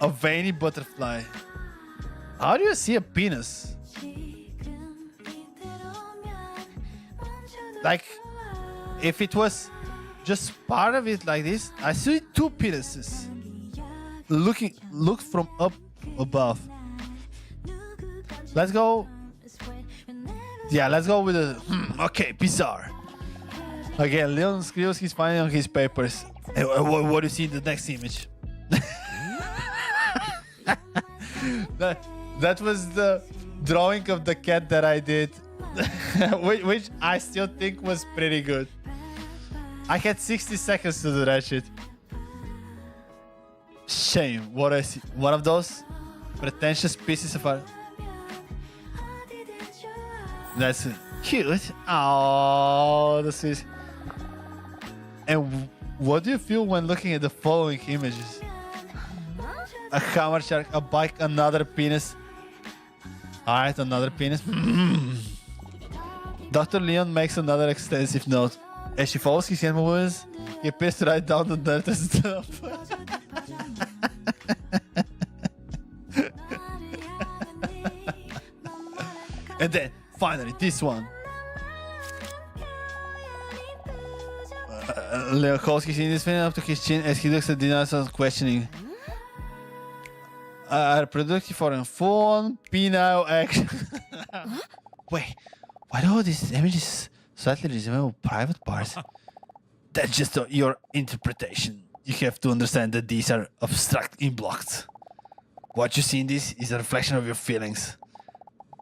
S1: A veiny butterfly. How do you see a penis? Like, if it was just part of it like this, I see two penises. Look from up above. Let's go. Yeah, let's go with the. Okay, bizarre. Again, Leon scribbles he's finding on his papers. Hey, what do you see in the next image? that was the drawing of the cat that I did, which I still think was pretty good. I had 60 seconds to do that shit. Shame. What I see. One of those pretentious pieces of art. That's cute. Oh, that's sweet. And what do you feel when looking at the following images? A hammer shark, a bike, another penis. Alright, another penis. Dr. Leon makes another extensive note. As she follows his hand movements, he appears to write down the dirt and stuff. And then, finally, this one. Leon holds his hand up to his chin as he looks at the dinosaur questioning. Reproductive for a full penile action. Wait, why do all these images slightly resemble private parts? That's just your interpretation. You have to understand that these are abstract ink blocks. What you see in this is a reflection of your feelings.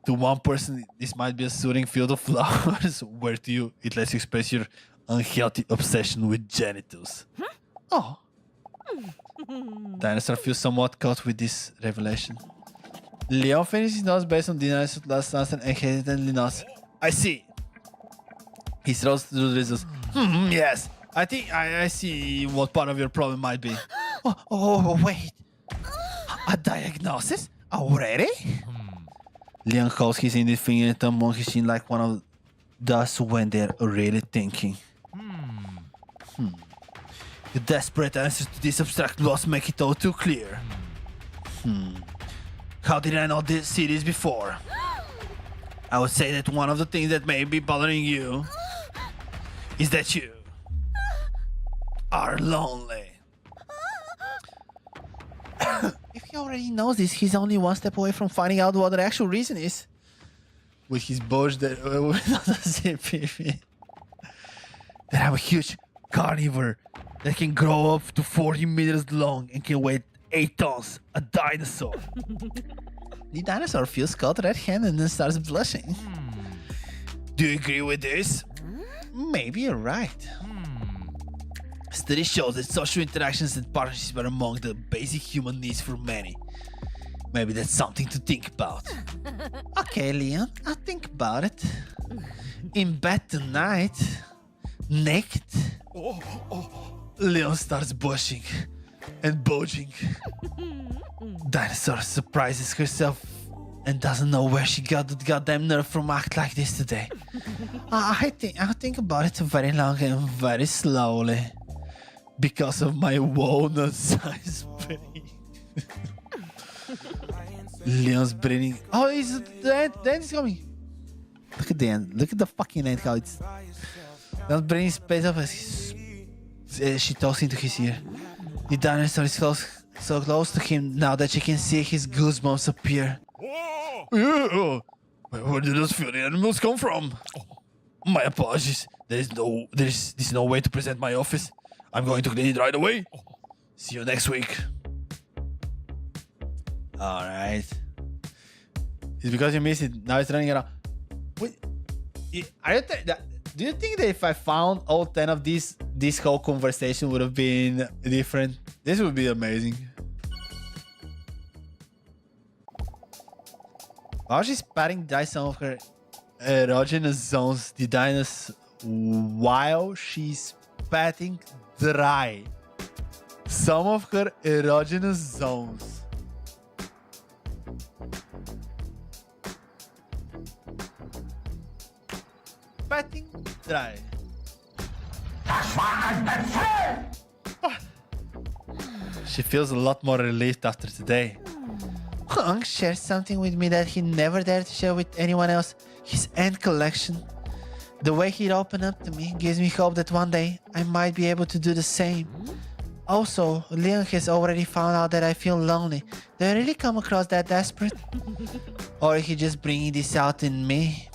S1: To one person, this might be a soothing field of flowers, where to you, it lets you express your unhealthy obsession with genitals. Oh. Dinosaur feels somewhat caught with this revelation. Leon finishes his notes based on Dinosaur's last answer and hesitantly nods. I see. He strolls through the results. Yes, I think I see what part of your problem might be. Wait. A diagnosis? Already? Leon holds his index finger and thumb on his chin like one of those when they're really thinking. The desperate answers to these abstract laws make it all too clear. How did I not see this before? I would say that one of the things that may be bothering you is that you are lonely. If he already knows this, he's only one step away from finding out what the actual reason is. With his bulge that that I'm a huge carnivore that can grow up to 40 meters long and can weigh 8 tons. A dinosaur. The dinosaur feels caught red-handed and then starts blushing. Do you agree with this? Maybe you're right. Study shows that social interactions and partnerships are among the basic human needs for many. Maybe that's something to think about. Okay, Leon, I'll think about it. In bed tonight, naked. Leon starts blushing and bulging. Dinosaur surprises herself and doesn't know where she got the goddamn nerve from act like this today. I'll think about it very long and very slowly. Because of my walnut-sized brain. Leon's breathing. Oh, the end is coming. Look at the end. Look at the fucking end. How it's. Leon's brain space up as she talks into his ear. The dinosaur is so close to him now that she can see his goosebumps appear. Where did those filthy animals come from? My apologies. There's no way to present my office. I'm going to clean it right away. See you next week. Alright. It's because you missed it. Now it's running around. Wait, do you think that if I found all 10 of these, this whole conversation would have been different? This would be amazing. While she's patting down some of her erogenous zones, the dinosaur while she's patting dry some of her erogenous zones. Patting dry. She feels a lot more relieved after today. Hunk shared something with me that he never dared to share with anyone else. His ant collection. The way he opened up to me gives me hope that one day I might be able to do the same. Also, Leon has already found out that I feel lonely. Do I really come across that desperate? Or is he just bringing this out in me?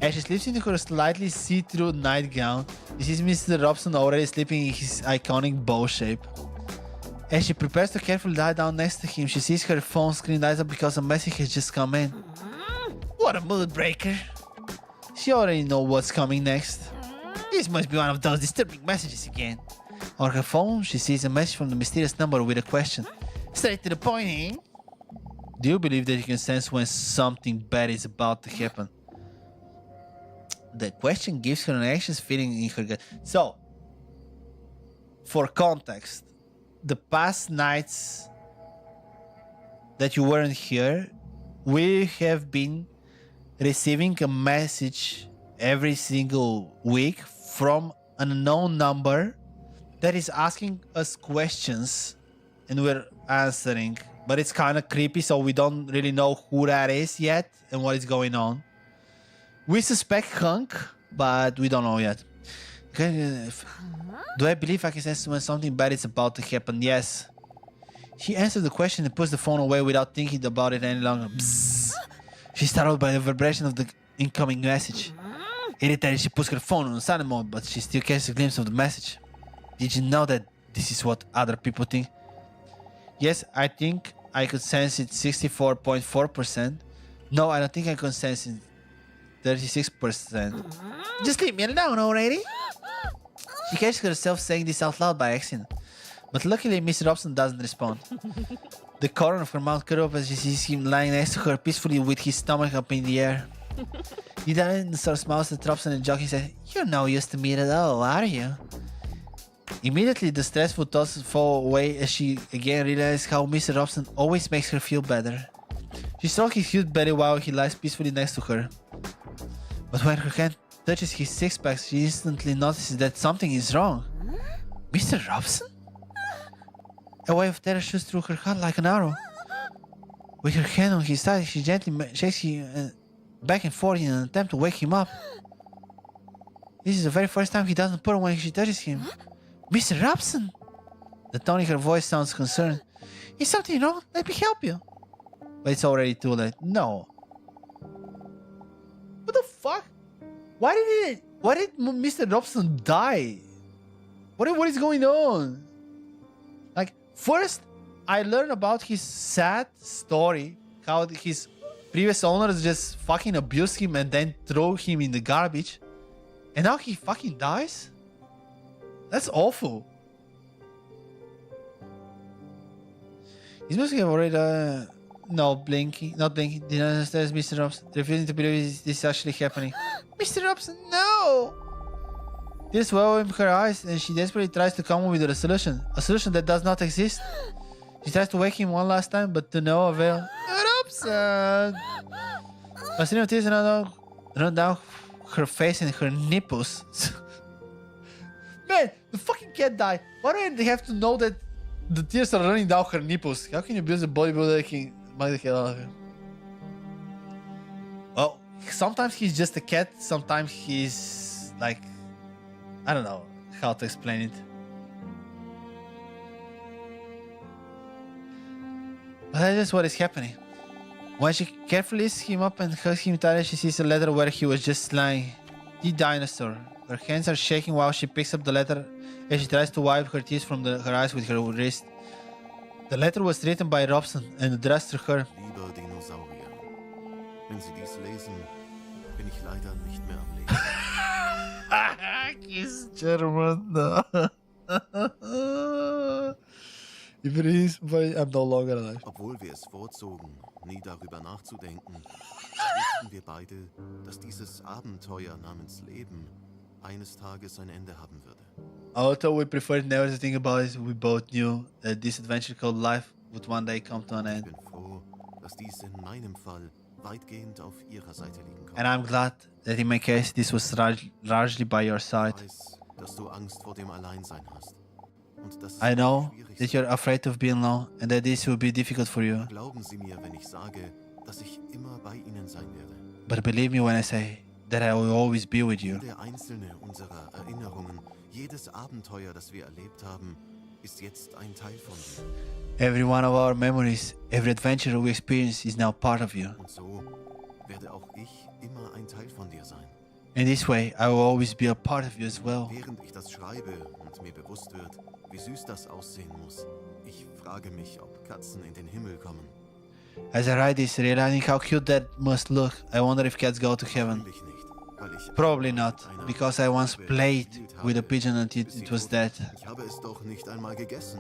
S1: As she slips into her slightly see-through nightgown, she sees Mr. Robson already sleeping in his iconic bow shape. As she prepares to carefully lie down next to him, she sees her phone screen lights up because a message has just come in. What a mood breaker. She already knows what's coming next. This must be one of those disturbing messages again. On her phone, she sees a message from the mysterious number with a question. Straight to the point, eh? Do you believe that you can sense when something bad is about to happen? The question gives her an anxious feeling in her gut. So, for context, the past nights that you weren't here, we have been receiving a message every single week from an unknown number that is asking us questions and we're answering. But it's kind of creepy, so we don't really know who that is yet and what is going on. We suspect Hunk, but we don't know yet. Okay, do I believe I can sense when something bad is about to happen? Yes. She answered the question and puts the phone away without thinking about it any longer. Bzzz. She's startled by the vibration of the incoming message. Irritated, she puts her phone on silent mode, but she still catches a glimpse of the message. Did you know that this is what other people think? Yes, I think I could sense it 64.4%. No, I don't think I could sense it 36%. Just leave me alone already. She catches herself saying this out loud by accident. But luckily, Mr. Robson doesn't respond. The corner of her mouth curls up as she sees him lying next to her peacefully with his stomach up in the air. He dinosaur smiles at Robson and joking says, "You're no use to me at all, are you?" Immediately, the stressful thoughts fall away as she again realizes how Mr. Robson always makes her feel better. She strokes his huge belly while he lies peacefully next to her. But when her hand touches his six-pack, she instantly notices that something is wrong. Mr. Robson? A wave of terror shoots through her heart like an arrow. With her hand on his side, she gently shakes him back and forth in an attempt to wake him up. This is the very first time he doesn't purr when she touches him. Mr. Robson? The tone in her voice sounds concerned. Is something wrong? Let me help you. But it's already too late. No. What the fuck? Why did Mr. Robson die? What is going on? Like, first, I learned about his sad story, how his previous owners just fucking abused him and then throw him in the garbage. And now he fucking dies? That's awful. He's must have already... not blinking. Not blinking. Did not understand Mr. Robson. Refusing to believe this is actually happening. Mr. Robson, no! Tears well in her eyes and she desperately tries to come up with a solution. A solution that does not exist. She tries to wake him one last time, but to no avail. Robson! A stream of tears run down her face and her nipples. Man, the fucking cat died. Why do they have to know that the tears are running down her nipples? How can you abuse a bodybuilder that can bite the hell out of him? Well, sometimes he's just a cat, sometimes he's like... I don't know how to explain it. But that is what is happening. When she carefully lifts him up and hugs him tighter, she sees a letter where he was just lying. The dinosaur. Her hands are shaking while she picks up the letter as she tries to wipe her tears from her eyes with her wrist. The letter was written by Robson and addressed to her.
S3: Lieber Dinosaurier, wenn Sie dies lesen, bin ich leider nicht mehr am Leben.
S1: He's German. Übrigens, I'm no longer alive.
S3: Obwohl wir es vorzogen, nie darüber nachzudenken, ist wussten wir beide, dass dieses Abenteuer namens Leben eines Tages ein Ende haben würde.
S1: Although we preferred never to think about it, we both knew that this adventure called life would one day come to an
S3: Ich
S1: end.
S3: bin froh, dass dies in meinem Fall weitgehend auf ihrer Seite liegen
S1: And
S3: konnte.
S1: I'm glad that in my case this was largely by your side.
S3: Ich weiß, dass du Angst vor dem Alleinsein hast. Und dass es
S1: I know
S3: schwierig
S1: that you're afraid of being alone and that this will be difficult for you.
S3: Glauben Sie mir, wenn ich sage, dass ich immer bei Ihnen sein werde.
S1: But believe me when I say that I will always be with you.
S3: Jede einzelne unserer Erinnerungen, jedes Abenteuer, das wir erlebt haben, ist jetzt ein Teil von dir.
S1: Every one of our memories, every adventure we experience is now part of you.
S3: Und so werde auch ich immer ein Teil von dir sein.
S1: In this way, I will always be a part of you as well.
S3: Während ich das schreibe und mir bewusst wird, wie süß das aussehen muss, ich frage mich, ob Katzen in den Himmel kommen.
S1: As I write this, realizing how cute that must look, I wonder if cats go to heaven.
S3: Wahrscheinlich nicht, weil ich
S1: Probably not, because I once played with a pigeon until it was dead.
S3: Ich habe es doch nicht einmal gegessen.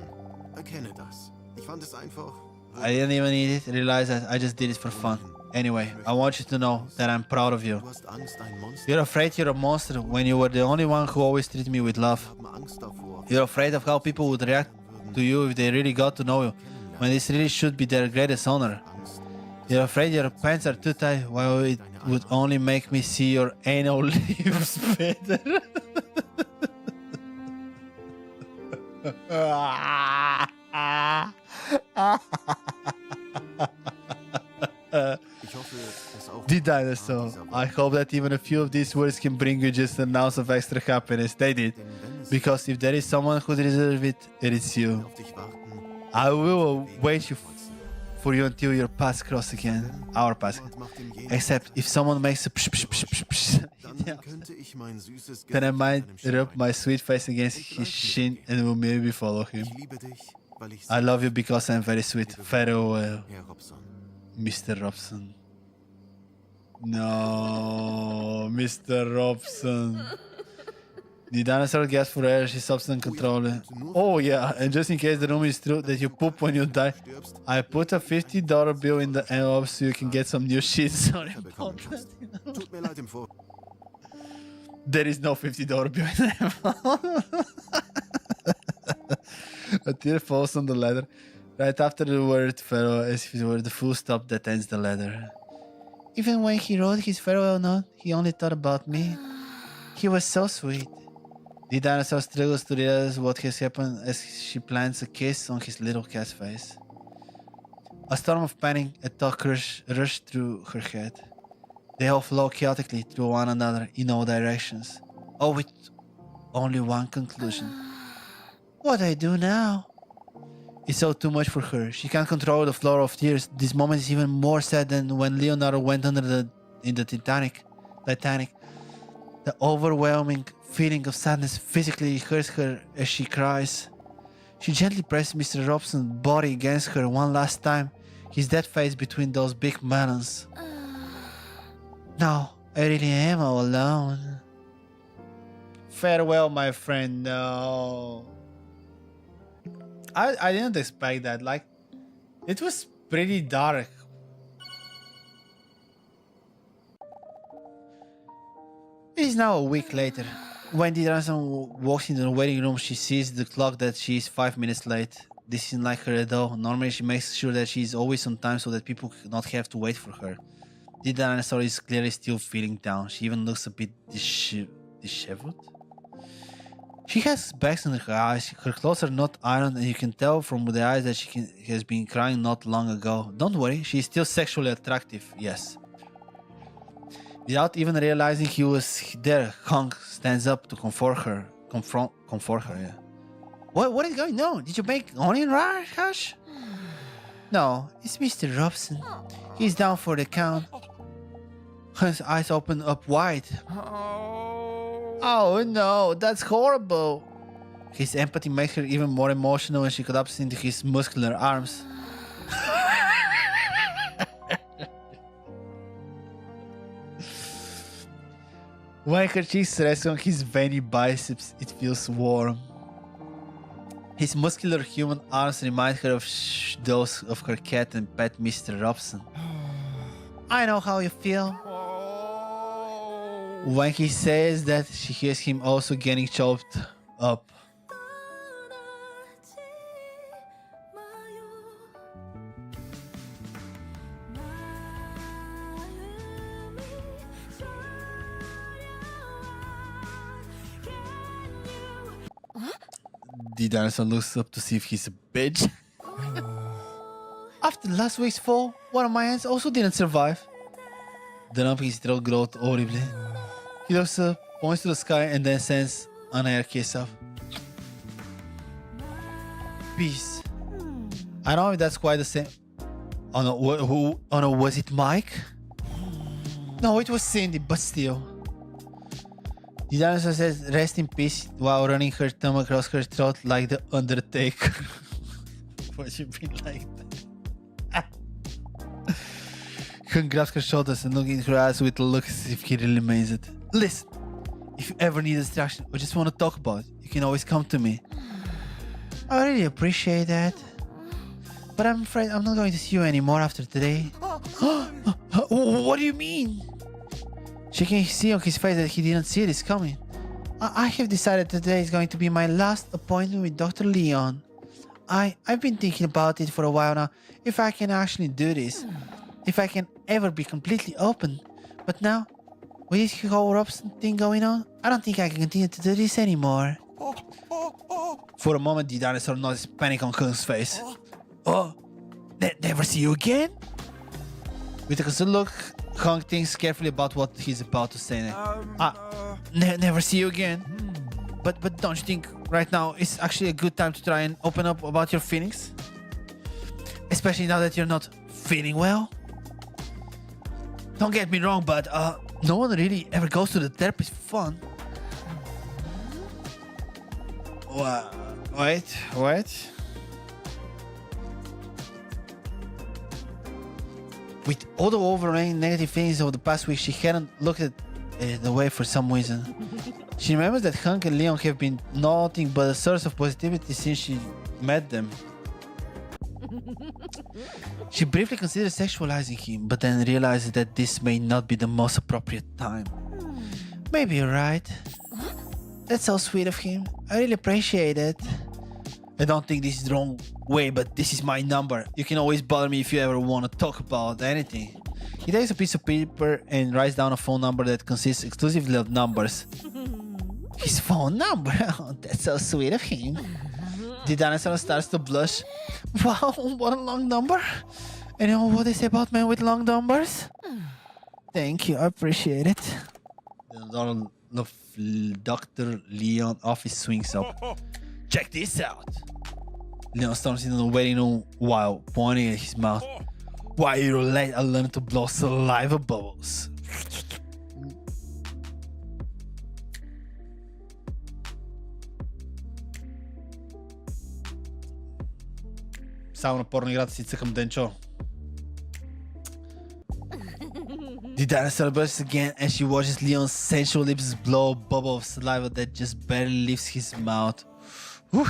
S3: Erkenne das. Ich fand es einfach.
S1: I didn't even eat it, realize that I just did it for fun. Anyway, I want you to know that I'm proud of you.
S3: Du hast Angst, ein Monster.
S1: You're afraid you're a monster when you were the only one who always treated me with love.
S3: Wir haben Angst davor.
S1: You're afraid of how people would react to you if they really got to know you, when this really should be their greatest honor.
S3: Angst.
S1: You're afraid your pants are too tight, while it would only make me see your anal lips better.
S3: Ich hoffe, dass auch
S1: The dinosaur. I hope that even a few of these words can bring you just an ounce of extra happiness. They did.
S3: denn wenn es
S1: Because if there is someone who deserves it, it is you.
S3: auf dich warten,
S1: I will wait for you until your paths cross again. Our paths.
S3: und macht ihm jenen
S1: Except if someone makes a psh psh psh psh psh,
S3: dann könnte ich mein süßes
S1: then I
S3: Gesicht
S1: might
S3: mit einem
S1: rub
S3: Stein-
S1: my sweet face against his shin and will maybe follow him.
S3: Ich liebe dich, weil ich
S1: I love you because I'm very sweet. Farewell,
S3: Herr Robson.
S1: Mr. Robson. No, Mr. Robson. The dinosaur gasped for air. She stops uncontrollably. Oh yeah, and just in case the rumor is true that you poop when you die,
S3: Stirbst,
S1: I put a $50 bill in the envelope so you can get some new shit. Sorry
S3: bekommen
S1: about that.
S3: kannst. Tut mir leid im Vor.
S1: There is no $50 bill in the envelope. A tear falls on the letter. Right after the word farewell, as if it were the full stop that ends the letter. Even when he wrote his farewell note, he only thought about me. He was so sweet. The dinosaur struggles to realize what has happened as she plants a kiss on his little cat's face. A storm of panic and thought rushed through her head. They all flow chaotically through one another in all directions, all with only one conclusion. What do I do now? It's all too much for her. She can't control the flow of tears. This moment is even more sad than when Leonardo went under in the Titanic. The overwhelming feeling of sadness physically hurts her as she cries. She gently presses Mr. Robson's body against her one last time, his dead face between those big melons. No, I really am all alone. Farewell, my friend. No. I didn't expect that. Like, it was pretty dark. It is now a week later. When the ransom walks into the waiting room, she sees the clock that she is 5 minutes late. This isn't like her at all. Normally, she makes sure that she is always on time so that people not have to wait for her. The dinosaur is clearly still feeling down. She even looks a bit disheveled. She has bags under her eyes. Her clothes are not ironed, and you can tell from the eyes that has been crying not long ago. Don't worry, she is still sexually attractive. Yes. Without even realizing he was there, Hunk stands up to comfort her. Yeah. What is going on? Did you make onion hash? No, it's Mr. Robson. He's down for the count. His eyes open up wide. Oh no, that's horrible. His empathy makes her even more emotional when she collapses into his muscular arms. When her cheeks rest on his veiny biceps, it feels warm. His muscular human arms remind her of those of her cat and pet Mr. Robson. I know how you feel. When he says that, she hears him also getting chopped up. The dinosaur looks up to see if he's a bitch. After last week's fall, one of my hands also didn't survive. The lump in his throat growled audibly. He looks up, points to the sky, and then sends an air kiss up. Peace. I don't know if that's quite the same. Oh no, oh no, was it Mike? No, it was Cindy, but still. The dinosaur says rest in peace while running her thumb across her throat like the Undertaker. What you mean like that? Hun grabs her shoulders and looks in her eyes with a look as if he really means it. Listen, if you ever need a distraction or just want to talk about it, you can always come to me. I really appreciate that. But I'm afraid I'm not going to see you anymore after today. What do you mean? She can see on his face that he didn't see this coming. I have decided today is going to be my last appointment with Dr. Leon. I've been thinking about it for a while now, if I can actually do this. If I can ever be completely open. But now, with this whole Robson thing going on, I don't think I can continue to do this anymore. For a moment, the dinosaur noticed panic on Kung's face. Oh, never see you again? With a concerned look, Kung thinks carefully about what he's about to say next. Never see you again. But don't you think right now is actually a good time to try and open up about your feelings? Especially now that you're not feeling well? Don't get me wrong, but no one really ever goes to the therapist for fun. Wait. With all the overwhelming negative feelings over the past week, she hadn't looked at it away for some reason. She remembers that Hank and Leon have been nothing but a source of positivity since she met them. She briefly considered sexualizing him, but then realized that this may not be the most appropriate time. Maybe you're right. That's so sweet of him. I really appreciate it. I don't think this is the wrong way, but this is my number. You can always bother me if you ever want to talk about anything. He takes a piece of paper and writes down a phone number that consists exclusively of numbers. His phone number? Oh, that's so sweet of him. The dinosaur starts to blush. Wow, what a long number. And you know what they say about men with long numbers? Thank you, I appreciate it. The door of Dr. Leon office swings up. Check this out. Leon storms into the waiting room while pointing at his mouth. Why you're late, I learned to blow saliva bubbles. Само на порно играта си цъкам Денчо. The dinosaur bursts again as she watches Leon's sensual lips blow a bubble of saliva that just barely leaves his mouth. Whew.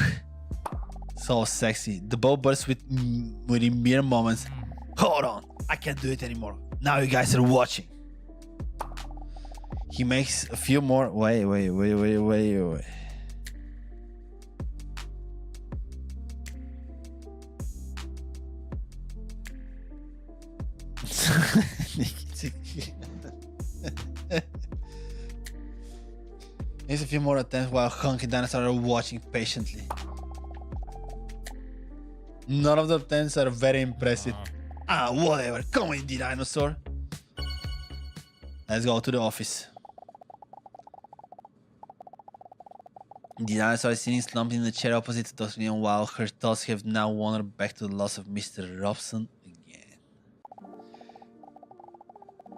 S1: So sexy. The bubble bursts within mere moments. Hold on, I can't do it anymore. Now you guys are watching. He makes a few more. Wait. Here's a few more attempts while Hunk and Dinosaur are watching patiently. None of the attempts are very impressive. Whatever. Come on, the dinosaur. Let's go to the office. The dinosaur is sitting slumped in the chair opposite to Dr. Leon while her thoughts have now wandered back to the loss of Mr. Robson again.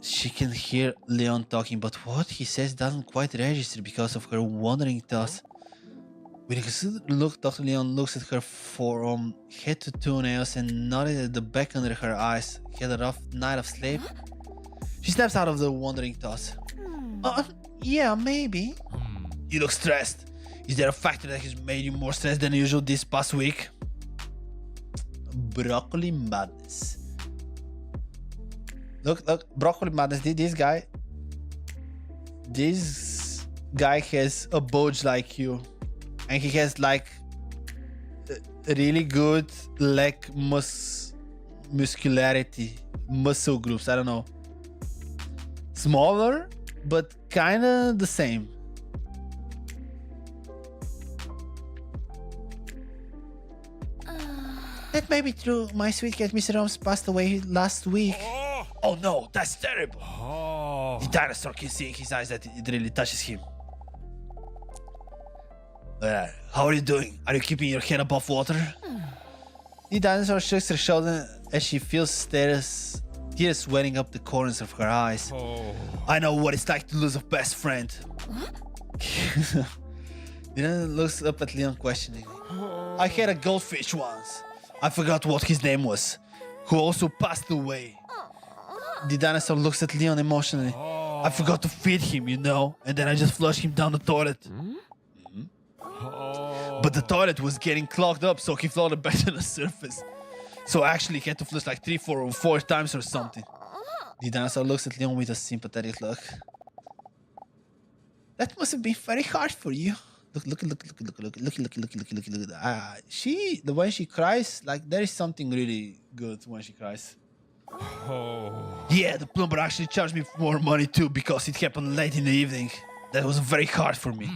S1: She can hear Leon talking, but what he says doesn't quite register because of her wandering thoughts. With a considered look, Dr. Leon looks at her from head to toenails and nodded at the back under her eyes. He had a rough night of sleep. She snaps out of the wandering thoughts. Yeah, maybe. You look stressed. Is there a factor that has made you more stressed than usual this past week? Broccoli madness. Look, broccoli madness. This guy this guy has a bulge like you, and he has like really good leg muscularity, muscle groups. I don't know, smaller but kind of the same. That may be true. My sweet cat, Mr. Holmes, passed away last week. Oh no, that's terrible. The dinosaur can see in his eyes that it really touches him. How are you doing? Are you keeping your head above water? The dinosaur shakes her shoulder as she feels tears welling up the corners of her eyes. I know what it's like to lose a best friend. Dylan looks up at Leon questioningly. I had a goldfish once. I forgot what his name was, who also passed away. The dinosaur looks at Leon emotionally. I forgot to feed him, you know, and then I just flushed him down the toilet. But the toilet was getting clogged up, so he floated back to the surface. So I actually had to flush like 3, 4, or 4 times or something. The dinosaur looks at Leon with a sympathetic look. That must have been very hard for you. Look. The way she cries, like there is something really good when she cries. Yeah, the plumber actually charged me more money too because it happened late in the evening. That was very hard for me.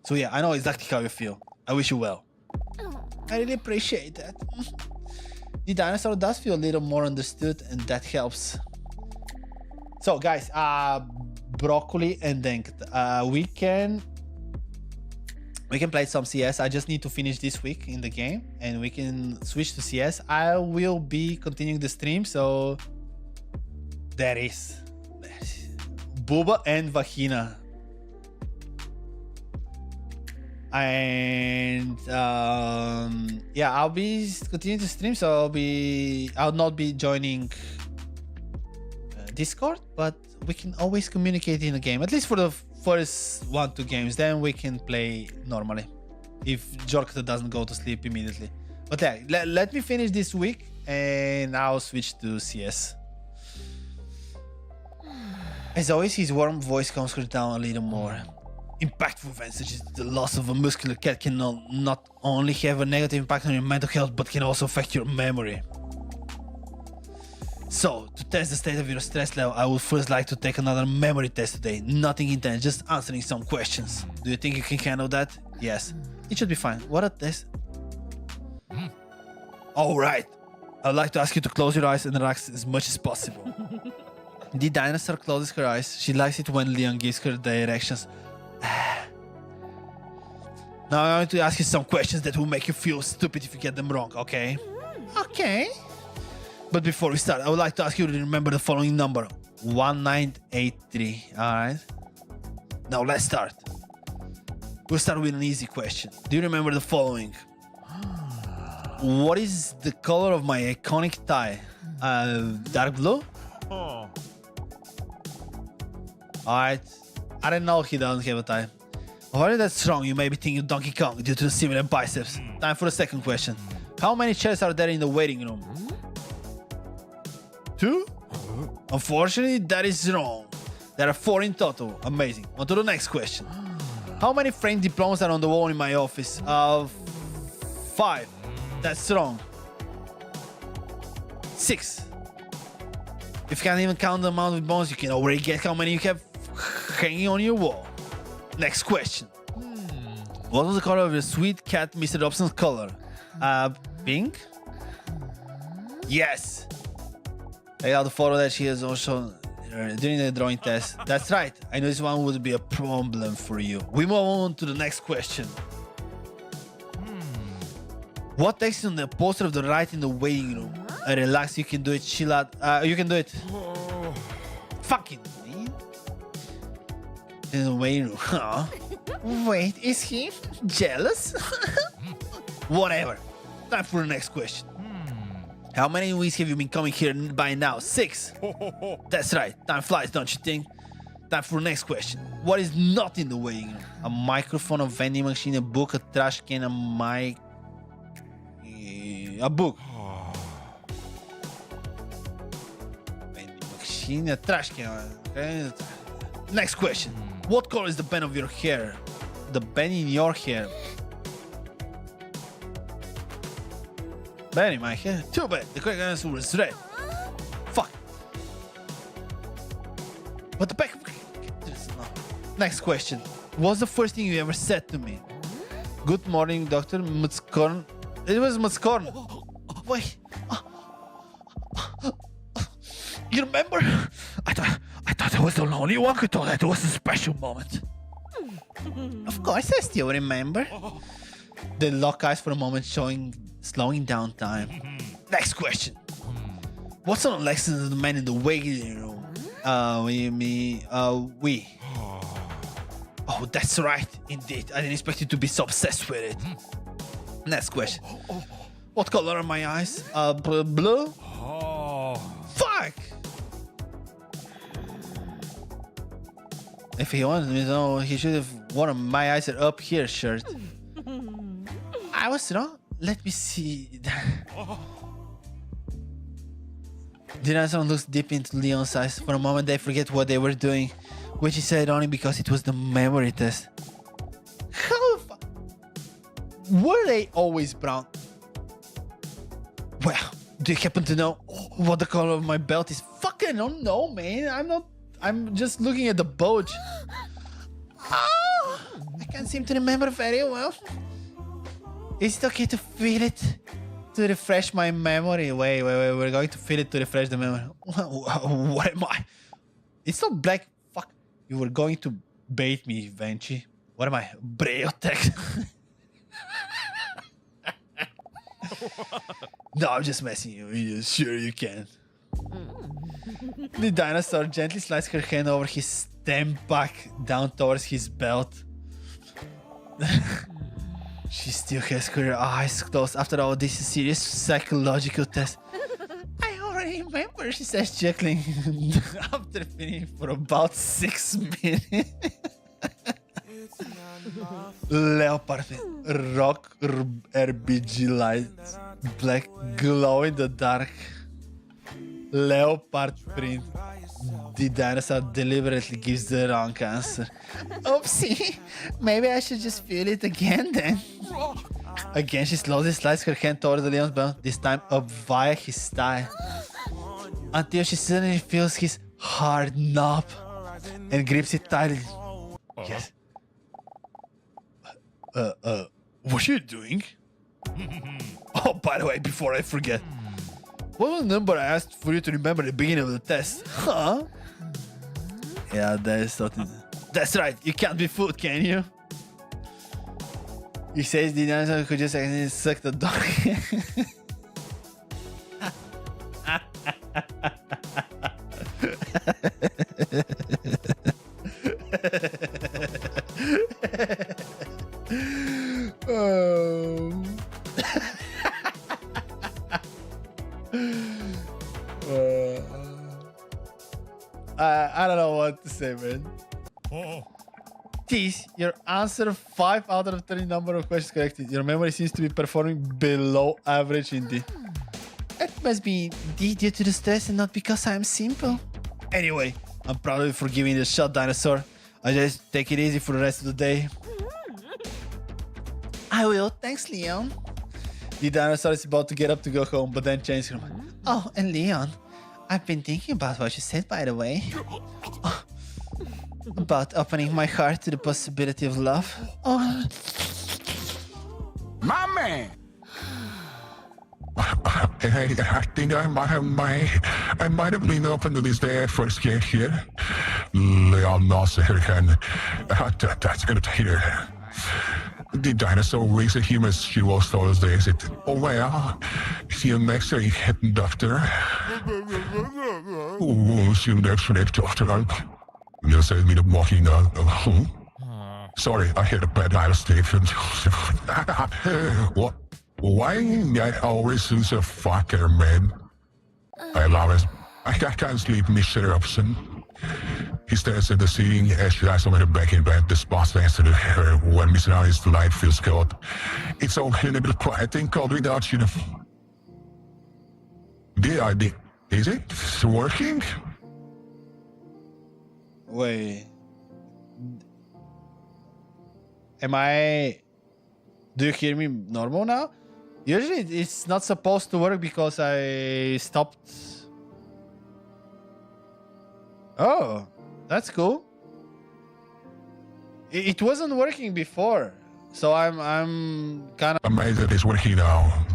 S1: So yeah, I know exactly how you feel. I wish you well. I really appreciate that. The dinosaur does feel a little more understood, and that helps. So guys, broccoli and Denkt. We can play some CS. I just need to finish this week in the game and we can switch to CS. I will be continuing the stream, so there is Booba and Vagina. And yeah, I'll be continuing to stream, so I'll not be joining Discord, but we can always communicate in the game, at least for the first 1-2 games. Then we can play normally if Jorkta doesn't go to sleep immediately. But yeah, let me finish this week and I'll switch to CS. As always, his warm voice comes down a little more. Impactful events such as the loss of a muscular cat can not only have a negative impact on your mental health, but can also affect your memory. So, to test the state of your stress level, I would first like to take another memory test today. Nothing intense, just answering some questions. Do you think you can handle that? Yes. It should be fine. What a test. Alright. I'd like to ask you to close your eyes and relax as much as possible. The dinosaur closes her eyes. She likes it when Leon gives her directions. Now I'm going to ask you some questions that will make you feel stupid if you get them wrong, okay? Okay. But before we start, I would like to ask you to remember the following number. 1983, alright? Now let's start. We'll start with an easy question. Do you remember the following? What is the color of my iconic tie? Dark blue? Alright. I don't know, he doesn't have a tie. Why is that strong? You may be thinking Donkey Kong due to the similar biceps. Time for the second question. How many chairs are there in the waiting room? 2? Unfortunately, that is wrong. There are 4 in total. Amazing. On to the next question. How many framed diplomas are on the wall in my office? 5. That's wrong. 6. If you can't even count the amount of bones, you can already guess how many you have hanging on your wall. Next question. What was the color of your sweet cat, Mr. Dobson's color? Pink? Yes. I got the photo that she has also during the drawing test. That's right. I know this one would be a problem for you. We move on to the next question. What text is on the poster of the right in the waiting room? Relax, you can do it. Chill out. You can do it. Fucking man. In the waiting room. Huh? Wait, is he jealous? Whatever. Time for the next question. How many weeks have you been coming here by now? 6. That's right. Time flies, don't you think? Time for the next question. What is not in the waiting room? A microphone, a vending machine, a book, a trash can, a mic... A book. Vending machine, a trash can. Okay. Next question. What color is the band of your hair? The band in your hair. Band in my hair? Too bad. The correct answer was red. Fuck. What the back? Next question. What's the first thing you ever said to me? Good morning, Dr. Mutzkorn. It was Mutzkorn. Wait. You remember? I thought I was the only one who thought that it was a special moment. Of course, I still remember. They lock eyes for a moment, slowing down time. Next question. What's on Lexus and the man in the waiting room? We. Oh, that's right. Indeed. I didn't expect you to be so obsessed with it. Next question. What color are my eyes? Blue? Fuck! If he wanted me to know, he should have worn a My Eyes Are Up Here shirt. I was wrong. Let me see. Dinosaur looks deep into Leon's eyes. For a moment, they forget what they were doing, which he said only because it was the memory test. How the fuck? Were they always brown? Well, do you happen to know what the color of my belt is? Fucking I don't know, man. I'm just looking at the bulge. Oh, I can't seem to remember very well. Is it okay to feel it? To refresh my memory? Wait. We're going to feel it to refresh the memory. What am I? It's not black. Fuck. You were going to bait me, Venchi. What am I? Breotech? No, I'm just messing you. Sure you can. The dinosaur gently slides her hand over his stem back down towards his belt. She still has her eyes closed. After all, this is a serious psychological test. I already remember, she says, chuckling. After finishing for about 6 minutes. Leopard rock RBG lights, black glow in the dark. Leopard print. The dinosaur deliberately gives the wrong answer. Oopsie, maybe I should just feel it again then. Again, she slowly slides her hand toward the leon's belt, this time up via his thigh, until she suddenly feels his hard knob and grips it tightly. Yes. What are you doing? Oh, by the way, before I forget, what was the number I asked for you to remember at the beginning of the test? Huh? Yeah, that is something. That's right, you can't be fooled, can you? He says the dinosaur could just accidentally suck the dog. Oh. I don't know what to say, man. Tease, your answer 5 out of 30 number of questions corrected. Your memory seems to be performing below average indeed. It must be indeed due to the stress and not because I am simple. Anyway, I'm proud of you for giving it a shot, dinosaur. I just take it easy for the rest of the day. I will, thanks, Leon. The dinosaur is about to get up to go home, but then changes her mind. Oh, and Leon, I've been thinking about what you said, by the way. Oh, about opening my heart to the possibility of love. Oh.
S2: My man!
S4: I think I might have been open to this day I first came here. Leon nods her hand. That's good to hear. The dinosaur waves at him as she walks towards the exit. Oh well, see you next week, doctor. Oh, see you next week, doctor. You said me to walking on. Sorry, I had a bad dial station. What? Why I always lose a fucker, man? I love it. I can't sleep, Mr. Robson. He stares at the ceiling as she lies on her back in bed. The spots answer to her when Mr. Alice's light feels cold. It's all in a bit quiet and cold without you. Is it working?
S1: Wait, Am I... Do you hear me normal now? Usually it's not supposed to work because I stopped. Oh, that's cool. It wasn't working before, so I'm kind of
S4: Amazed that it's working now.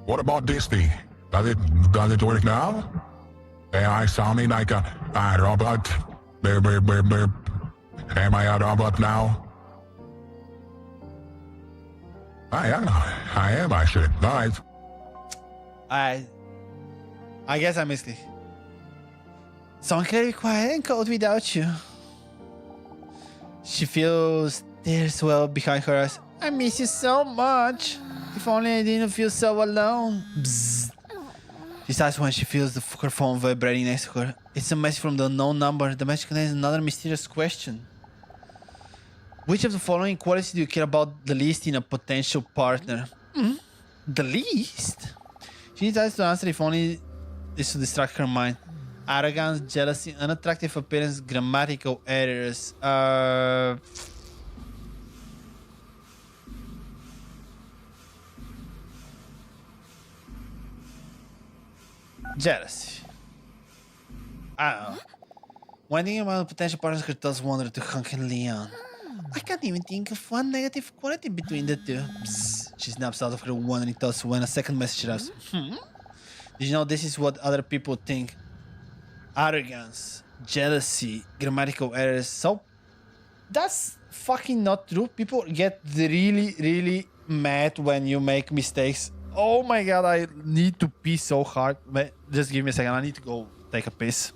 S4: What about this thing? Does it work now? AI sounding like a robot. Burp, burp, burp, burp. Am I a robot now? I am actually. Nice.
S1: I guess I missed it. So incredibly quiet and cold without you. She feels tears well behind her eyes. I miss you so much. If only I didn't feel so alone. Bzzz. She sighs when she feels her phone vibrating next to her. It's a message from the unknown number. The message contains another mysterious question. Which of the following qualities do you care about the least in a potential partner? The least? She decides to answer if only this to distract her mind. Arrogance, jealousy, unattractive appearance, grammatical errors. Jealousy. I don't know. When thinking about potential partners, her thoughts wander to Hank and Leon. I can't even think of one negative quality between the two. Bzz. She snaps out of her wandering thoughts when a second message arrives. Did you know this is what other people think? Arrogance, jealousy, grammatical errors. So that's fucking not true. People get really, really mad when you make mistakes. Oh my god, I need to pee so hard. Just give me a second. I need to go take a piss.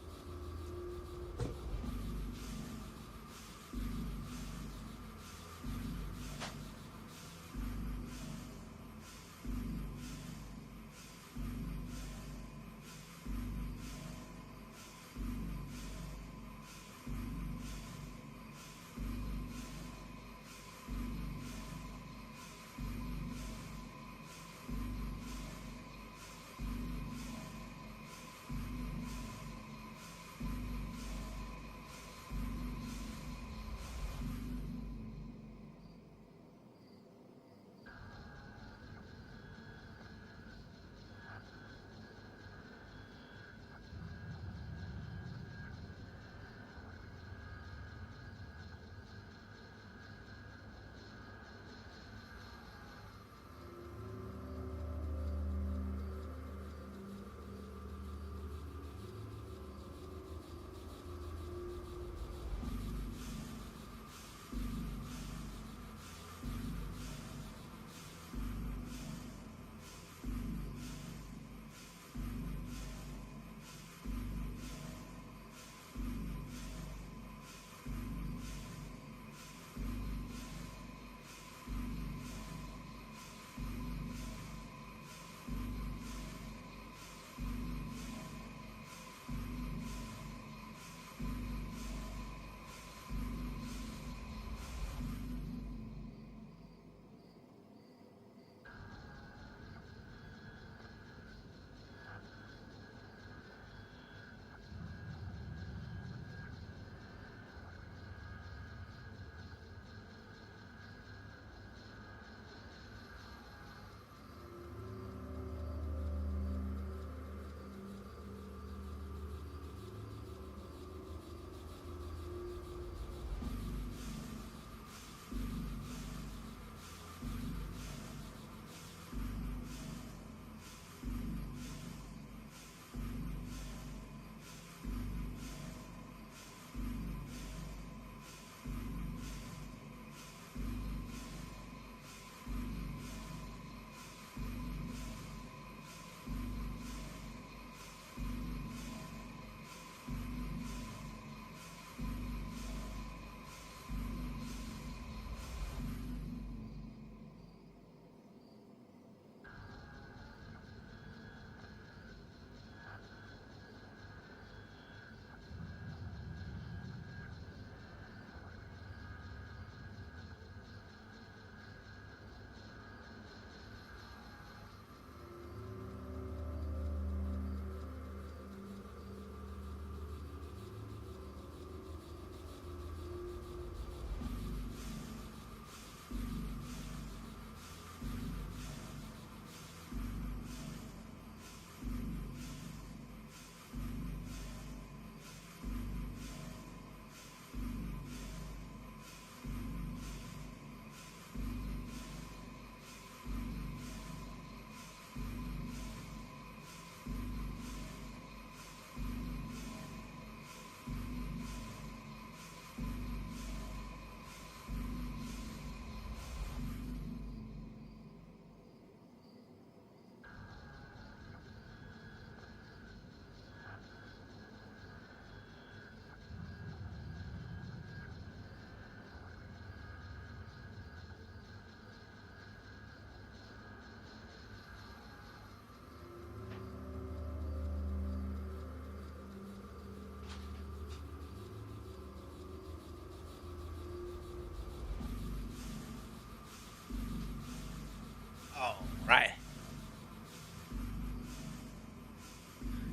S1: Oh, right.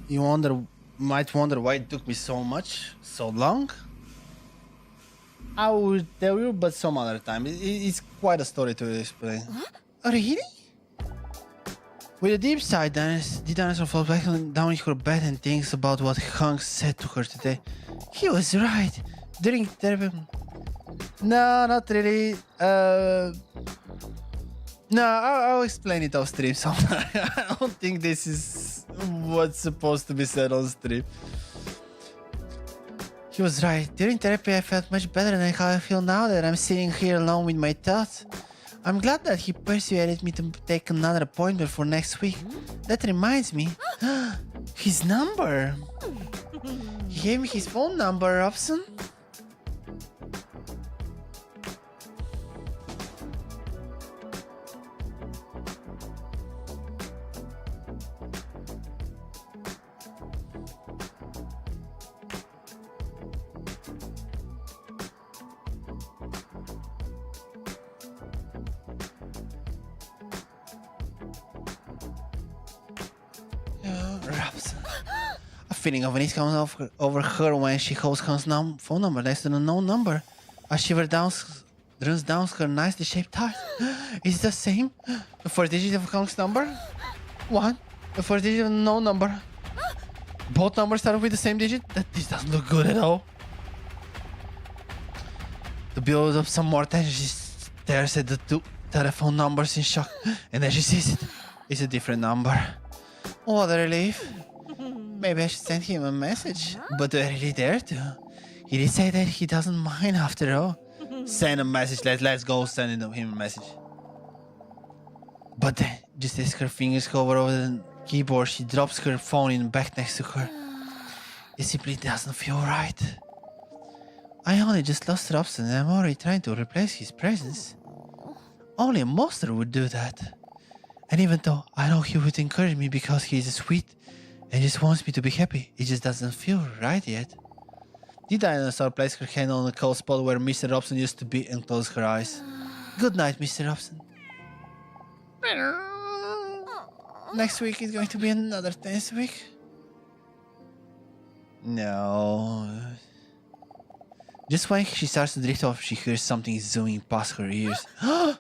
S1: You might wonder why it took me so long. I will tell you, but some other time. It's quite a story to explain. Oh, really? With a deep sigh, the dinosaur falls back down in her bed and thinks about what Hank said to her today. He was right. During therapy... No, not really. No, I'll explain it off stream sometime. I don't think this is what's supposed to be said on stream. He was right. During therapy, I felt much better than how I feel now that I'm sitting here alone with my thoughts. I'm glad that he persuaded me to take another appointment for next week. That reminds me. His number. He gave me his phone number, Robson. A feeling of unease comes over her when she holds Han's phone number next to the known number. A shiver runs down her nicely shaped heart. Is it the same? The first digit of Han's number? What? The first digit of the known number? Both numbers start with the same digit? This doesn't look good at all. To build up some more tension, she stares at the two telephone numbers in shock. And then she sees it. It's a different number. What a relief. Maybe I should send him a message. But do I really dare to? He did say that he doesn't mind after all. Send a message. Let's go send him a message. But then, just as her fingers hover over the keyboard, she drops her phone in the bag next to her. It simply doesn't feel right. I only just lost Robson and I'm already trying to replace his presence. Only a monster would do that. And even though I know he would encourage me because he is sweet and just wants me to be happy, it just doesn't feel right yet. The dinosaur placed her hand on the cold spot where Mr. Robson used to be and closed her eyes. Good night, Mr. Robson. Next week is going to be another tense week. No. Just when she starts to drift off, she hears something zooming past her ears. Her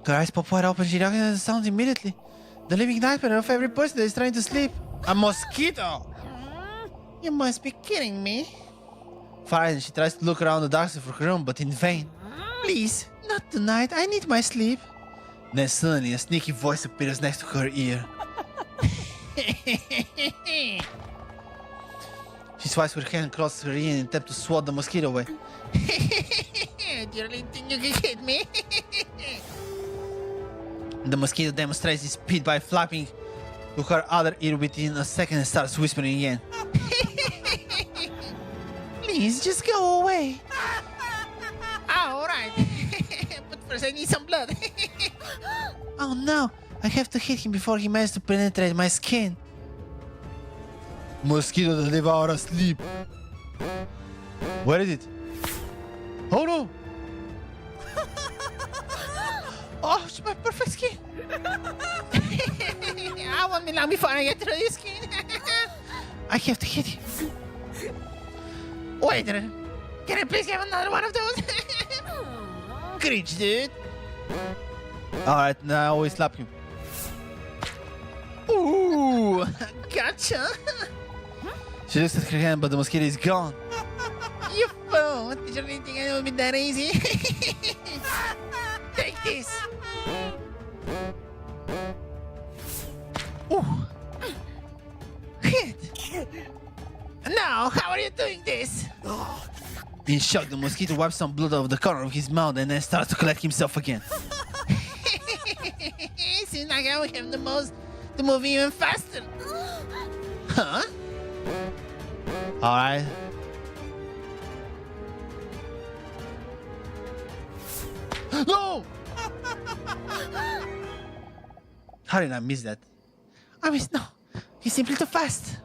S1: eyes pop wide open, she recognizes the sound immediately. The living nightmare of every person that is trying to sleep. A mosquito! You must be kidding me. Frightened, she tries to look around the darkness of her room, but in vain. Please, not tonight, I need my sleep. Then suddenly a sneaky voice appears next to her ear. She swipes her hand across her ear and attempts to swat the mosquito away. Do you really think you can hit me? The mosquito demonstrates its speed by flapping to her other ear within a second and starts whispering again. Please, just go away. Alright. But first I need some blood. Oh no, I have to hit him before he manages to penetrate my skin. Mosquito that devour asleep. Where is it? Oh no! Oh, it's my perfect skin. I want me long before I get through your skin. I have to hit him. Wait, can I please have another one of those? Cringe, dude. Alright, now we slap him. Ooh, gotcha. She looks at her hand, but the mosquito is gone. You fool! Did you really think it would be that easy? Take this! Ooh! Hit! Now, how are you doing this? In shock, the mosquito wipes some blood over the corner of his mouth and then starts to collect himself again. Seems like I will have to move even faster. Huh? Alright. No! How did I miss that? No. He's simply too fast.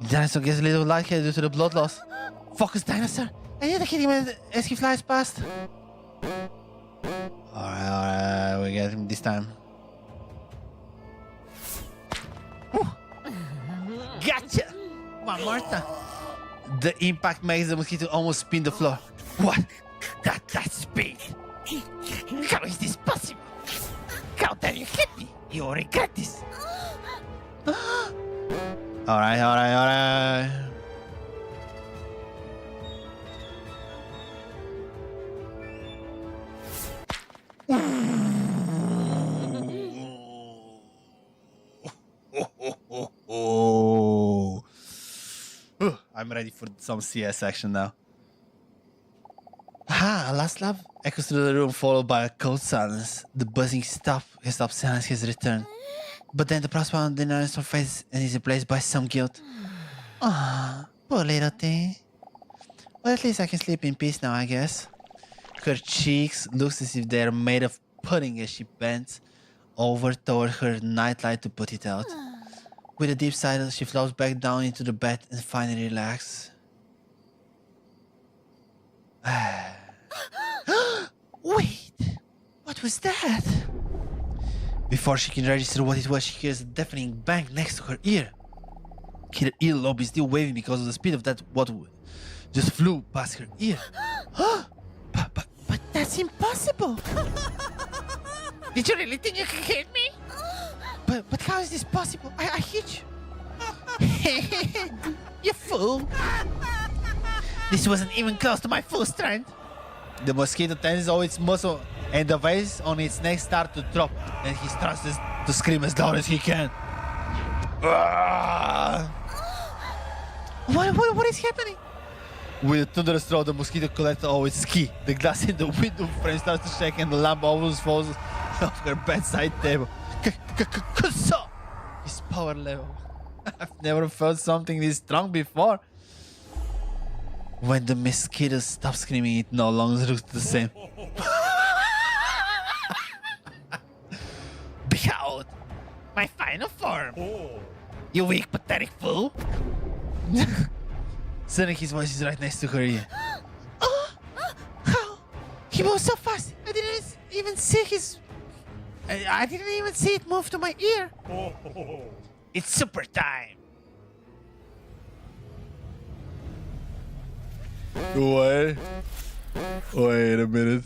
S1: The dinosaur gets a little lightheaded due to the blood loss. Focus, dinosaur. I need to hit him as he flies past. Alright, we get him this time. Gotcha! One more time. The impact makes the mosquito almost spin the floor. What? That's speed. How is this possible? How dare you hit me? You will regret this. Alright. I'm ready for some CS action now. Ah, last lap echoes through the room, followed by a cold silence. The buzzing stop silence has returned. But then the prospect denies her face and is replaced by some guilt. Ah, poor little thing. Well, at least I can sleep in peace now, I guess. Her cheeks looks as if they're made of pudding as she bends over toward her nightlight to put it out. With a deep sigh, she flops back down into the bed and finally relaxes. Wait, what was that? Before she can register what it was, she hears a deafening bang next to her ear. Her earlobe is still waving because of the speed of that what just flew past her ear. but that's impossible. Did you really think you could hit me? But how is this possible? I hit you. You fool. This wasn't even close to my full strength. The mosquito tenses all its muscle and the veins on its neck start to drop, and he starts to scream as loud as he can. What is happening? With a thunderous throw, the mosquito collects all its ki. The glass in the window frame starts to shake and the lamp almost falls off her bedside table. Kuso! His power level. I've never felt something this strong before. When the mosquito stops screaming, it no longer looks the same. Behold, my final form. You weak, pathetic fool. Suddenly his voice is right next to her ear. How? He moves so fast. I didn't even see it move to my ear. It's super time. Wait a minute.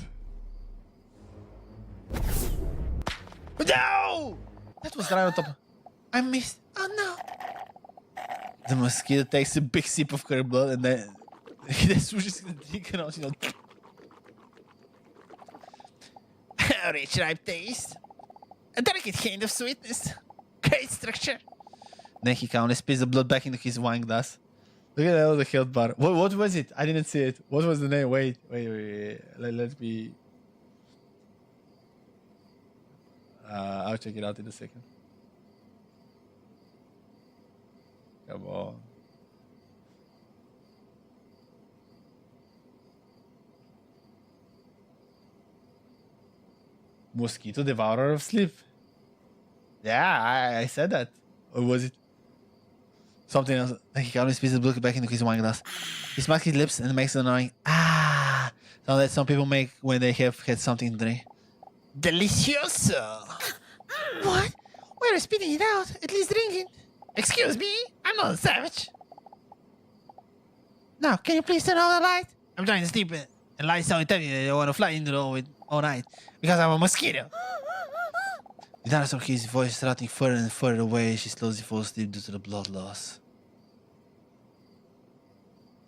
S1: No! That was right on top. I missed. Oh no. The mosquito takes a big sip of her blood and then switches the drink and also, rich ripe taste. A delicate hint of sweetness. Great structure. Then he calmly spits the blood back into his wine glass. Look at that, the health bar. What was it? I didn't see it. What was the name? Wait. Let me... I'll check it out in a second. Come on. Mosquito Devourer of Sleep. Yeah, I said that. Or was it something else? He calmly spits the blood back into his wine glass. He smacks his lips and makes an annoying sound that some people make when they have had something to drink. Delicioso! What? We're spitting it out. At least drinking. Excuse me? I'm not a savage. Now, can you please turn on the light? I'm trying to sleep and lights don't tell me that I want to fly into the hole all night because I'm a mosquito. The dinosaur hears his voice starting further and further away as she slowly falls asleep due to the blood loss.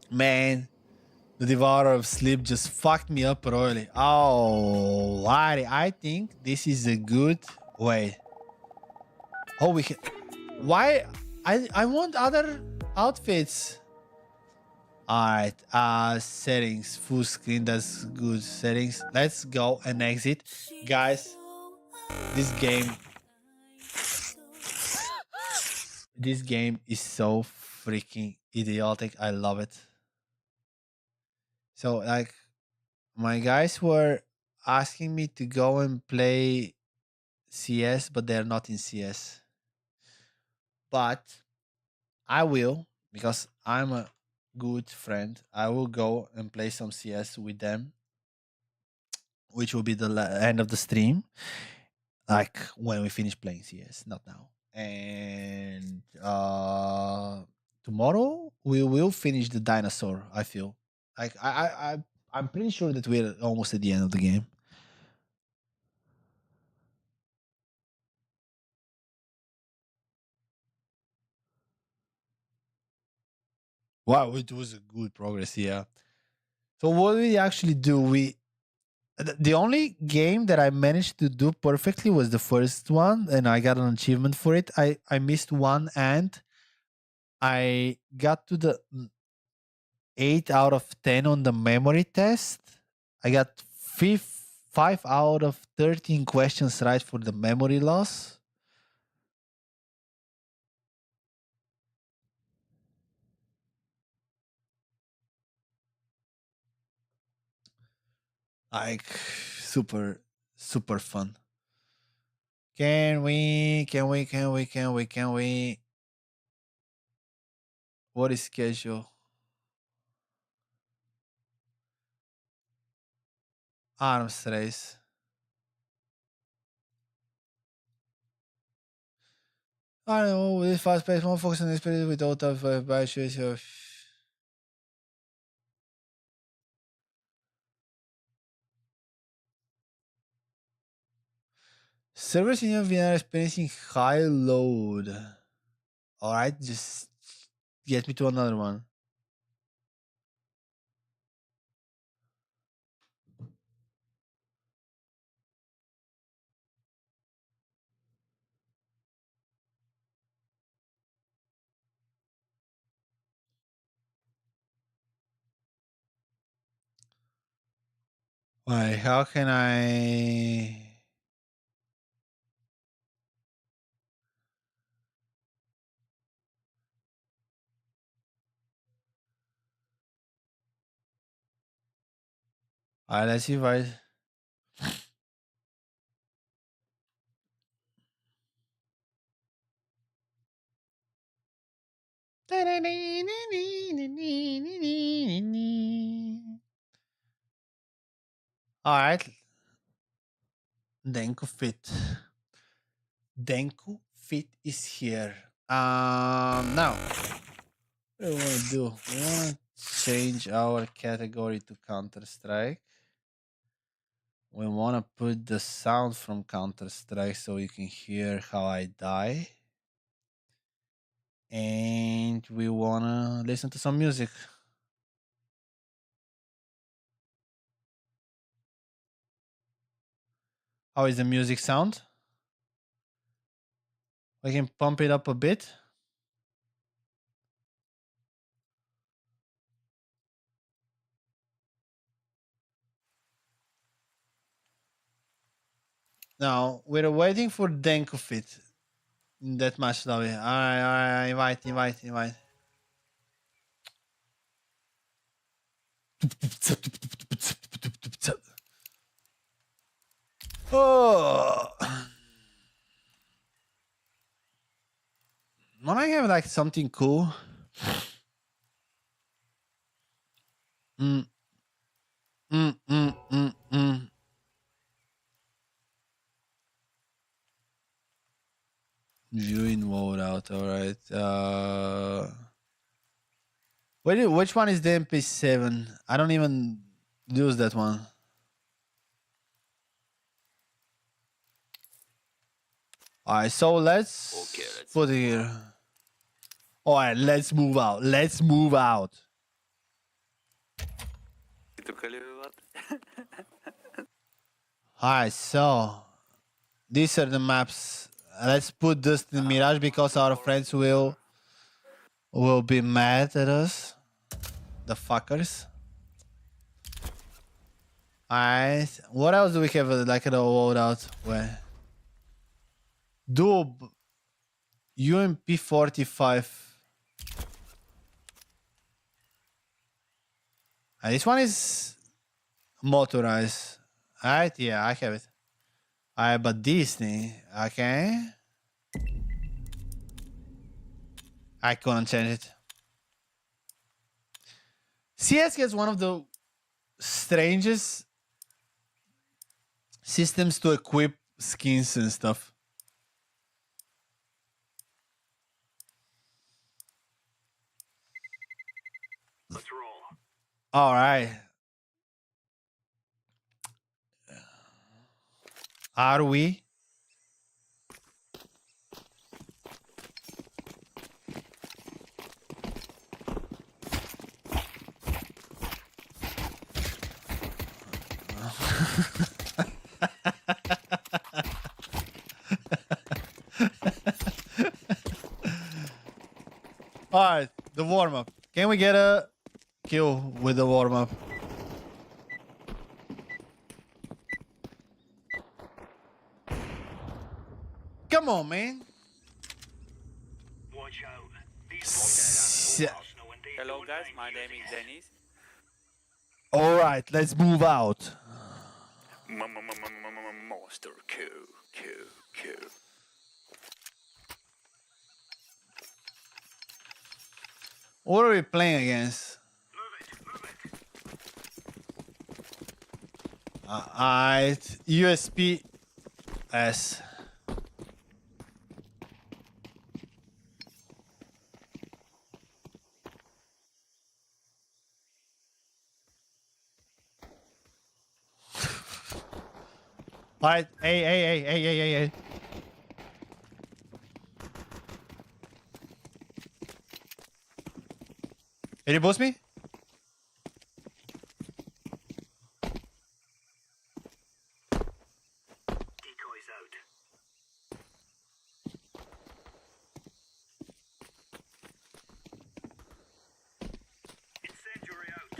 S1: Man, the Devourer of Sleep just fucked me up royally. Oh, I think this is a good way. Oh, we can... Why? I want other outfits. Alright, settings, full screen, that's good settings. Let's go and exit. Guys, this game is so freaking idiotic. I love it. So like my guys were asking me to go and play CS, but they're not in CS. But I will, because I'm a good friend. I will go and play some CS with them. which will be the end of the stream, like when we finish playing CS, not now. And tomorrow we will finish the dinosaur. I feel like I'm pretty sure that we're almost at the end of the game. Wow, it was a good progress, yeah. So what we actually do, the only game that I managed to do perfectly was the first one, and I got an achievement for it. I missed one, and I got to the 8 out of 10 on the memory test. I got 5 out of 13 questions right for the memory loss. Like super fun. Can we? What is schedule? Arms race. I don't know, with this fast pace, more focus on this period without by choice. Servers in your VNR experiencing high load. Alright, just get me to another one. Why, how can I... Alright, let's invite. Alright. Denko Fit. Denko Fit is here. Now, what do we want to do? We want to change our category to Counter-Strike. We want to put the sound from Counter-Strike so you can hear how I die. And we want to listen to some music. How is the music sound? We can pump it up a bit. Now, we're waiting for Denkofit in that match lobby. Alright, invite. Oh. When I have like something cool. Viewing mode out, alright. Which one is the MP7? I don't even use that one. Alright, so let's put it here. Alright, let's move out. Alright, so these are the maps. Let's put this in Mirage because our friends will be mad at us. The fuckers. Alright, what else do we have like a loadout? Where? Dub UMP 45. And this one is motorized. Alright, yeah, I have it. Alright, but this thing, okay. I couldn't change it. CS gets one of the strangest systems to equip skins and stuff.
S5: Let's roll.
S1: All right. Are we? All right, the warm up. Can we get a kill with the warm up? Come on, man.
S5: Watch out. These
S1: S-
S6: Hello guys, my name is Dennis.
S1: All right, let's move out.
S6: Monster Q.
S1: What are we playing against? USP S. Alright, hey. Did he boost me?
S5: decoys out. Incendiary out.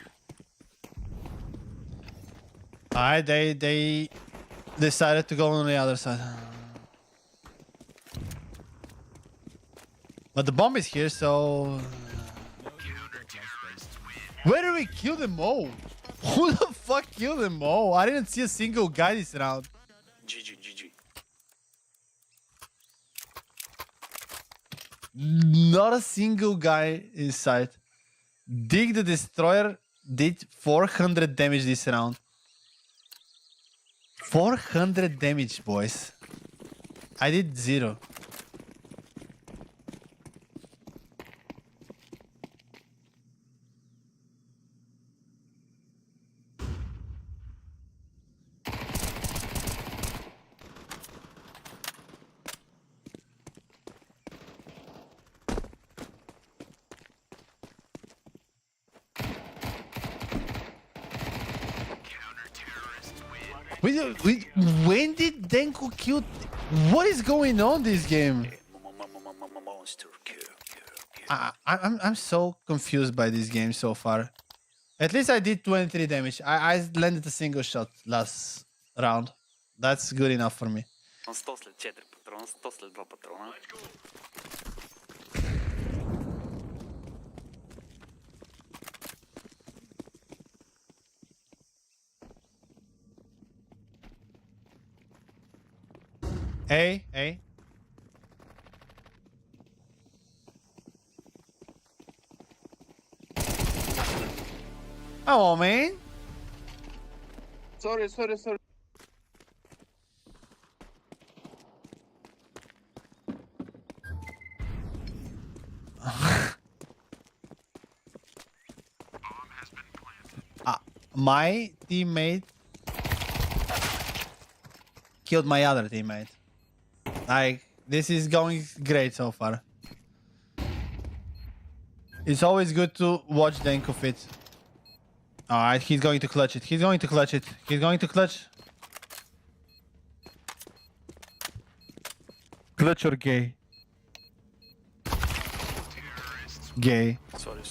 S1: Alright, they decided to go on the other side. But the bomb is here, so... Where did we kill them all? Who the fuck killed them all? I didn't see a single guy this round.
S6: GG.
S1: Not a single guy in sight. Dig the Destroyer did 400 damage this round. 400 damage, boys. I did 0. When did Denko kill? What is going on this game?
S6: Monster Q.
S1: I'm so confused by this game so far. At least I did 23 damage. I landed a single shot last round. That's good enough for me.
S6: 100 след 4 патрона, 100 след 2 патрона.
S1: Hey. Come on, man.
S7: Sorry.
S1: My teammate killed my other teammate. Like, this is going great so far. It's always good to watch Denko fit. Alright, he's going to clutch it. He's going to clutch. Clutch or gay? Gay.
S6: Sorry.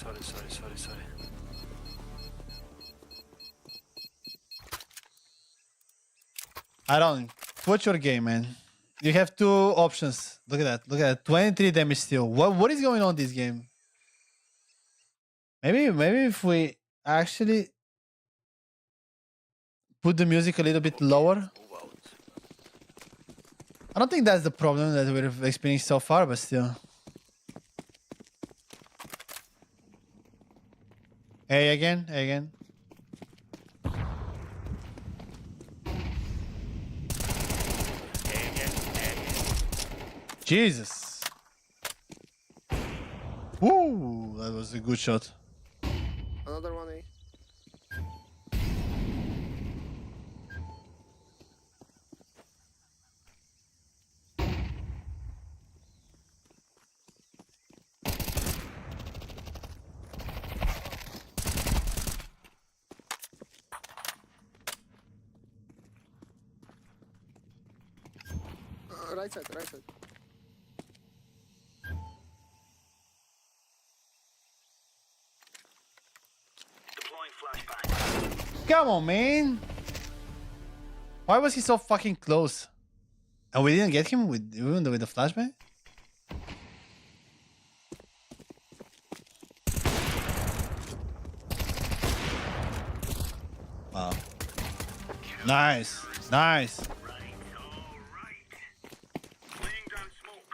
S1: I don't. Clutch or gay, man. You have two options. Look at that. 23 damage still. What is going on this game? Maybe if we actually put the music a little bit lower. I don't think that's the problem that we're experiencing so far, but still. A again. Jesus. Woo, that was a good shot.
S7: Another one, eh? Right side, right side.
S5: Deploying flashbang.
S1: Come on, man. Why was he so fucking close? And we didn't get him with even with the flashbang? Wow. Nice. Nice.
S5: Right, alright. Laying down smoke.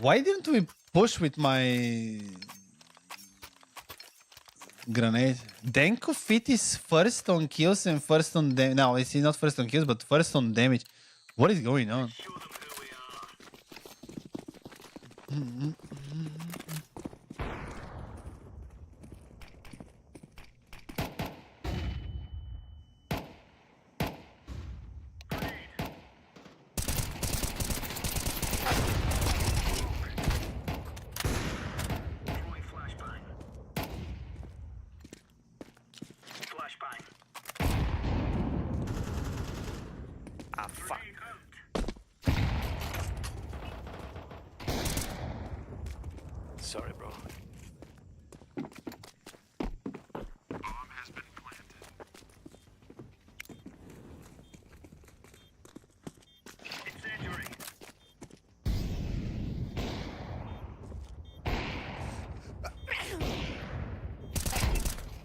S1: Why didn't we push with my grenade? Denko Fit is first on kills and first on damage. No, it's not first on kills, but first on damage. What is going on?
S5: Show them who we are. Throwing flashbang. Flashbang.
S6: Ah, fuck.
S5: Grenade out.
S6: Sorry, bro.
S5: Incendiary.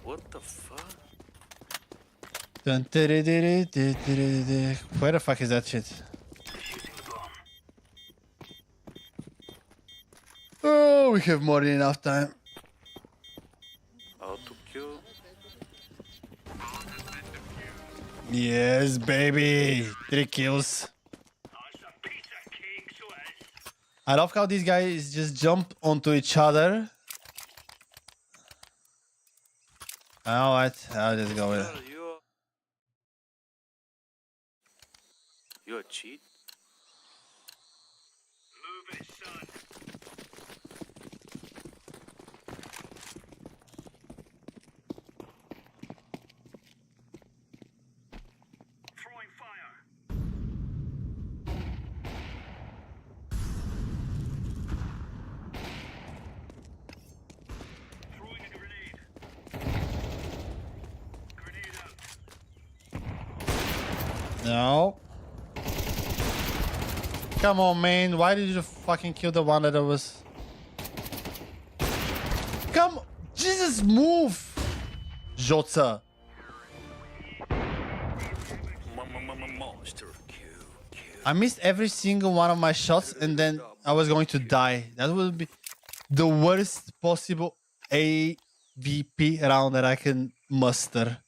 S6: What the fuck?
S1: Where the fuck is that shit?
S5: Defusing the bomb.
S1: Oh, we have more than enough time.
S6: Auto kill.
S1: Yes, baby. 3 kills.
S5: Oh, it's a piece of cake, so it is.
S1: I love how these guys just jump onto each other. Alright, I'll just go with it.
S6: Well, you a cheat?
S5: Move it, son. Throwing fire. Throwing a grenade. Grenade out.
S1: No. Come on, man. Why did you fucking kill the one that I was... Come... Jesus, move! Jota.
S6: Monster kill.
S1: I missed every single one of my shots and then I was going to die. That would be the worst possible AVP round that I can muster.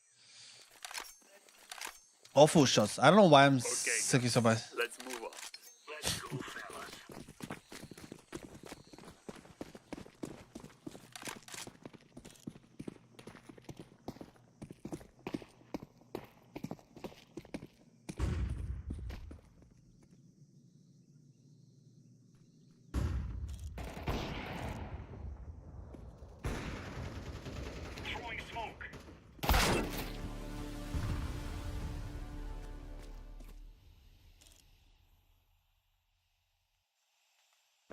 S1: Awful shots. I don't know why I'm sucking so bad.
S6: Let's move on.
S5: Let's go, fellas. Throwing smoke.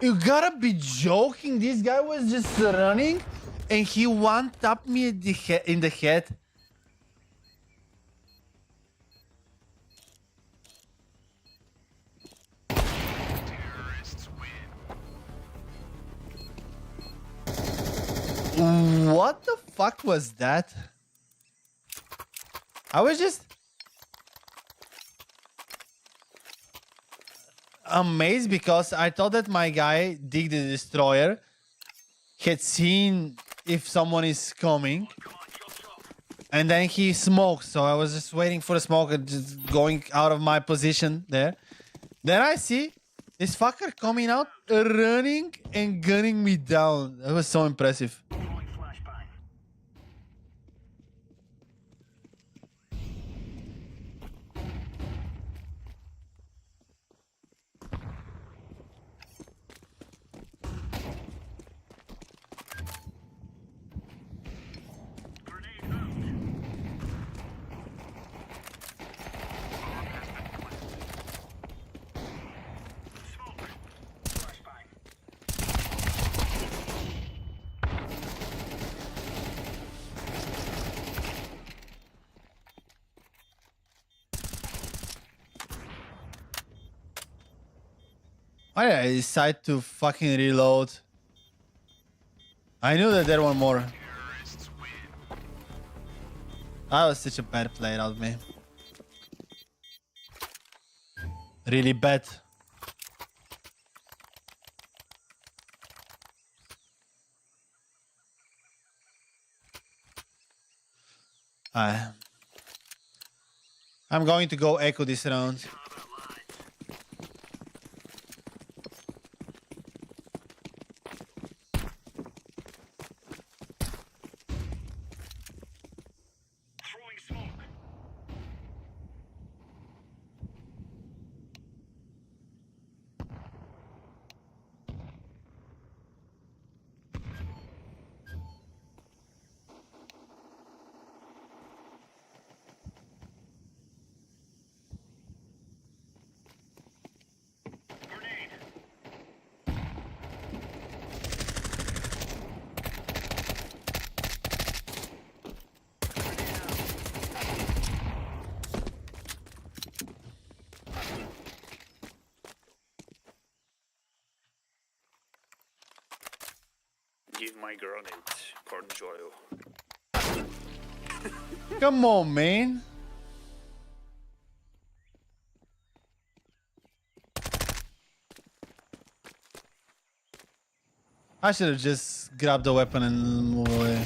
S1: You gotta be joking. This guy was just running and he one-tapped me at in the head. What the fuck was that? I was just amazed because I thought that my guy, Dig the Destroyer, had seen if someone is coming.
S5: Come on, chops up.
S1: And then he smoked, so I was just waiting for the smoke and just going out of my position there. Then I see this fucker coming out, running and gunning me down. That was so impressive.
S5: Throwing flashbang. Grenade out. Smoke. Flashbang.
S1: Why did I decide to fucking reload? I knew that there were more. That was such a bad play out of me. Really bad. I'm going to go echo this round.
S5: Throwing smoke. Grenade.
S6: Give my grenade, corn joyo.
S1: Come on, man. I should have just grabbed the weapon and moved away.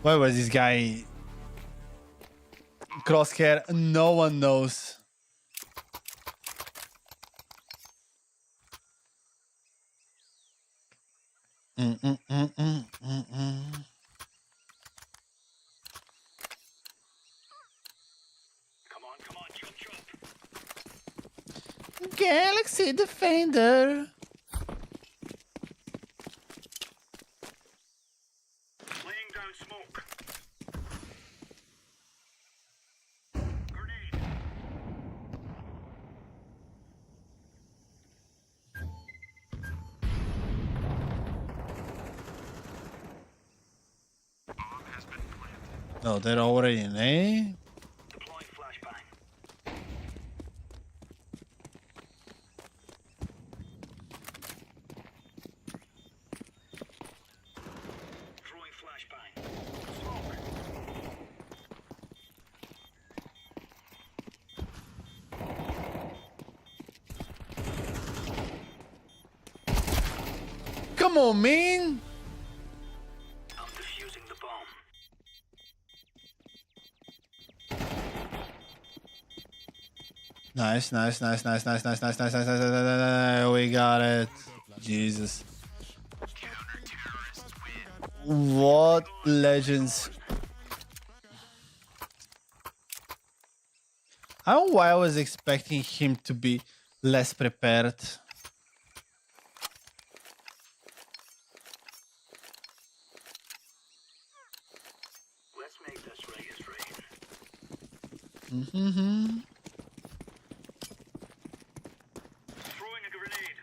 S1: Where was this guy? Crosshair, no one knows.
S5: Come on, jump, jump.
S1: Galaxy Defender.
S5: Laying down smoke. Grenade.
S1: Oh, they're already in, eh?
S5: Deploying flashbang. Throwing flashbang. Smoke.
S1: Come on, man.
S5: I'm defusing the bomb.
S1: Nice. We got it. Jesus. What legends. I don't know why I was expecting him to be less prepared.
S5: Let's make this Vegas rain. Throwing a grenade.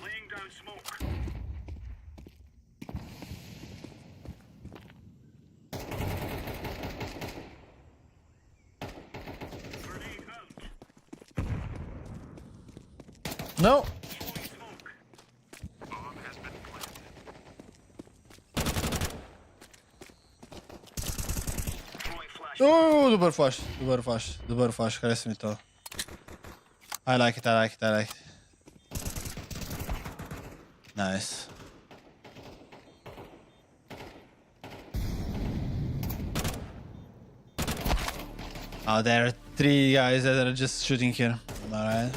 S5: Laying down smoke. Grenade out.
S1: No.
S5: Throwing smoke. Throwing flashbang.
S1: Добър флаш, добър флаш, добър флаш, хареса ми това. I like it, I like it, I like it. Nice. Oh, there are 3 guys that are just shooting here. Alright.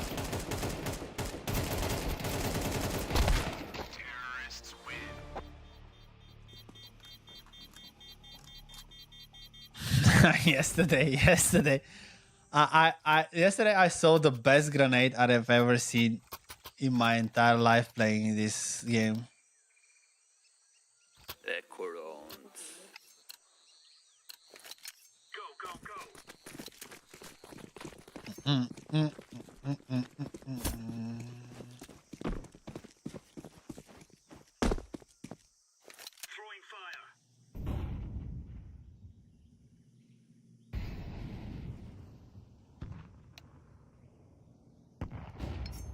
S1: Yesterday. Yesterday I saw the best grenade I've ever seen in my entire life playing this game.
S6: Echo round.
S5: Go, go, go. Throwing fire.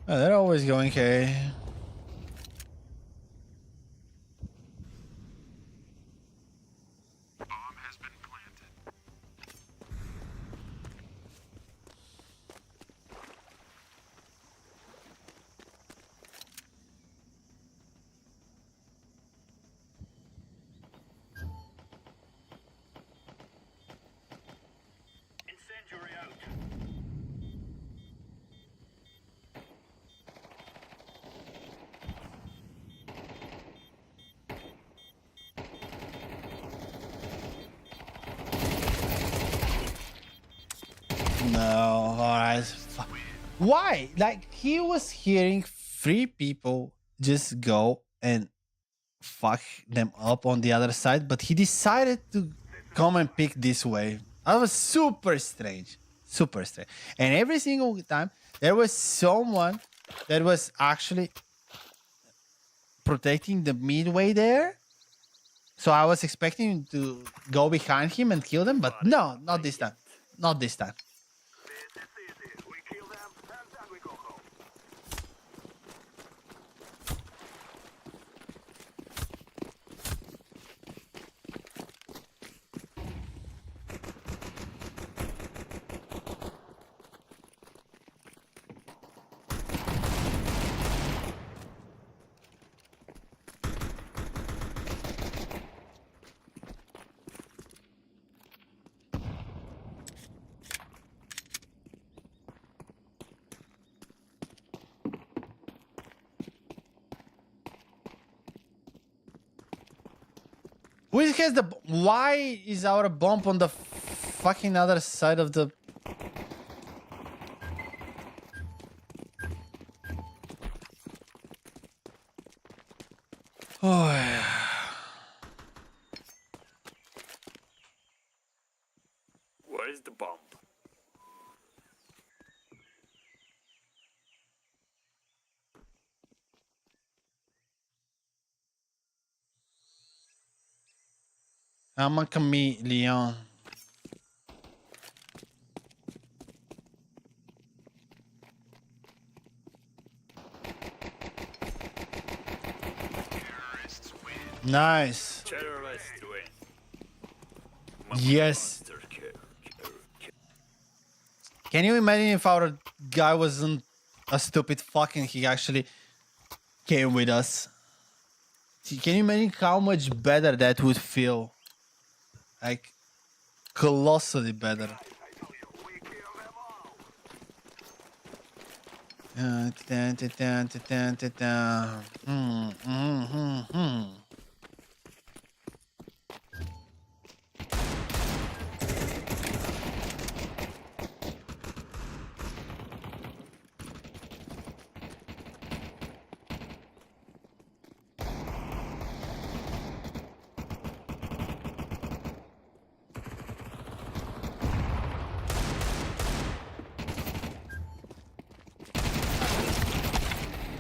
S1: Oh, they're always going okay.
S5: Incendiary out.
S1: No, alright. Why? Like, he was hearing 3 people just go and fuck them up on the other side, but he decided to come and pick this way. That was super strange. Super strange. And every single time, there was someone that was actually protecting the midway there. So I was expecting him to go behind him and kill them, but no, not this time. Not this time.
S5: This is easy. We kill them and then we go home.
S1: Who has the... Why is our bomb on the fucking other side of the... Oh, yeah.
S6: Where is the bomb?
S1: I'm a chameleon. Nice.
S6: Terrorists win.
S1: Yes.
S6: Monster care.
S1: Can you imagine if our guy wasn't a stupid fucking he actually came with us? Can you imagine how much better that would feel? Like, colossally better.
S5: I tell you, we kill them all.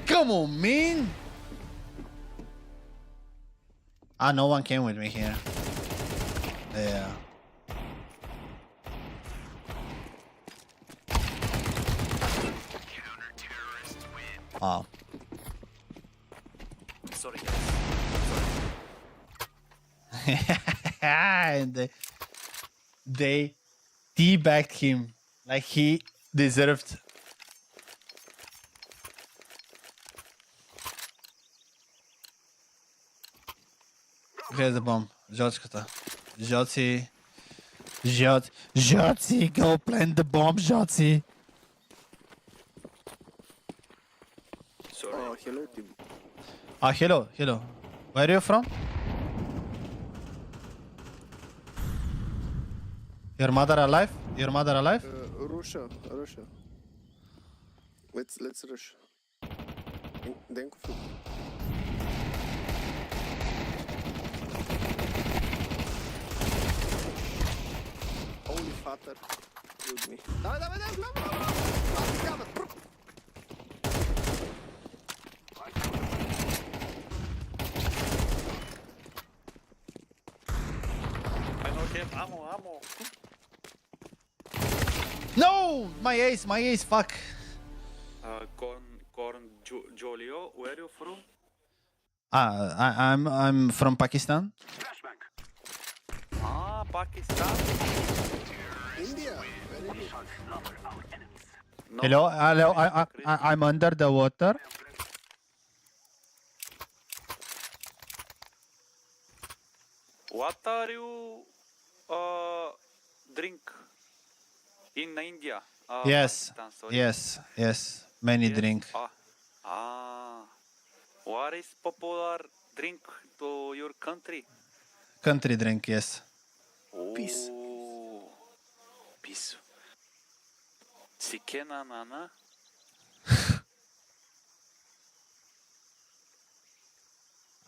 S1: Come on, man! Ah, no one came with me here. Yeah. Oh.
S6: Sorry guys.
S1: And they teabagged him like he deserved. Here's the bomb. Jotskata. Jotzi. Jotzi, go plant the bomb, Jotzi.
S6: Sorry.
S7: Oh, hello, team.
S1: Ah, hello. Where are you from? Your mother alive?
S7: Russia. Let's rush. Thank you. Holy father, killed me. Давай!
S6: I don't have ammo.
S1: No! My ace, fuck.
S6: Jolio, where are you from?
S1: I'm from Pakistan.
S6: Ah, Pakistan.
S7: India. Very good.
S6: No.
S1: Hello, I'm under the water.
S6: What are you drink in India?
S1: Yes,
S6: Pakistan, sorry.
S1: yes. Many
S6: Yes.
S1: drink.
S6: What is popular drink to your country?
S1: Country drink, yes.
S7: Peace.
S6: Peace. Sikena nana.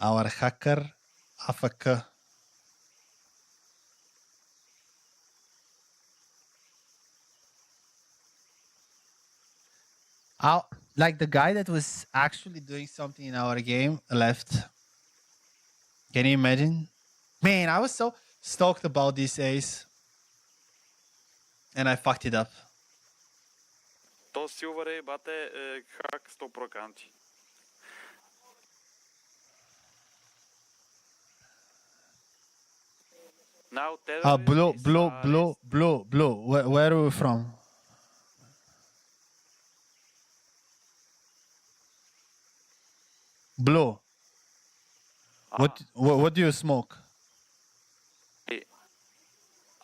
S1: Our hacker, AFK. Like the guy that was actually doing something in our game left. Can you imagine? Man, I was so stoked about this ace. And I fucked it up.
S6: To silver bate hack 100%. Now tell me
S1: Blue. Where are we from? Blue. What do you smoke?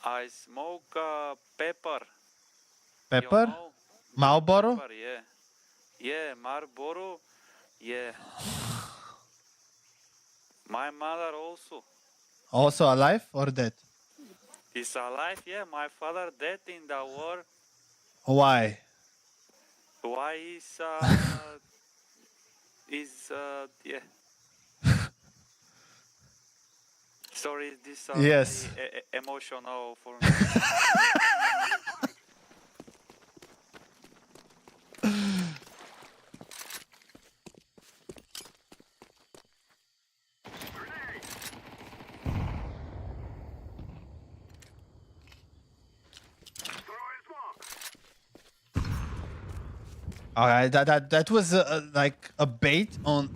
S6: I smoke pepper.
S1: Pepper?
S6: You know?
S1: Marlboro?
S6: Pepper, yeah, Marlboro. Yeah. My mother also
S1: Also alive or dead?
S6: is alive. Yeah, my father dead in the war.
S1: Why?
S6: Why yeah. Sorry, this
S1: Yes.
S6: very, emotional for me.
S1: Alright, that was like a bait on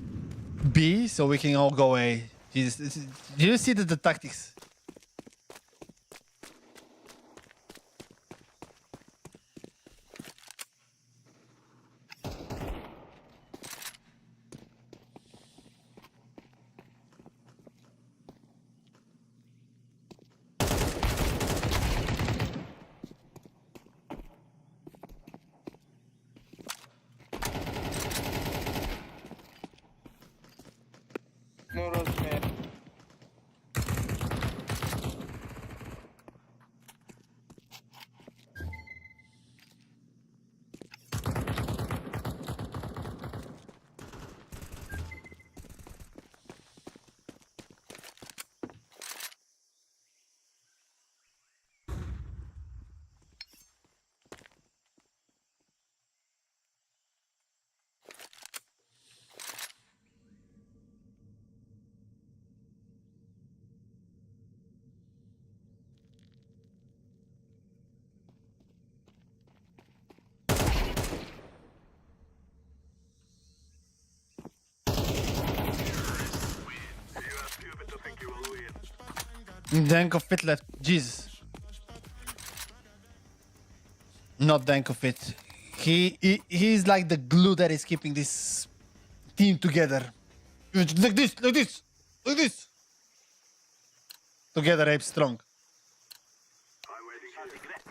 S1: B, so we can all go A. Jesus, do you see the tactics? Dank of pit left. Jesus. Not Dankovic. He's like the glue that is keeping this team together. Like this, like this, like this. Together, Ape strong.
S5: I'm ready to regret.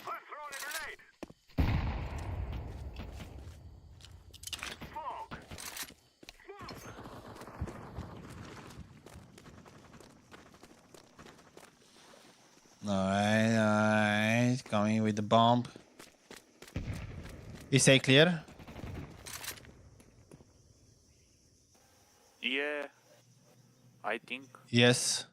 S5: I'm throwing a grenade. Smoke.
S1: Alright. Coming with the bomb. Is A clear?
S6: Yeah. I think.
S1: Yes.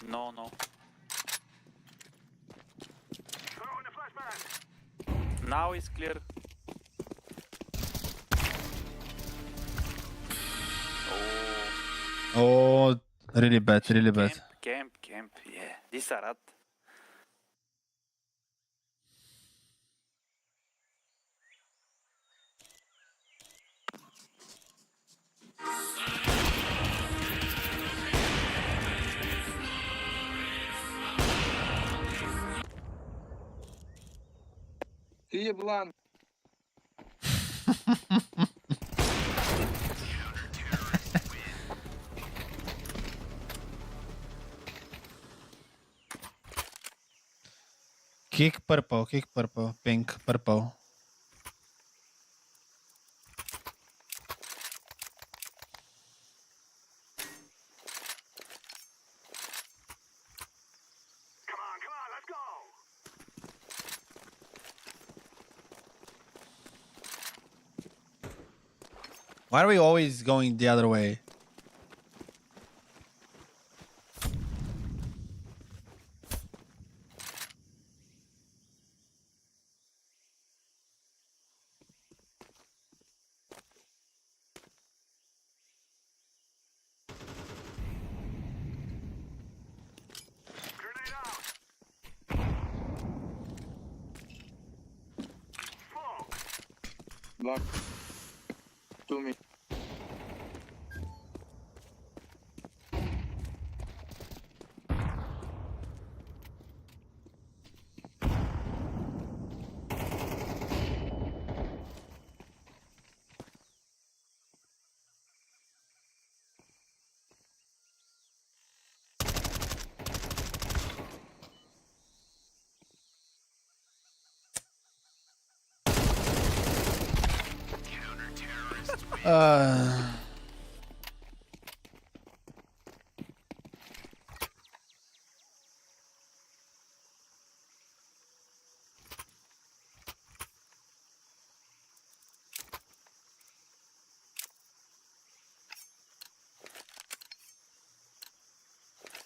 S6: No, no.
S5: Throwing a flashbang.
S6: Now it's clear. Oh.
S1: Oh, really bad, really bad.
S6: Camp. Yeah. This Arat.
S8: Ти єблан.
S1: Kick purple, pink, purple.
S5: Come on, let's go.
S1: Why are we always going the other way?
S5: Grenade out. Smoke.
S8: Bak. To me.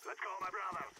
S5: Let's go, my brothers.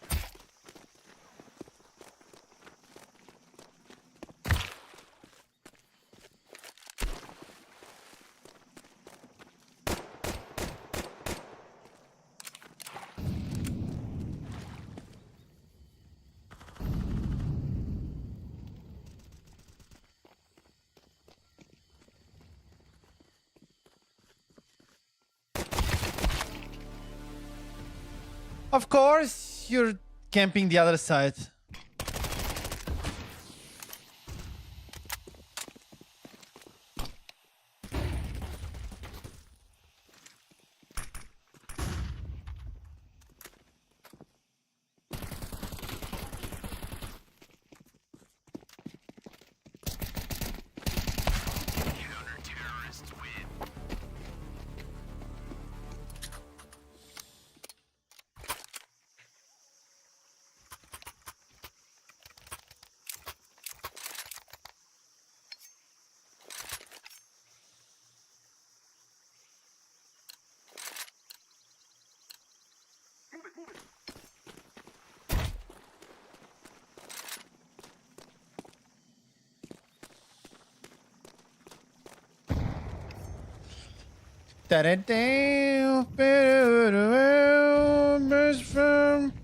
S1: Of course, you're camping the other side.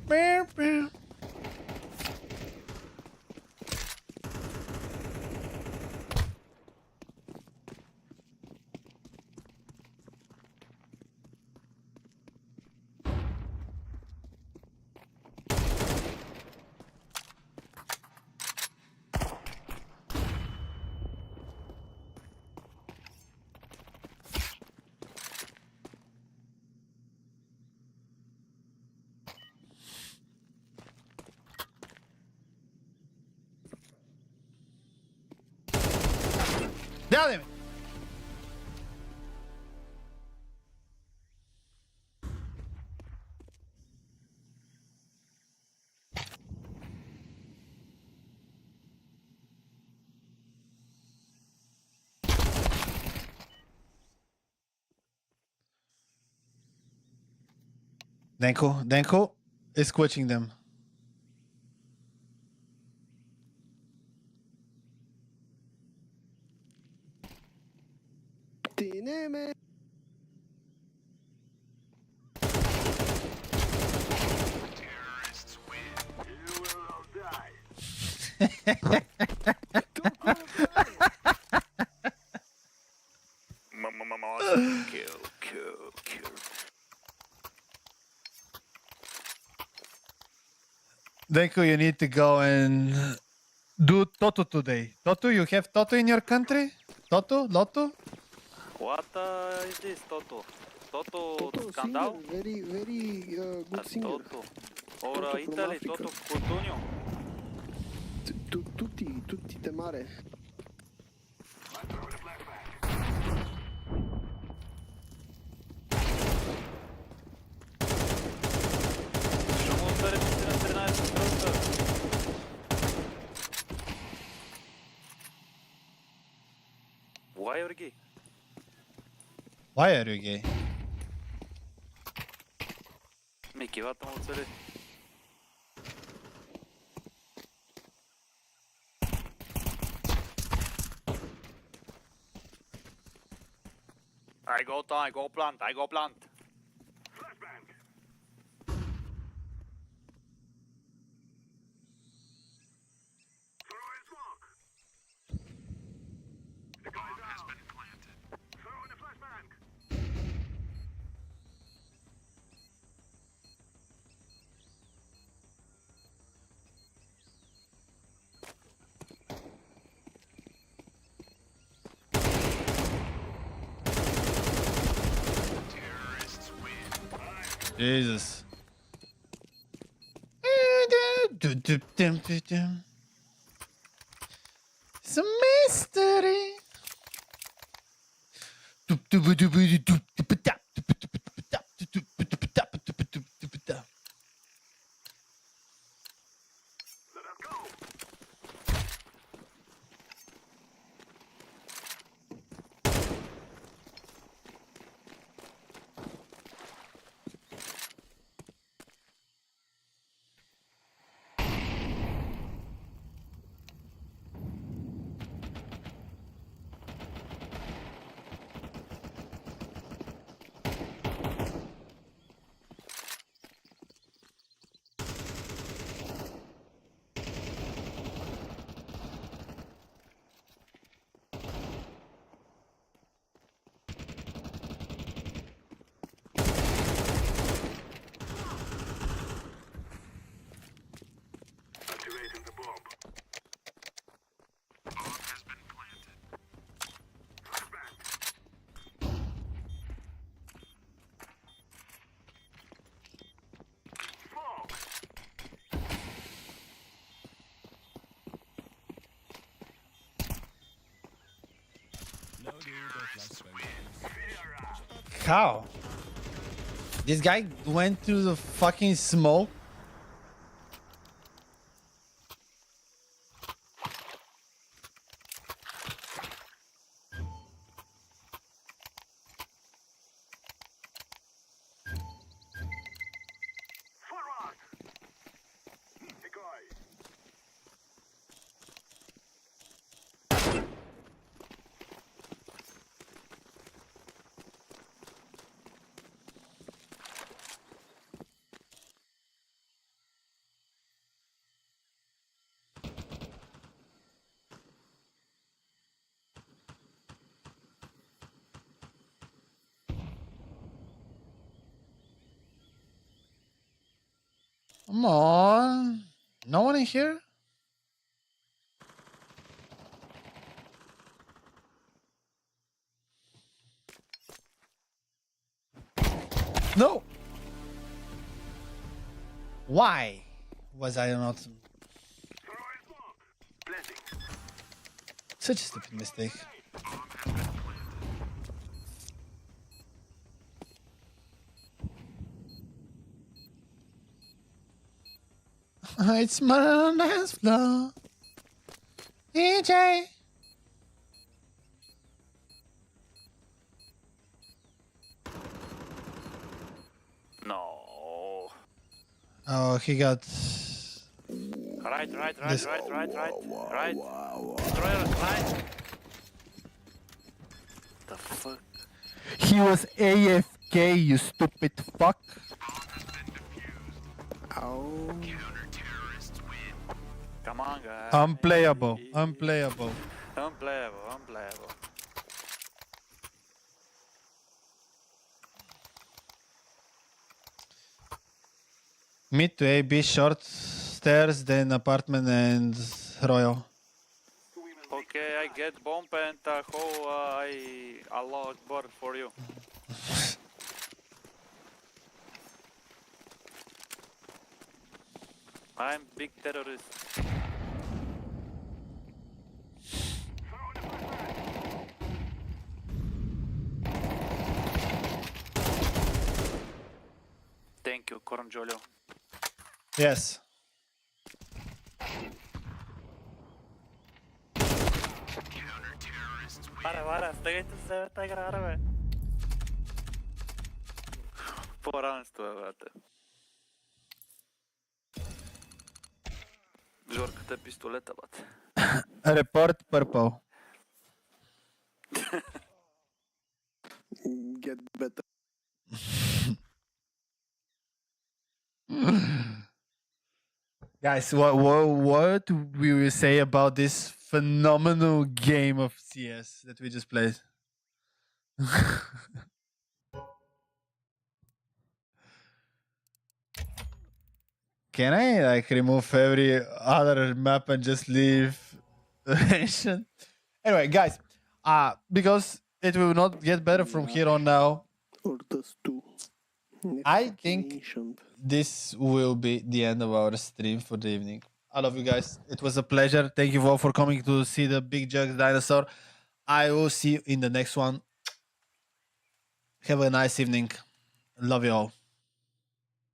S1: Best friend. Damn it! Denko is squishing them.
S7: Dineme.
S6: Kill.
S1: Denko, you need to go and do Toto today. Toto, you have Toto in your country? Toto? Lotto?
S6: What is this, Toto? Toto
S7: Toto,
S6: Scandal?
S7: singer, very good singer.
S6: Toto. Or
S7: Toto from
S6: Italy,
S7: Africa.
S6: Toto Cotugno.
S7: Tutti te mare.
S6: Чому перепустили 13 просто? Why are you gay?
S1: Why are you gay?
S6: Ми кивата му цели. I go plant.
S1: Jesus. It's a mystery. How? This guy went through the fucking smoke. Come on. No one in here? No. Why was I not? Such a stupid mistake. It's murder on the dance floor. DJ.
S6: No.
S1: Oh, he got.
S6: Right.
S1: This-
S6: Right. Destroyer, right. The fuck?
S1: He was AFK, you stupid fuck.
S7: Au.
S6: Come on, guys.
S1: Unplayable.
S6: Unplayable.
S1: Mid to A, B, short, stairs, then apartment and Royal.
S6: Okay, I get bomb and how I Allah Akbar for you. I'm big terrorist. Thank you, Coronjolio.
S1: Yes.
S6: Para, está gravar, Поранство, брате. Жорката пистолета, брате.
S1: Report purple.
S7: Get better.
S1: Guys, what we will say about this phenomenal game of CS that we just played? Can I like remove every other map and just leave the nation? Anyway, guys, because it will not get better from here on now,
S7: Or does two.
S1: I think
S7: Ancient.
S1: this will be the end of our stream for the evening. I love you guys. It was a pleasure. Thank you all for coming to see the Big Jugs dinosaur. I will see you in the next one. Have a nice evening. Love you all.